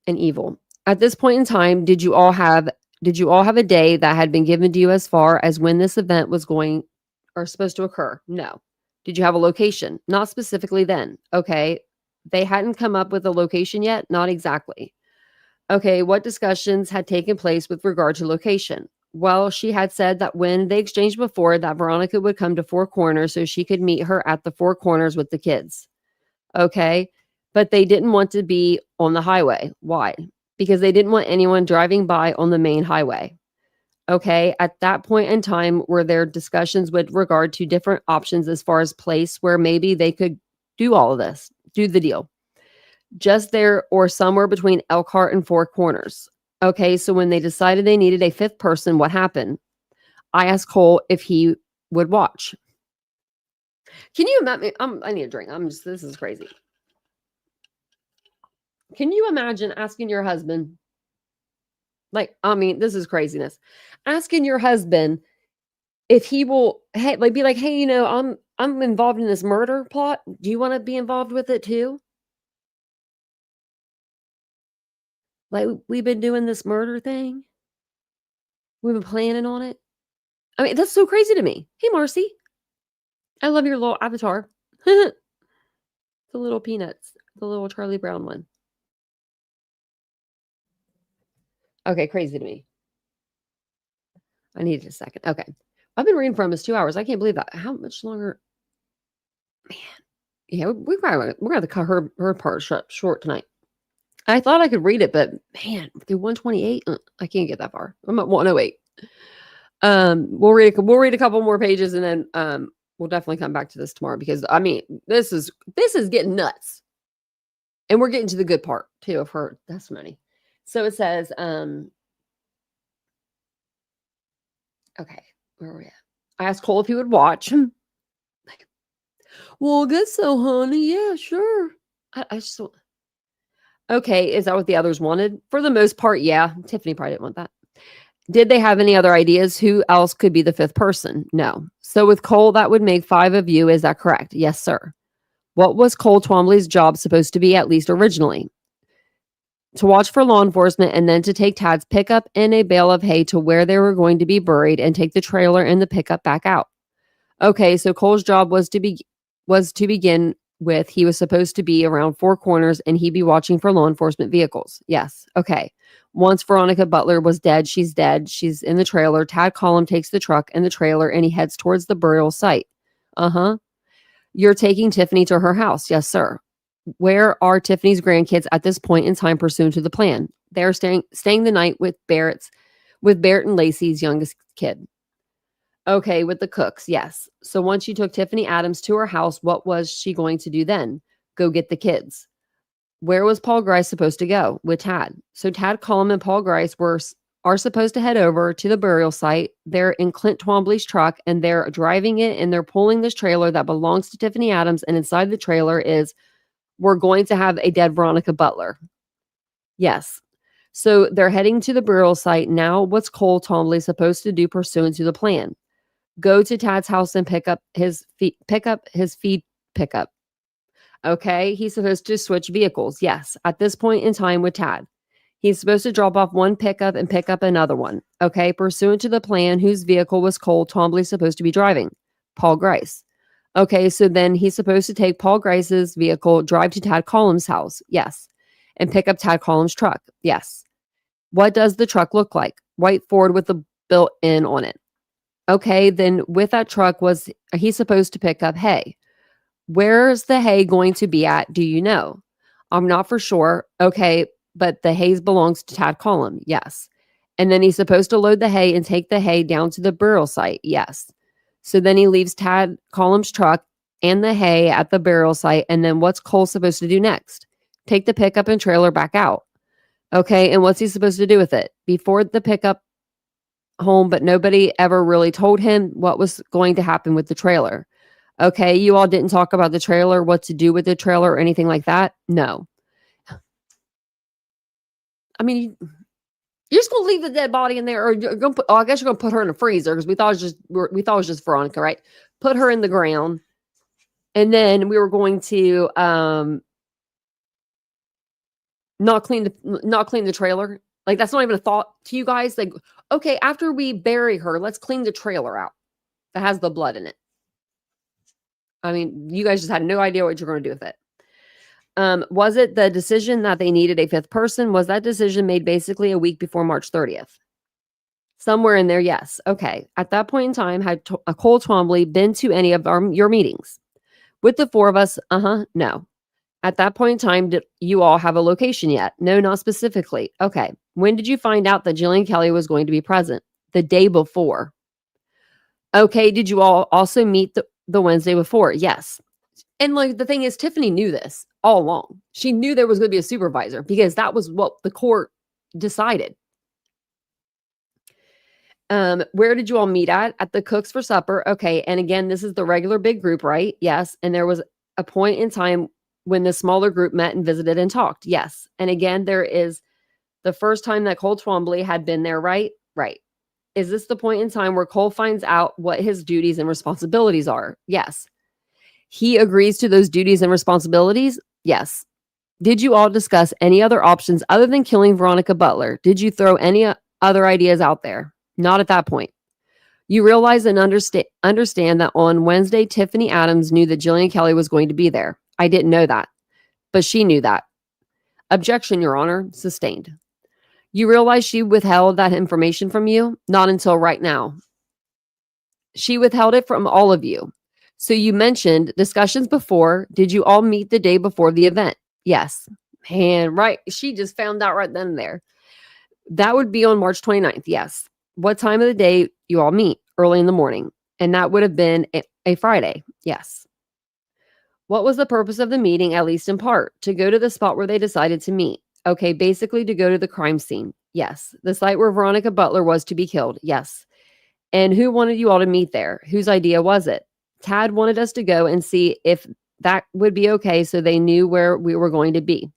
and evil. At this point in time, did you all have a day that had been given to you as far as when this event was going or supposed to occur? No. Did you have a location? Not specifically then. Okay. They hadn't come up with a location yet? Not exactly. Okay. What discussions had taken place with regard to location? Well, she had said that when they exchanged before, that Veronica would come to Four Corners so she could meet her at the Four Corners with the kids. Okay. But they didn't want to be on the highway. Why? Because they didn't want anyone driving by on the main highway. Okay. At that point in time, were there discussions with regard to different options as far as place where maybe they could do all of this, do the deal? Just there or somewhere between Elkhart and Four Corners. Okay. So when they decided they needed a fifth person, what happened? I asked Cole if he would watch. Can you imagine? I need a drink. This is crazy. Can you imagine asking your husband, this is craziness. Asking your husband if he will, be like, hey, I'm involved in this murder plot. Do you want to be involved with it too? We've been doing this murder thing. We've been planning on it. That's so crazy to me. Hey, Marcy. I love your little avatar. The little peanuts. The little Charlie Brown one. Okay, crazy to me. I needed a second. Okay. I've been reading for almost 2 hours. I can't believe that. How much longer? Man. Yeah, we're going to cut her part short tonight. I thought I could read it, but man, through 128, I can't get that far. I'm at 108. We'll read a couple more pages, and then we'll definitely come back to this tomorrow because this is getting nuts. And we're getting to the good part too of her testimony. So it says, okay, where are we at? I asked Cole if he would watch. Well, I guess so, honey. Yeah, sure. I just don't. Okay, is that what the others wanted? For the most part, yeah. Tiffany probably didn't want that. Did they have any other ideas? Who else could be the fifth person? No. So with Cole, that would make 5 of you. Is that correct? Yes, sir. What was Cole Twombly's job supposed to be, at least originally? To watch for law enforcement and then to take Tad's pickup and a bale of hay to where they were going to be buried and take the trailer and the pickup back out. Okay, so Cole's job was to begin with, he was supposed to be around Four Corners and he'd be watching for law enforcement vehicles. Yes. Okay. Once Veronica Butler was dead. She's dead. She's in the trailer. Tad Collum takes the truck and the trailer and he heads towards the burial site. Uh-huh. You're taking Tiffany to her house. Yes, sir. Where are Tiffany's grandkids at this point in time pursuant to the plan? They're staying the night with Barrett and Lacey's youngest kid. Okay, with the Cooks, yes. So once you took Tiffany Adams to her house, what was she going to do then? Go get the kids. Where was Paul Grice supposed to go? With Tad. So Tad Collum and Paul Grice are supposed to head over to the burial site. They're in Clint Twombly's truck and they're driving it and they're pulling this trailer that belongs to Tiffany Adams. And inside the trailer is, we're going to have a dead Veronica Butler. Yes. So they're heading to the burial site. Now what's Cole Twombly supposed to do pursuant to the plan? Go to Tad's house and pick up his feed pickup. Okay, he's supposed to switch vehicles. Yes, at this point in time with Tad. He's supposed to drop off one pickup and pick up another one. Okay, pursuant to the plan, whose vehicle was Cole Twombly supposed to be driving? Paul Grice. Okay, so then he's supposed to take Paul Grice's vehicle, drive to Tad Collum's house. Yes. And pick up Tad Collum's truck. Yes. What does the truck look like? White Ford with the built-in on it. Okay, then with that truck was he supposed to pick up hay? Where's the hay going to be at? Do you know? I'm not for sure. Okay, but the hay belongs to Tad Collum. Yes. And then he's supposed to load the hay and take the hay down to the burial site. Yes. So then he leaves Tad Collum's truck and the hay at the burial site. And then what's Cole supposed to do next? Take the pickup and trailer back out. Okay, and what's he supposed to do with it? Before the pickup home, but nobody ever really told him what was going to happen with the trailer. Okay, you all didn't talk about the trailer, what to do with the trailer or anything like that? No. I mean, you're just gonna leave the dead body in there, or you're gonna put, I guess you're gonna put her in a freezer because we thought it was just Veronica, right? Put her in the ground, and then we were going to not clean the trailer. Like, that's not even a thought to you guys. Like, okay, after we bury her, let's clean the trailer out that has the blood in it. I mean, you guys just had no idea what you're going to do with it. Was it the decision that they needed a fifth person? Was that decision made basically a week before March 30th? Somewhere in there, yes. Okay. At that point in time, had Cole Twombly been to any of your meetings? With the four of us, no. At that point in time, did you all have a location yet? No, not specifically. Okay. When did you find out that Jilian Kelley was going to be present? The day before. Okay. Did you all also meet the Wednesday before? Yes. And like, the thing is, Tiffany knew this all along. She knew there was going to be a supervisor because that was what the court decided. Where did you all meet at? At the Cooks for supper. Okay. And again, this is the regular big group, right? Yes. And there was a point in time when the smaller group met and visited and talked. Yes. And again, there is the first time that Cole Twombly had been there, right? Right. Is this the point in time where Cole finds out what his duties and responsibilities are? Yes. He agrees to those duties and responsibilities? Yes. Did you all discuss any other options other than killing Veronica Butler? Did you throw any other ideas out there? Not at that point. You realize and understand that on Wednesday, Tiffany Adams knew that Jilian Kelley was going to be there. I didn't know that, but she knew that. Objection, Your Honor. Sustained. You realize she withheld that information from you? Not until right now. She withheld it from all of you. So you mentioned discussions before. Did you all meet the day before the event? Yes. Man, right. She just found out right then and there. That would be on March 29th. Yes. What time of the day you all meet? Early in the morning. And that would have been a Friday. Yes. What was the purpose of the meeting, at least in part? To go to the spot where they decided to meet. Okay, basically to go to the crime scene. Yes. The site where Veronica Butler was to be killed. Yes. And who wanted you all to meet there? Whose idea was it? Tad wanted us to go and see if that would be okay so they knew where we were going to be.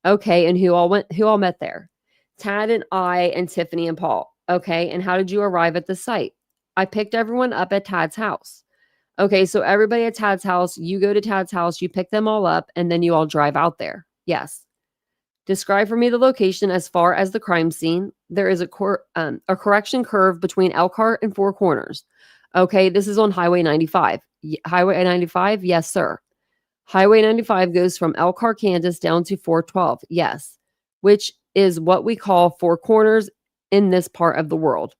Okay, and who all met there? Tad and I and Tiffany and Paul. Okay, and how did you arrive at the site? I picked everyone up at Tad's house. Okay, so everybody at Tad's house, you go to Tad's house, you pick them all up, and then you all drive out there. Yes. Describe for me the location as far as the crime scene. There is a correction curve between Elkhart and Four Corners. Okay, this is on Highway 95. Highway 95? Yes, sir. Highway 95 goes from Elkhart, Kansas down to 412. Yes. Which is what we call four corners in this part of the world.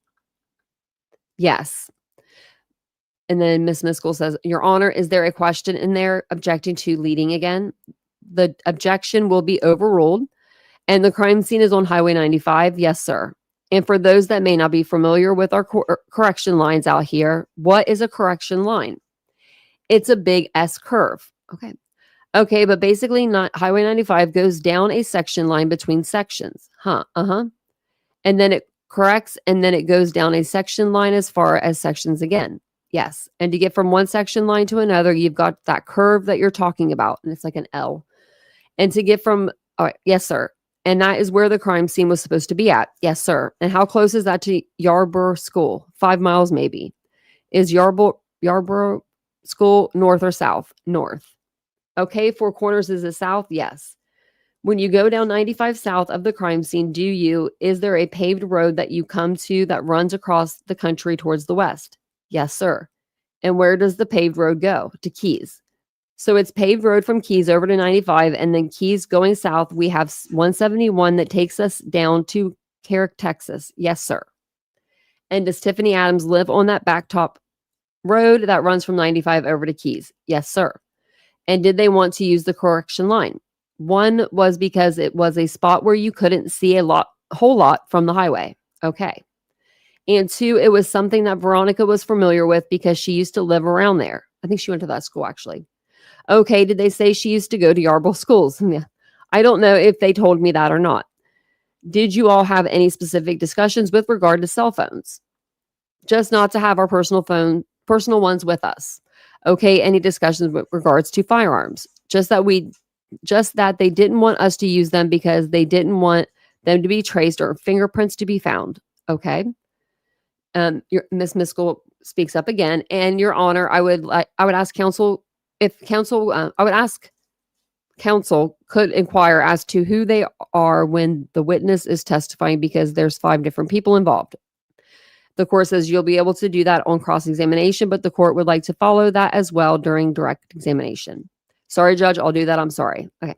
Yes. And then Miss Miskell says, Your Honor, is there a question in there objecting to leading again? The objection will be overruled. And the crime scene is on Highway 95? Yes, sir. And for those that may not be familiar with our correction lines out here, what is a correction line? It's a big S curve. Okay, but basically Highway 95 goes down a section line between sections. And then it corrects, and then it goes down a section line as far as sections again. Yes. And to get from one section line to another, you've got that curve that you're talking about, and it's like an L. And to get from, all right, yes, sir. And that is where the crime scene was supposed to be at. Yes, sir. And how close is that to Yarborough School? 5 miles, maybe. Is Yarborough School north or south? North. Okay, Four Corners is it south? Yes. When you go down 95 south of the crime scene, is there a paved road that you come to that runs across the country towards the west? Yes, sir. And where does the paved road go? To Keys. So it's paved road from Keys over to 95, and then Keys going south, we have 171 that takes us down to Carrick, Texas. Yes, sir. And does Tiffany Adams live on that backtop road that runs from 95 over to Keys? Yes, sir. And did they want to use the correction line? One was because it was a spot where you couldn't see a whole lot from the highway. Okay. And two, it was something that Veronica was familiar with because she used to live around there. I think she went to that school, actually. Okay, did they say she used to go to Yarborough schools? Yeah. I don't know if they told me that or not. Did you all have any specific discussions with regard to cell phones? Just not to have our personal ones with us. Okay, any discussions with regards to firearms? Just that they didn't want us to use them because they didn't want them to be traced or fingerprints to be found. Okay. Miss Miskell speaks up again, and Your Honor, I would ask counsel could inquire as to who they are when the witness is testifying, because there's 5 different people involved. The court says you'll be able to do that on cross-examination, but the court would like to follow that as well during direct examination. Sorry, Judge, I'll do that. I'm sorry. Okay.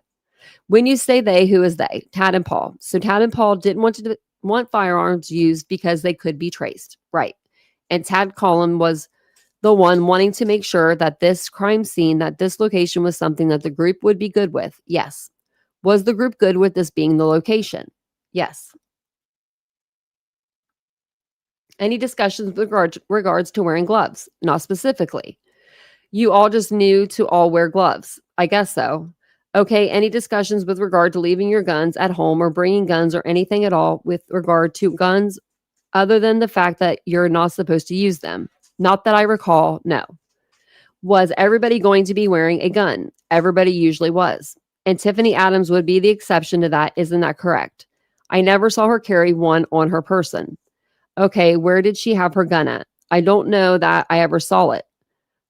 When you say they, who is they? Tad and Paul. So Tad and Paul didn't want firearms used because they could be traced. Right. And Tad Collin was the one wanting to make sure that this crime scene, that this location was something that the group would be good with. Yes. Was the group good with this being the location? Yes. Any discussions with regards to wearing gloves? Not specifically. You all just knew to all wear gloves. I guess so. Okay, any discussions with regard to leaving your guns at home or bringing guns or anything at all with regard to guns other than the fact that you're not supposed to use them? Not that I recall, no. Was everybody going to be wearing a gun? Everybody usually was. And Tiffany Adams would be the exception to that, isn't that correct? I never saw her carry one on her person. Okay, where did she have her gun at? I don't know that I ever saw it.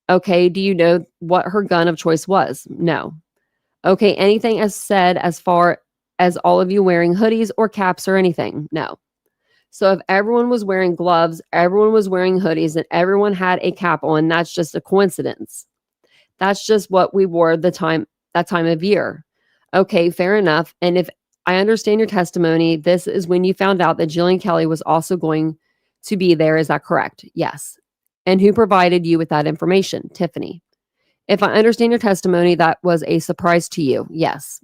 Okay, do you know what her gun of choice was? No. Okay, anything as said as far as all of you wearing hoodies or caps or anything? No. So if everyone was wearing gloves, everyone was wearing hoodies, and everyone had a cap on, that's just a coincidence. That's just what we wore that time of year. Okay, fair enough. And if I understand your testimony, this is when you found out that Jilian Kelley was also going to be there. Is that correct? Yes. And who provided you with that information? Tiffany. If I understand your testimony, that was a surprise to you. Yes.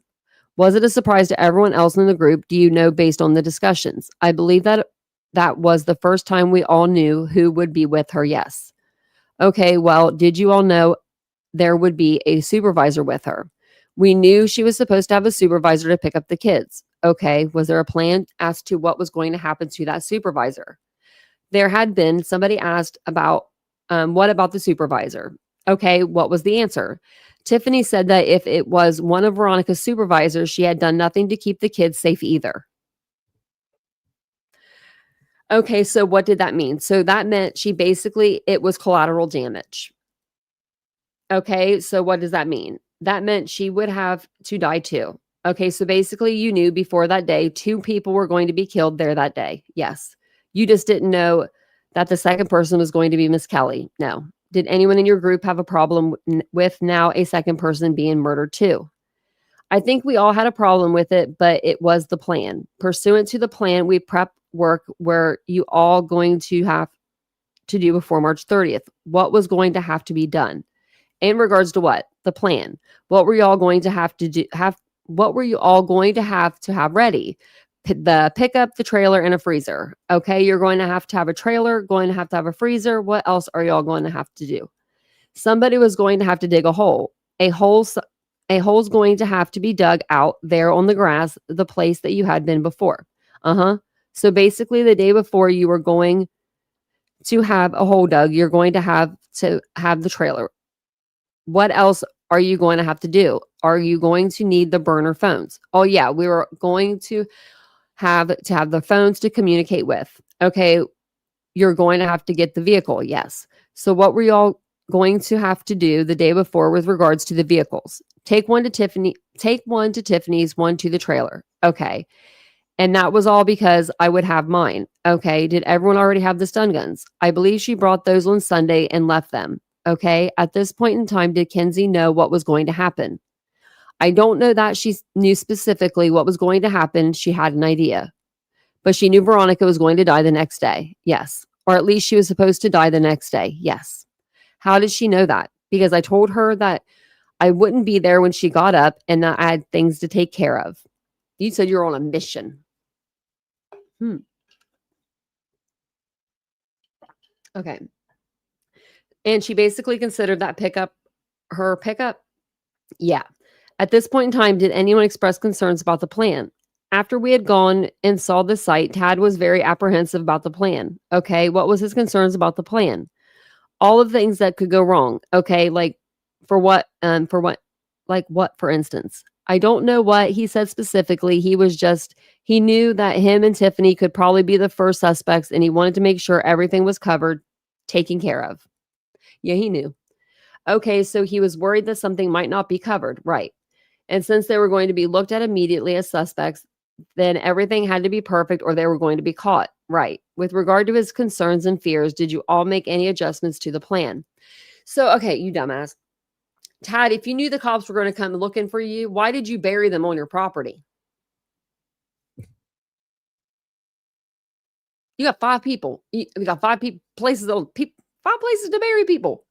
Was it a surprise to everyone else in the group? Do you know based on the discussions? I believe that was the first time we all knew who would be with her. Yes. Okay, well, did you all know there would be a supervisor with her? We knew she was supposed to have a supervisor to pick up the kids. Okay, was there a plan as to what was going to happen to that supervisor? There had been. Somebody asked about, what about the supervisor? Okay, what was the answer? Tiffany said that if it was one of Veronica's supervisors, she had done nothing to keep the kids safe either. Okay, so what did that mean? So that meant it was collateral damage. Okay, so what does that mean? That meant she would have to die too. Okay, so basically you knew before that day 2 people were going to be killed there that day. Yes. You just didn't know that the second person was going to be Miss Kelley. No. Did anyone in your group have a problem with now a second person being murdered too? I think we all had a problem with it, but it was the plan. Pursuant to the plan, we prep work where you all going to have to do before March 30th. What was going to have to be done? In regards to what? The plan. What were you all going to have to do? What were you all going to have ready? The pickup, the trailer, and a freezer. Okay, you're going to have a trailer, going to have a freezer. What else are y'all going to have to do? Somebody was going to have to dig a hole. A hole's going to have to be dug out there on the grass, the place that you had been before. So basically, the day before you were going to have a hole dug, you're going to have the trailer. What else are you going to have to do? Are you going to need the burner phones? Oh yeah, we were going to have the phones to communicate with. Okay, you're going to have to get the vehicle. Yes. So what were y'all going to have to do the day before with regards to the vehicles? Take one to Tiffany's, one to the trailer. Okay. And that was all because I would have mine. Okay. Did everyone already have the stun guns? I believe she brought those on Sunday and left them. Okay. At this point in time, did Kenzie know what was going to happen? I don't know that she knew specifically what was going to happen. She had an idea, but she knew Veronica was going to die the next day. Yes. Or at least she was supposed to die the next day. Yes. How did she know that? Because I told her that I wouldn't be there when she got up and that I had things to take care of. You said you're on a mission. Okay. And she basically considered that pickup her pickup? Yeah. At this point in time, did anyone express concerns about the plan? After we had gone and saw the site, Tad was very apprehensive about the plan. Okay. What was his concerns about the plan? All of the things that could go wrong. Okay. Like for what, for instance? I don't know what he said specifically. He knew that him and Tiffany could probably be the first suspects and he wanted to make sure everything was covered, taken care of. Yeah, he knew. Okay, so he was worried that something might not be covered. Right. And since they were going to be looked at immediately as suspects, then everything had to be perfect or they were going to be caught. Right. With regard to his concerns and fears, did you all make any adjustments to the plan? So, okay, you dumbass. Tad, if you knew the cops were going to come looking for you, why did you bury them on your property? You got 5 people. You got 5 places to bury people.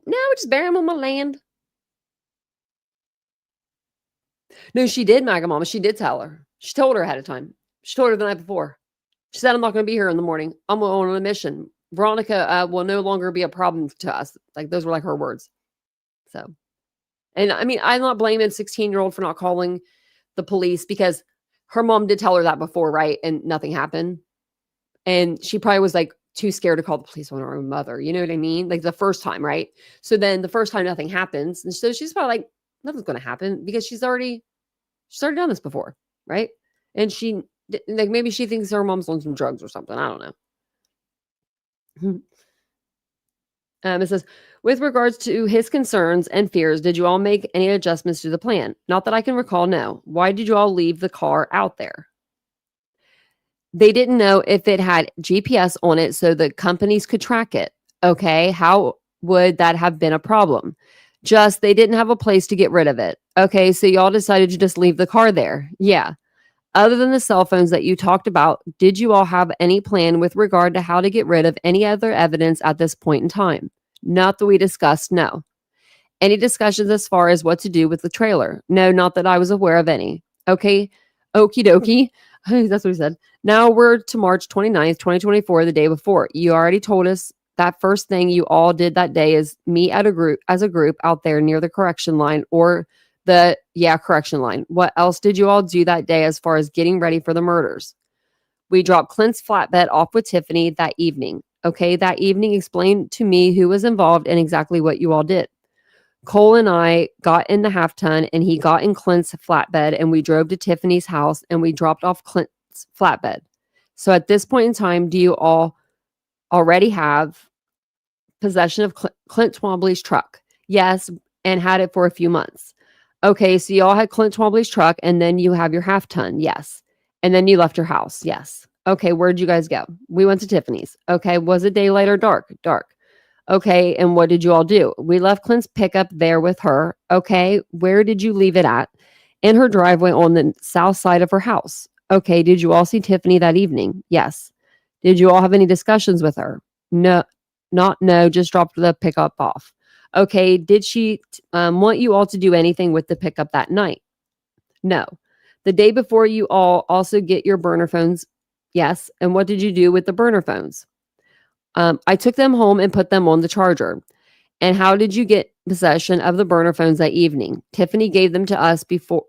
No, just bury them on my land. No, she did, Maga Mama. She did tell her. She told her ahead of time. She told her the night before. She said, I'm not going to be here in the morning. I'm on a mission. Veronica will no longer be a problem to us. Like, those were like her words. So, and I mean, I'm not blaming 16-year-old for not calling the police because her mom did tell her that before, right? And nothing happened. And she probably was like too scared to call the police on her own mother. You know what I mean? Like the first time, right? So then the first time nothing happens. And so she's probably like, nothing's going to happen because she's already done this before, right? And she, like, maybe she thinks her mom's on some drugs or something. I don't know. It says, with regards to his concerns and fears, did you all make any adjustments to the plan? Not that I can recall, no. Why did you all leave the car out there? They didn't know if it had GPS on it so the companies could track it. Okay, how would that have been a problem? Just they didn't have a place to get rid of it. Okay, so y'all decided to just leave the car there. Yeah. Other than the cell phones that you talked about, did you all have any plan with regard to how to get rid of any other evidence at this point in time? Not that we discussed, no. Any discussions as far as what to do with the trailer? No, not that I was aware of any. Okay, okie dokie. That's what he said. Now we're to March 29th, 2024, the day before. You already told us that first thing you all did that day is meet as a group out there near the correction line or correction line. What else did you all do that day as far as getting ready for the murders? We dropped Clint's flatbed off with Tiffany that evening. Okay, that evening explained to me who was involved and exactly what you all did. Cole and I got in the half ton and he got in Clint's flatbed and we drove to Tiffany's house and we dropped off Clint's flatbed. So at this point in time, do you all already have possession of Clint Twombly's truck? Yes, and had it for a few months. Okay, so you all had Clint Twombly's truck and then you have your half ton. Yes. And then you left your house. Yes. Okay, where'd you guys go? We went to Tiffany's. Okay, was it daylight or dark? Dark. Okay, and what did you all do? We left Clint's pickup there with her. Okay, where did you leave it at? In her driveway on the south side of her house. Okay, did you all see Tiffany that evening? Yes. Did you all have any discussions with her? No, no, just dropped the pickup off. Okay, did she want you all to do anything with the pickup that night? No. The day before, you all also get your burner phones? Yes. And what did you do with the burner phones? I took them home and put them on the charger. And how did you get possession of the burner phones that evening? Tiffany gave them to us before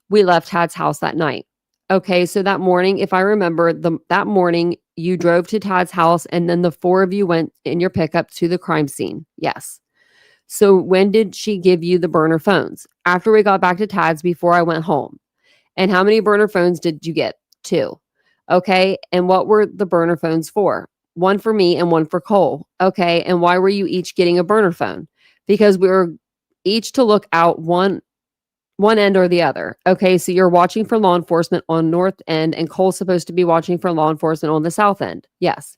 we left Tad's house that night. Okay, so that morning, if I remember, that morning you drove to Tad's house and then the four of you went in your pickup to the crime scene. Yes. So when did she give you the burner phones? After we got back to Tad's before I went home. And how many burner phones did you get? 2. Okay, and what were the burner phones for? One for me and one for Cole. Okay, and why were you each getting a burner phone? Because we were each to look out one end or the other. Okay, so you're watching for law enforcement on north end and Cole's supposed to be watching for law enforcement on the south end. Yes.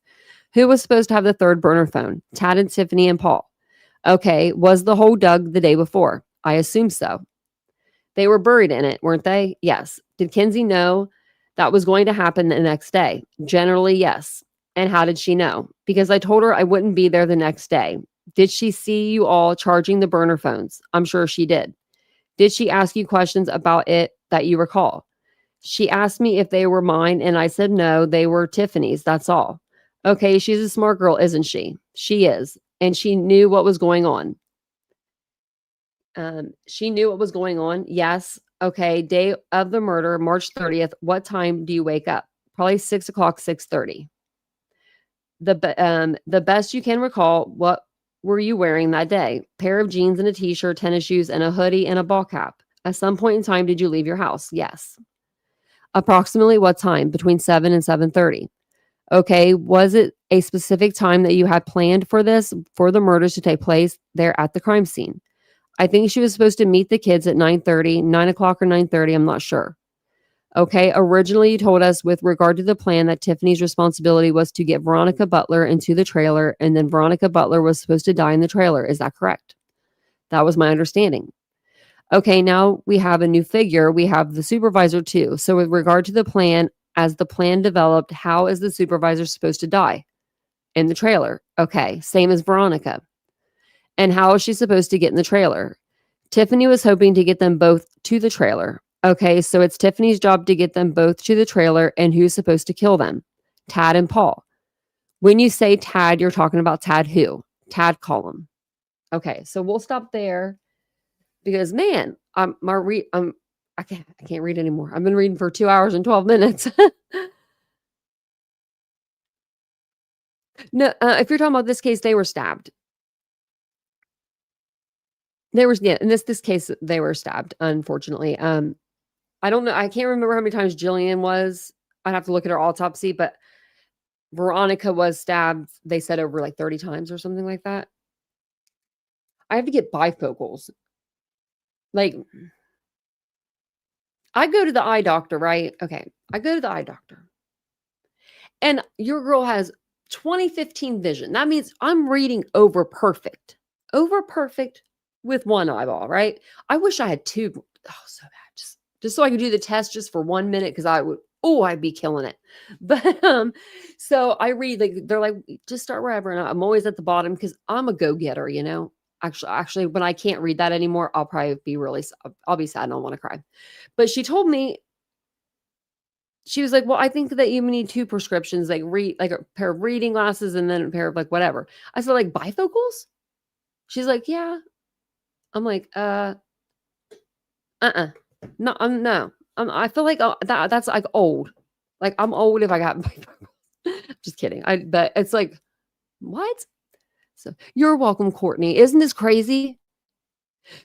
Who was supposed to have the third burner phone? Tad and Tiffany and Paul. Okay, was the hole dug the day before? I assume so. They were buried in it, weren't they? Yes. Did Kinsey know that was going to happen the next day? Generally, yes. And how did she know? Because I told her I wouldn't be there the next day. Did she see you all charging the burner phones? I'm sure she did. Did she ask you questions about it that you recall? She asked me if they were mine, and I said no, they were Tiffany's. That's all. Okay, she's a smart girl, isn't she? She is. And she knew what was going on. She knew what was going on. Yes. Okay. Day of the murder, March 30th. What time do you wake up? Probably 6 o'clock, 6:30. The best you can recall, what were you wearing that day? Pair of jeans and a t-shirt, tennis shoes, and a hoodie and a ball cap. At some point in time, did you leave your house? Yes. Approximately what time? Between 7 and 7:30. Okay. Was it a specific time that you had planned for the murders to take place there at the crime scene? I think she was supposed to meet the kids at 9:30, 9 o'clock or 9:30. I'm not sure. Okay. Originally, you told us with regard to the plan that Tiffany's responsibility was to get Veronica Butler into the trailer, and then Veronica Butler was supposed to die in the trailer. Is that correct? That was my understanding. Okay. Now we have a new figure. We have the supervisor too. So with regard to the plan, as the plan developed, how is the supervisor supposed to die? In the trailer. Okay. Same as Veronica. And how is she supposed to get in the trailer? Tiffany was hoping to get them both to the trailer. Okay, so it's Tiffany's job to get them both to the trailer, and who's supposed to kill them? Tad and Paul. When you say Tad, you're talking about Tad who? Tad Column. Okay, so we'll stop there because man, I can't read anymore. I've been reading for 2 hours and 12 minutes. No, if you're talking about this case, they were stabbed. In this case, they were stabbed, unfortunately. I don't know. I can't remember how many times Jillian was. I'd have to look at her autopsy, but Veronica was stabbed, they said over like 30 times or something like that. I have to get bifocals. Like, I go to the eye doctor, right? Okay. I go to the eye doctor. And your girl has 2015 vision. That means I'm reading over perfect. Over perfect with one eyeball, right? I wish I had two. Oh, so bad. Just so I could do the test just for 1 minute because I'd be killing it. But so I read, like, they're like, just start wherever. And I'm always at the bottom because I'm a go-getter, you know. Actually, when I can't read that anymore, I'll probably be I'll be sad and I'll want to cry. But she told me, she was like, well, I think that you need 2 prescriptions, like a pair of reading glasses and then a pair of like whatever. I said, like bifocals? She's like, yeah. I'm like, no, no. I feel like that's like old. Like I'm old if I got bifocals. Just kidding. But it's like, what? So you're welcome, Courtney. Isn't this crazy?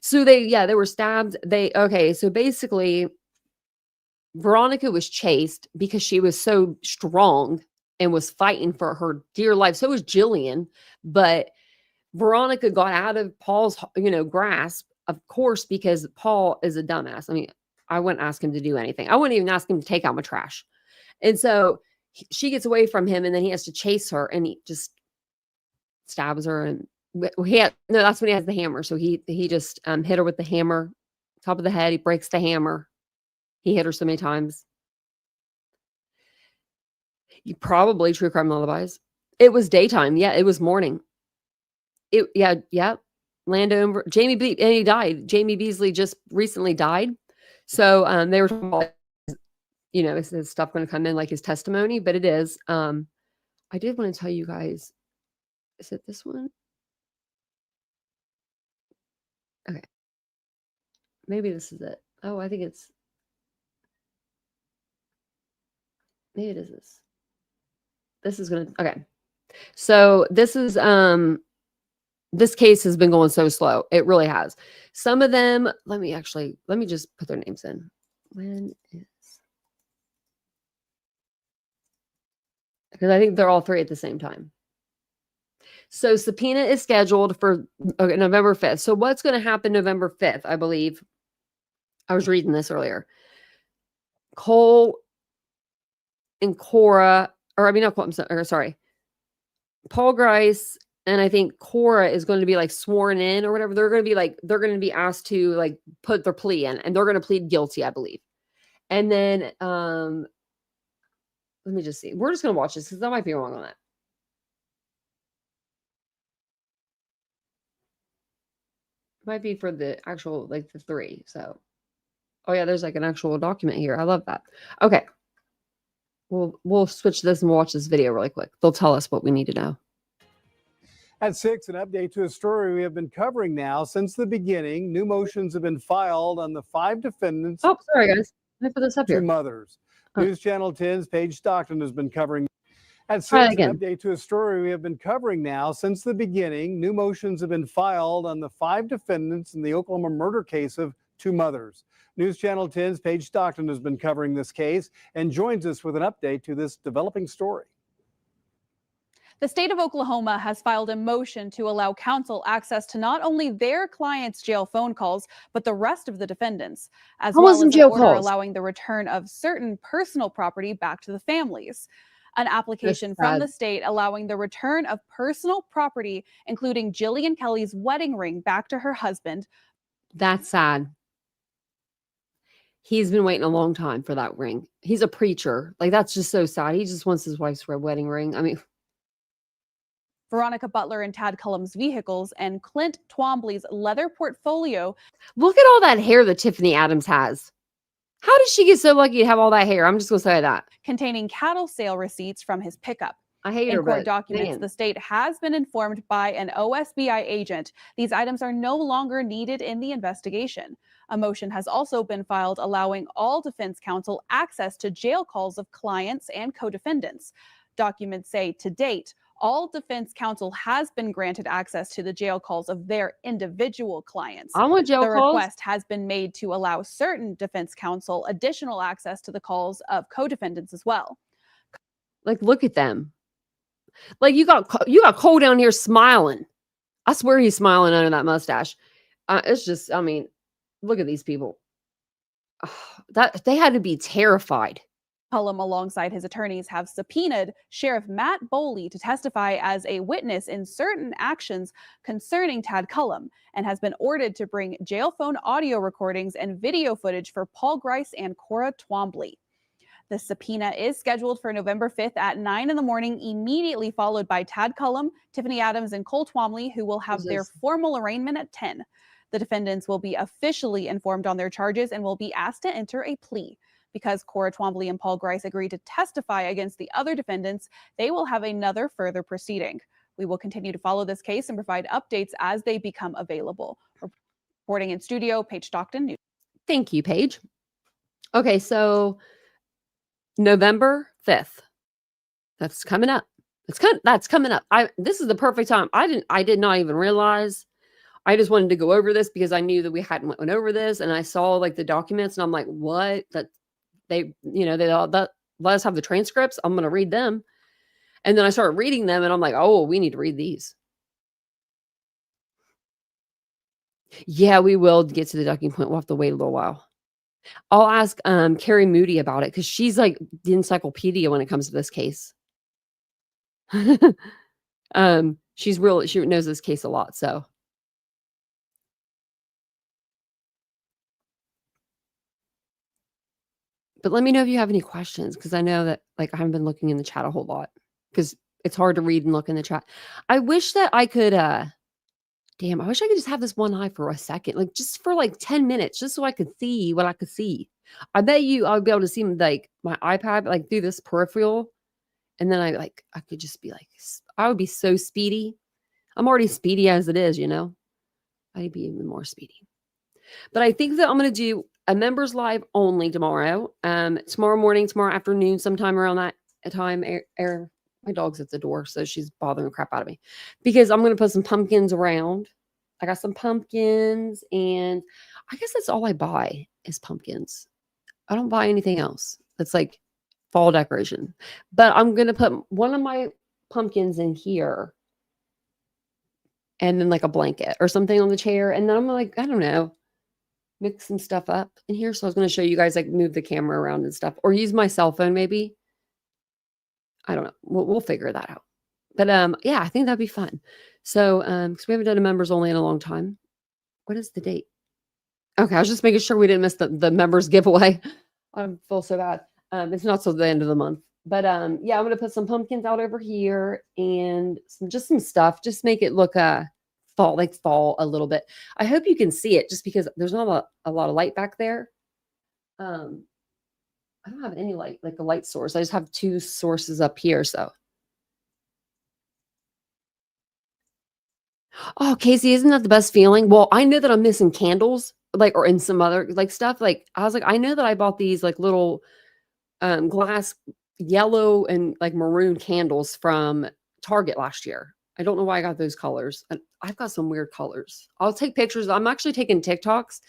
So they were stabbed. So basically Veronica was chased because she was so strong and was fighting for her dear life. So was Jillian, but Veronica got out of Paul's, grasp, of course, because Paul is a dumbass. I mean, I wouldn't ask him to do anything. I wouldn't even ask him to take out my trash. And so she gets away from him, and then he has to chase her, and he just stabs her. And that's when he has the hammer. So he just hit her with the hammer, top of the head. He breaks the hammer. He hit her so many times. Probably True Crime Lullabies. It was daytime. Yeah, it was morning. Landover. And he died. Jamie Beasley just recently died. So they were, is his stuff going to come in like his testimony? But it is. I did want to tell you guys. Is it this one? Okay. Maybe this is it. Oh, I think it's. Maybe it is this. This is going to. Okay. So this is. This case has been going so slow. It really has. Some of them, let me just put their names in. Because I think they're all three at the same time. So subpoena is scheduled for November 5th. So what's going to happen November 5th, I believe? I was reading this earlier. Cole and Cora, Paul Grice, and I think Cora is going to be like sworn in or whatever. They're going to be asked to like put their plea in, and they're going to plead guilty, I believe. And then let me just see. We're just going to watch this because I might be wrong on that. Might be for the actual, like the three. So, oh yeah, there's like an actual document here. I love that. Okay. We'll switch this and watch this video really quick. They'll tell us what we need to know. At 6, an update to a story we have been covering now since the beginning. New motions have been filed on the 5 defendants. Oh, sorry, guys. Let me put this up here. 2 mothers. Oh. News Channel 10's Paige Stockton has been covering. At 6, an update to a story we have been covering now since the beginning. New motions have been filed on the 5 defendants in the Oklahoma murder case of 2 mothers. News Channel 10's Paige Stockton has been covering this case and joins us with an update to this developing story. The state of Oklahoma has filed a motion to allow counsel access to not only their clients' jail phone calls, but the rest of the defendants, as well as an order allowing the return of certain personal property back to the families. An application from the state allowing the return of personal property, including Jilian Kelley's wedding ring, back to her husband. That's sad. He's been waiting a long time for that ring. He's a preacher. Like, that's just so sad. He just wants his wife's wedding ring. I mean, Veronica Butler and Tad Cullum's vehicles and Clint Twombly's leather portfolio. Look at all that hair that Tiffany Adams has. How did she get so lucky to have all that hair? I'm just going to say that. Containing cattle sale receipts from his pickup. I hate her, in court documents, the state has been informed by an OSBI agent these items are no longer needed in the investigation. A motion has also been filed allowing all defense counsel access to jail calls of clients and co-defendants. Documents say to date, all defense counsel has been granted access to the jail calls of their individual clients. I want jail calls. The request has been made to allow certain defense counsel additional access to the calls of co-defendants as well. Like, look at them. Like, you got Cole down here smiling. I swear he's smiling under that mustache. It's just, I mean, look at these people. That they had to be terrified. Cullum, alongside his attorneys, have subpoenaed Sheriff Matt Boley to testify as a witness in certain actions concerning Tad Cullum, and has been ordered to bring jail phone audio recordings and video footage for Paul Grice and Cora Twombly. The subpoena is scheduled for November 5th at 9 in the morning, immediately followed by Tad Cullum, Tiffany Adams, and Cole Twombly, who will have their formal arraignment at 10. The defendants will be officially informed on their charges and will be asked to enter a plea. Because Cora Twombly and Paul Grice agreed to testify against the other defendants, they will have another further proceeding. We will continue to follow this case and provide updates as they become available. Reporting in studio, Paige Stockton. News. Thank you, Paige. Okay, so November 5th. That's coming up. That's coming up. This is the perfect time. I did not even realize. I just wanted to go over this because I knew that we hadn't went over this, and I saw like the documents and I'm like, what? That they let us have the transcripts. I'm going to read them. And then I started reading them and I'm like, oh, we need to read these. Yeah, we will get to the docking point. We'll have to wait a little while. I'll ask Carrie Moody about it because she's like the encyclopedia when it comes to this case. She knows this case a lot, so. But let me know if you have any questions, because I know that like I haven't been looking in the chat a whole lot because it's hard to read and look in the chat. I wish that I could damn, I wish I could just have this one eye for a second, like just for like 10 minutes, just so I could see what I could see. I bet you I would be able to see like my iPad like through this peripheral, and then I could just be like, I would be so speedy. I'm already speedy as it is, you know. I'd be even more speedy. But I think that I'm going to do a members live only tomorrow. Tomorrow morning, tomorrow afternoon, sometime around that time. My dog's at the door, so she's bothering the crap out of me because I'm going to put some pumpkins around. I got some pumpkins, and I guess that's all I buy is pumpkins. I don't buy anything else that's like fall decoration. But I'm going to put one of my pumpkins in here and then like a blanket or something on the chair. And then I'm like, I don't know, mix some stuff up in here. So I was going to show you guys like move the camera around and stuff, or use my cell phone maybe. I don't know. We'll figure that out. But yeah, I think that'd be fun. So because we haven't done a members only in a long time. What is the date? Okay, I was just making sure we didn't miss the members giveaway. I feel so bad. It's not till the end of the month. But yeah, I'm gonna put some pumpkins out over here and some stuff. Just make it look fall a little bit. I hope you can see it, just because there's not a lot of light back there. I don't have any light, like a light source. I just have two sources up here. So, oh, Casey, isn't that the best feeling? Well, I know that I'm missing candles, like, or in some other like stuff. Like, I was like, I know that I bought these like little glass yellow and like maroon candles from Target last year. I don't know why I got those colors. I've got some weird colors. I'll take pictures. I'm actually taking TikToks.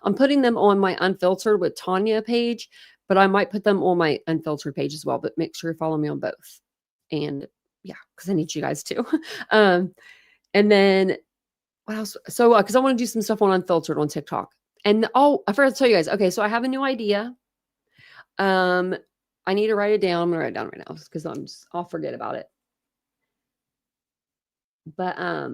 I'm putting them on my Unfiltered with Tanya page, but I might put them on my Unfiltered page as well. But make sure you follow me on both. And yeah, because I need you guys to. And then what else? So, because I want to do some stuff on Unfiltered on TikTok. And I forgot to tell you guys. Okay, so I have a new idea. I need to write it down. I'm gonna write it down right now because I'll forget about it. But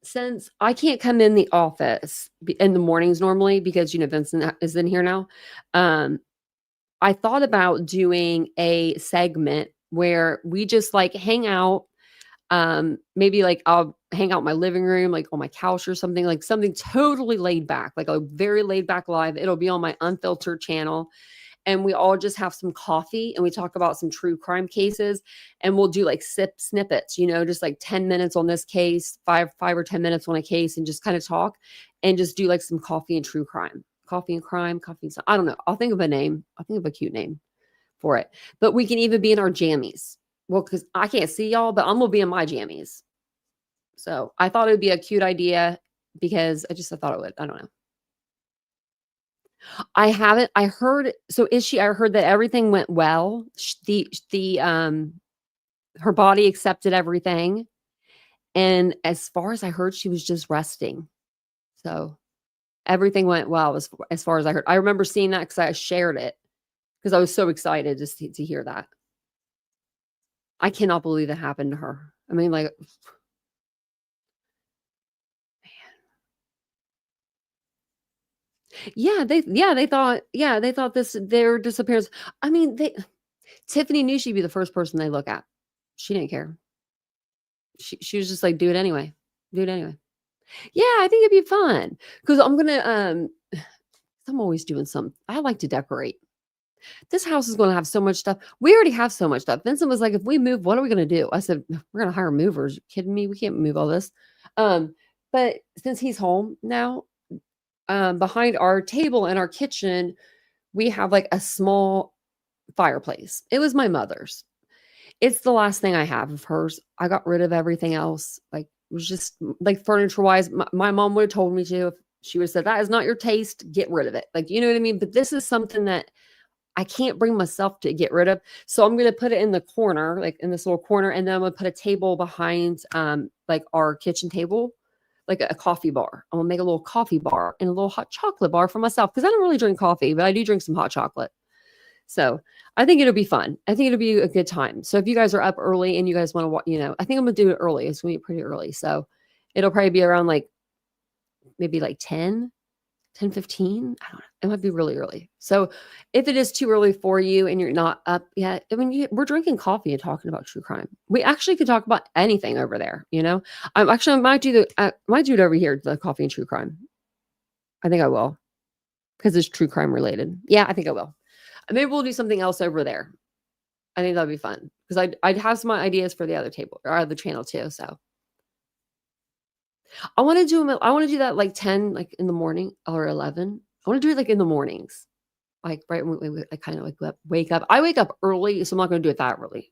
since I can't come in the office in the mornings normally because Vincent is in here now, I thought about doing a segment where we just like hang out. Maybe like I'll hang out in my living room, like on my couch or something, like something totally laid back, like a very laid back live. It'll be on my Unfiltered channel. And we all just have some coffee and we talk about some true crime cases, and we'll do like snippets, just like 10 minutes on this case, five or 10 minutes on a case, and just kind of talk and just do like some coffee and true crime, I don't know. I'll think of a name. I'll think of a cute name for it, but we can even be in our jammies. Well, because I can't see y'all, but I'm going to be in my jammies. So I thought it would be a cute idea because I thought it would. I don't know. I haven't. I heard. So I heard that everything went well. Her body accepted everything, and as far as I heard, she was just resting. So everything went well as far as I heard. I remember seeing that because I shared it because I was so excited just to hear that. I cannot believe that happened to her. I mean, like. Yeah, they thought their disappearance. I mean, Tiffany knew she'd be the first person they look at. She didn't care. She was just like, do it anyway. Do it anyway. Yeah, I think it'd be fun because I'm always doing something. I like to decorate. This house is going to have so much stuff. We already have so much stuff. Vincent was like, if we move, what are we going to do? I said, we're going to hire movers. Are you kidding me? We can't move all this. But since he's home now, behind our table in our kitchen, we have like a small fireplace. It was my mother's. It's the last thing I have of hers. I got rid of everything else. Like, it was just like furniture wise. My mom would have told me to. If she would have said, that is not your taste, get rid of it. Like, you know what I mean? But this is something that I can't bring myself to get rid of. So I'm going to put it in the corner, like in this little corner. And then I'm going to put a table behind like our kitchen table, like a coffee bar. I'm gonna make a little coffee bar and a little hot chocolate bar for myself because I don't really drink coffee, but I do drink some hot chocolate. So I think it'll be fun. I think it'll be a good time. So if you guys are up early and you guys want to, I think I'm gonna do it early. It's gonna be pretty early. So it'll probably be around like maybe like 10:15. I don't know. It might be really early. So if it is too early for you and you're not up yet, I mean, we're drinking coffee and talking about true crime. We actually could talk about anything over there. I might do it over here, the coffee and true crime. I think I will because it's true crime related. Yeah, I think I will. Maybe we'll do something else over there. I think that'd be fun because I'd have some ideas for the other table or other channel too. So I want to do that like 10, like in the morning or 11. I want to do it like in the mornings, like right when I kind of like wake up. I wake up early, so I'm not going to do it that early.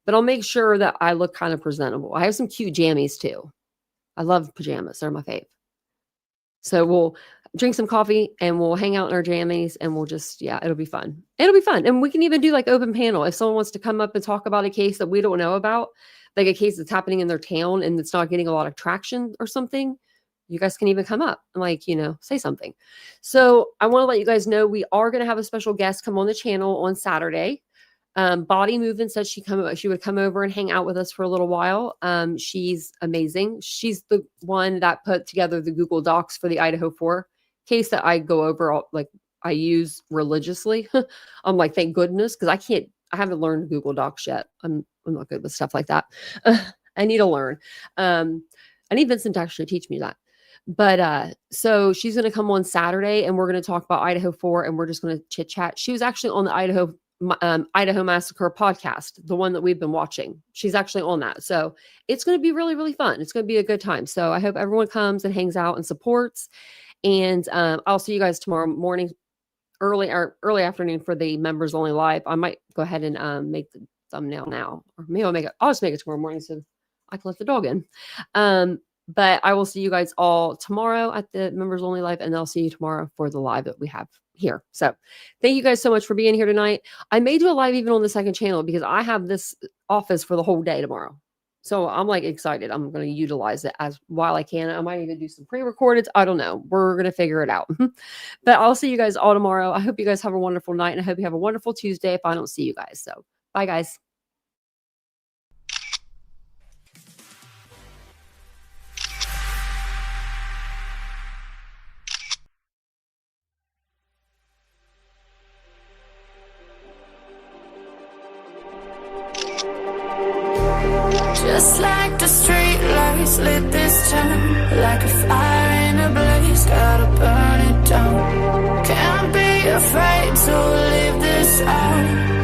But I'll make sure that I look kind of presentable. I have some cute jammies too. I love pajamas; they're my fave. So we'll drink some coffee and we'll hang out in our jammies and we'll just it'll be fun. It'll be fun, and we can even do like open panel if someone wants to come up and talk about a case that we don't know about. Like a case that's happening in their town and it's not getting a lot of traction or something, you guys can even come up and like, say something. So I want to let you guys know we are going to have a special guest come on the channel on Saturday. Body Movement said she would come over and hang out with us for a little while. She's amazing. She's the one that put together the Google Docs for the Idaho 4 case that I go over, I use religiously. I'm like, thank goodness, because I haven't learned Google Docs yet. I'm not good with stuff like that. I need to learn. I need Vincent to actually teach me that. But so she's going to come on Saturday and we're going to talk about Idaho 4 and we're just going to chit chat. She was actually on the Idaho Massacre podcast, the one that we've been watching. She's actually on that. So it's going to be really, really fun. It's going to be a good time. So I hope everyone comes and hangs out and supports. And I'll see you guys tomorrow morning, early afternoon for the members only live. I might go ahead and make the thumbnail now, or maybe I'll just make it tomorrow morning so I can let the dog in. But I will see you guys all tomorrow at the members only live, and I'll see you tomorrow for the live that we have here. So thank you guys so much for being here tonight. I may do a live even on the second channel because I have this office for the whole day tomorrow. So I'm like excited. I'm going to utilize it while I can. I might even do some pre-recorded. I don't know. We're going to figure it out. But I'll see you guys all tomorrow. I hope you guys have a wonderful night, and I hope you have a wonderful Tuesday if I don't see you guys. So bye, guys. Just like the street lights lit this town, like a fire in a blaze, gotta burn it down. Can't be afraid to leave this out.